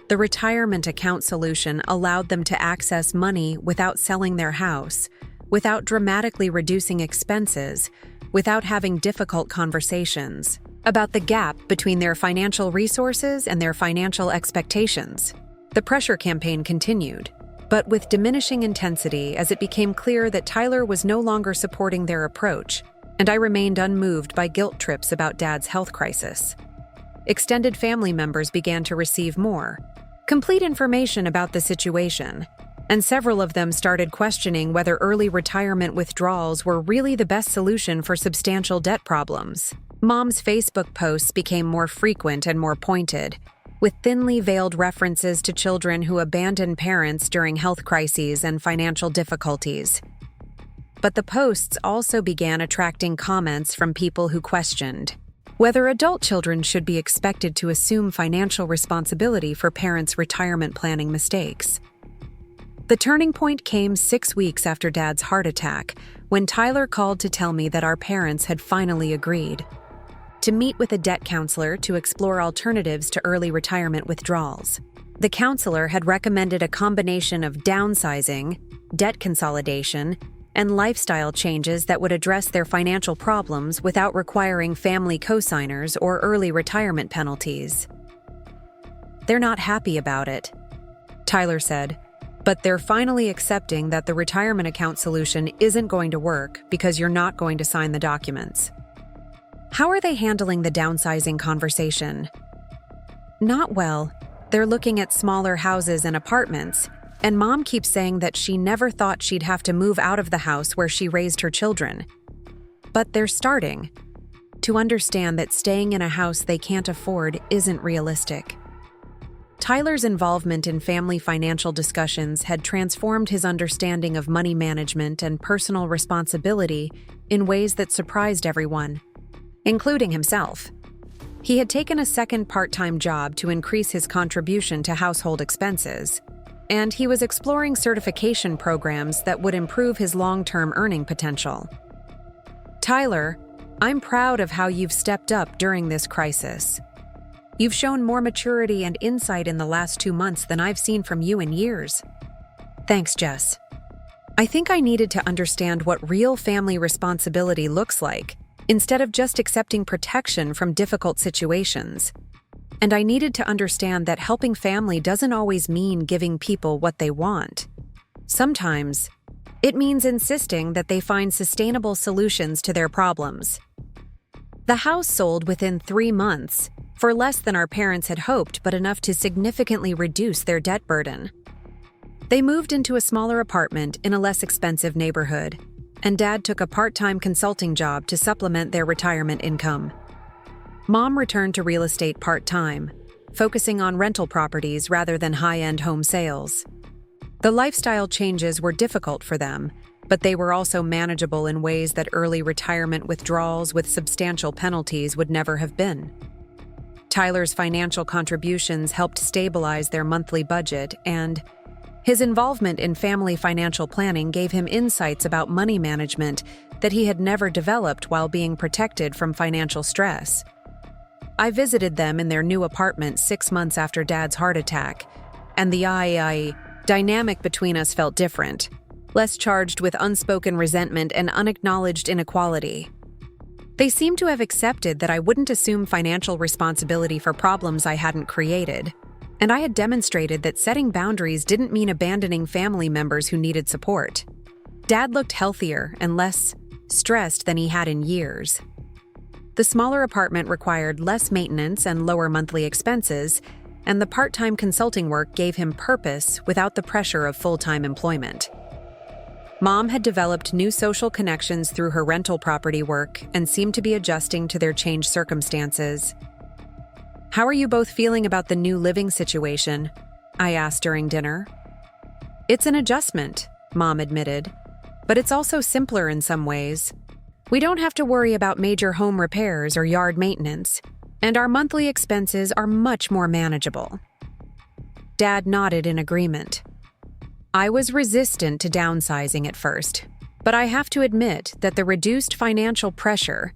The retirement account solution allowed them to access money without selling their house, without dramatically reducing expenses, without having difficult conversations about the gap between their financial resources and their financial expectations. The pressure campaign continued, but with diminishing intensity as it became clear that Tyler was no longer supporting their approach, and I remained unmoved by guilt trips about Dad's health crisis. Extended family members began to receive more complete information about the situation, and several of them started questioning whether early retirement withdrawals were really the best solution for substantial debt problems. Mom's Facebook posts became more frequent and more pointed, with thinly veiled references to children who abandoned parents during health crises and financial difficulties. But the posts also began attracting comments from people who questioned whether adult children should be expected to assume financial responsibility for parents' retirement planning mistakes. The turning point came 6 weeks after Dad's heart attack, when Tyler called to tell me that our parents had finally agreed to meet with a debt counselor to explore alternatives to early retirement withdrawals. The counselor had recommended a combination of downsizing, debt consolidation, and lifestyle changes that would address their financial problems without requiring family cosigners or early retirement penalties. "They're not happy about it," Tyler said, "but they're finally accepting that the retirement account solution isn't going to work because you're not going to sign the documents." "How are they handling the downsizing conversation?" "Not well. They're looking at smaller houses and apartments, and Mom keeps saying that she never thought she'd have to move out of the house where she raised her children. But they're starting to understand that staying in a house they can't afford isn't realistic." Tyler's involvement in family financial discussions had transformed his understanding of money management and personal responsibility in ways that surprised everyone, including himself. He had taken a second part-time job to increase his contribution to household expenses, and he was exploring certification programs that would improve his long-term earning potential. Tyler, I'm proud of how you've stepped up during this crisis. You've shown more maturity and insight in the last 2 months than I've seen from you in years. Thanks, Jess. I think I needed to understand what real family responsibility looks like, instead of just accepting protection from difficult situations. And I needed to understand that helping family doesn't always mean giving people what they want. Sometimes, it means insisting that they find sustainable solutions to their problems. The house sold within 3 months, for less than our parents had hoped, but enough to significantly reduce their debt burden. They moved into a smaller apartment in a less expensive neighborhood, and Dad took a part-time consulting job to supplement their retirement income. Mom returned to real estate part-time, focusing on rental properties rather than high-end home sales. The lifestyle changes were difficult for them, but they were also manageable in ways that early retirement withdrawals with substantial penalties would never have been. Tyler's financial contributions helped stabilize their monthly budget, and his involvement in family financial planning gave him insights about money management that he had never developed while being protected from financial stress. I visited them in their new apartment 6 months after Dad's heart attack, and the dynamic between us felt different, less charged with unspoken resentment and unacknowledged inequality. They seemed to have accepted that I wouldn't assume financial responsibility for problems I hadn't created, and I had demonstrated that setting boundaries didn't mean abandoning family members who needed support. Dad looked healthier and less stressed than he had in years. The smaller apartment required less maintenance and lower monthly expenses, and the part-time consulting work gave him purpose without the pressure of full-time employment. Mom had developed new social connections through her rental property work and seemed to be adjusting to their changed circumstances. "How are you both feeling about the new living situation?" I asked during dinner. "It's an adjustment," Mom admitted, "but it's also simpler in some ways. We don't have to worry about major home repairs or yard maintenance, and our monthly expenses are much more manageable." Dad nodded in agreement. I was resistant to downsizing at first, but I have to admit that the reduced financial pressure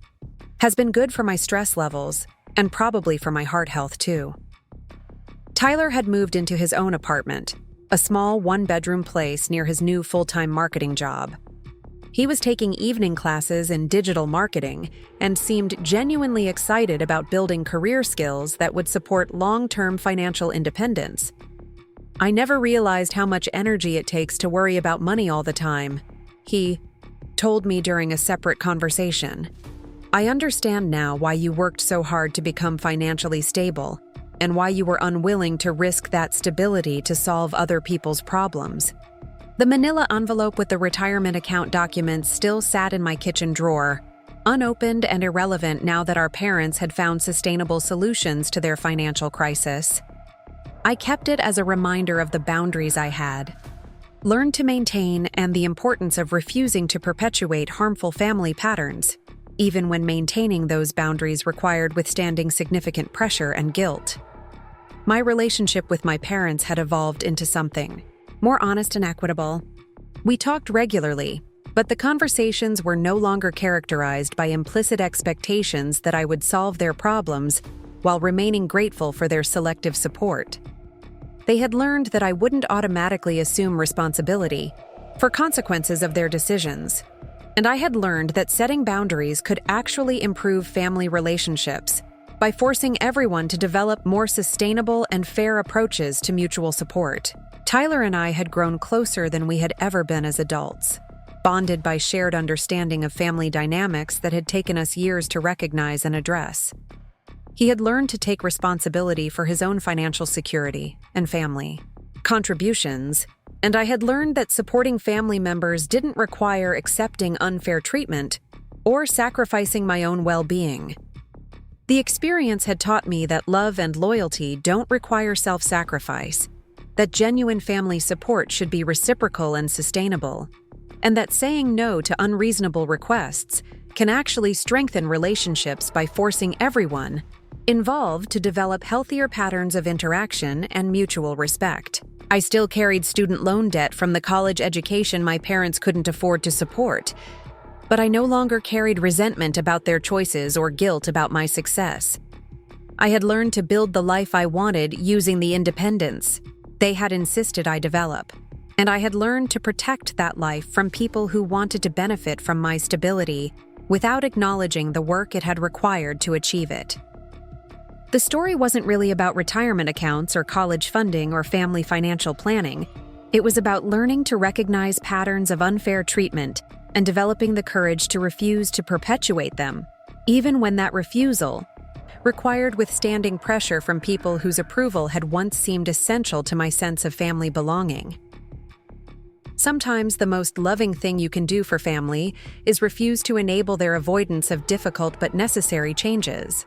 has been good for my stress levels and probably for my heart health too. Tyler had moved into his own apartment, a small one-bedroom place near his new full-time marketing job. He was taking evening classes in digital marketing and seemed genuinely excited about building career skills that would support long-term financial independence. "I never realized how much energy it takes to worry about money all the time," he told me during a separate conversation. "I understand now why you worked so hard to become financially stable and why you were unwilling to risk that stability to solve other people's problems." The manila envelope with the retirement account documents still sat in my kitchen drawer, unopened and irrelevant now that our parents had found sustainable solutions to their financial crisis. I kept it as a reminder of the boundaries I had learned to maintain and the importance of refusing to perpetuate harmful family patterns, even when maintaining those boundaries required withstanding significant pressure and guilt. My relationship with my parents had evolved into something more honest and equitable. We talked regularly, but the conversations were no longer characterized by implicit expectations that I would solve their problems while remaining grateful for their selective support. They had learned that I wouldn't automatically assume responsibility for consequences of their decisions, and I had learned that setting boundaries could actually improve family relationships by forcing everyone to develop more sustainable and fair approaches to mutual support. Tyler and I had grown closer than we had ever been as adults, bonded by shared understanding of family dynamics that had taken us years to recognize and address. He had learned to take responsibility for his own financial security and family contributions, and I had learned that supporting family members didn't require accepting unfair treatment or sacrificing my own well-being. The experience had taught me that love and loyalty don't require self-sacrifice, that genuine family support should be reciprocal and sustainable, and that saying no to unreasonable requests can actually strengthen relationships by forcing everyone, involved to develop healthier patterns of interaction and mutual respect. I still carried student loan debt from the college education my parents couldn't afford to support, but I no longer carried resentment about their choices or guilt about my success. I had learned to build the life I wanted using the independence they had insisted I develop, and I had learned to protect that life from people who wanted to benefit from my stability without acknowledging the work it had required to achieve it. The story wasn't really about retirement accounts or college funding or family financial planning. It was about learning to recognize patterns of unfair treatment and developing the courage to refuse to perpetuate them, even when that refusal required withstanding pressure from people whose approval had once seemed essential to my sense of family belonging. Sometimes the most loving thing you can do for family is refuse to enable their avoidance of difficult but necessary changes.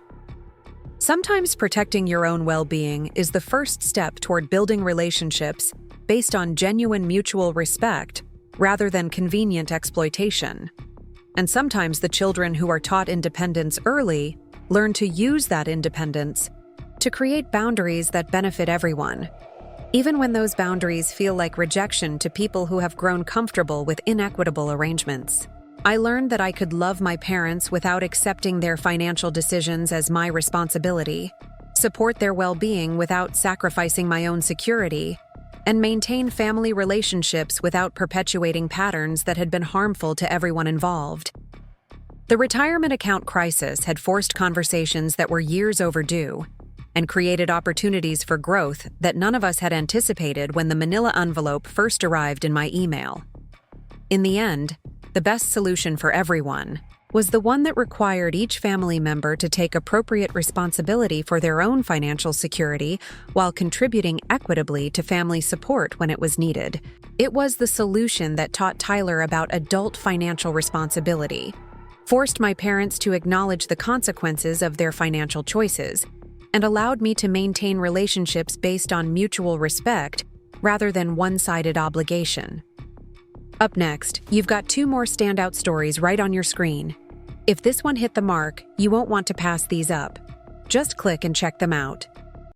Sometimes protecting your own well-being is the first step toward building relationships based on genuine mutual respect rather than convenient exploitation. And sometimes the children who are taught independence early learn to use that independence to create boundaries that benefit everyone, even when those boundaries feel like rejection to people who have grown comfortable with inequitable arrangements. I learned that I could love my parents without accepting their financial decisions as my responsibility, support their well-being without sacrificing my own security, and maintain family relationships without perpetuating patterns that had been harmful to everyone involved. The retirement account crisis had forced conversations that were years overdue and created opportunities for growth that none of us had anticipated when the manila envelope first arrived in my email. In the end, the best solution for everyone was the one that required each family member to take appropriate responsibility for their own financial security while contributing equitably to family support when it was needed. It was the solution that taught Tyler about adult financial responsibility, forced my parents to acknowledge the consequences of their financial choices, and allowed me to maintain relationships based on mutual respect rather than one-sided obligation. Up next, you've got 2 more standout stories right on your screen. If this one hit the mark, you won't want to pass these up. Just click and check them out.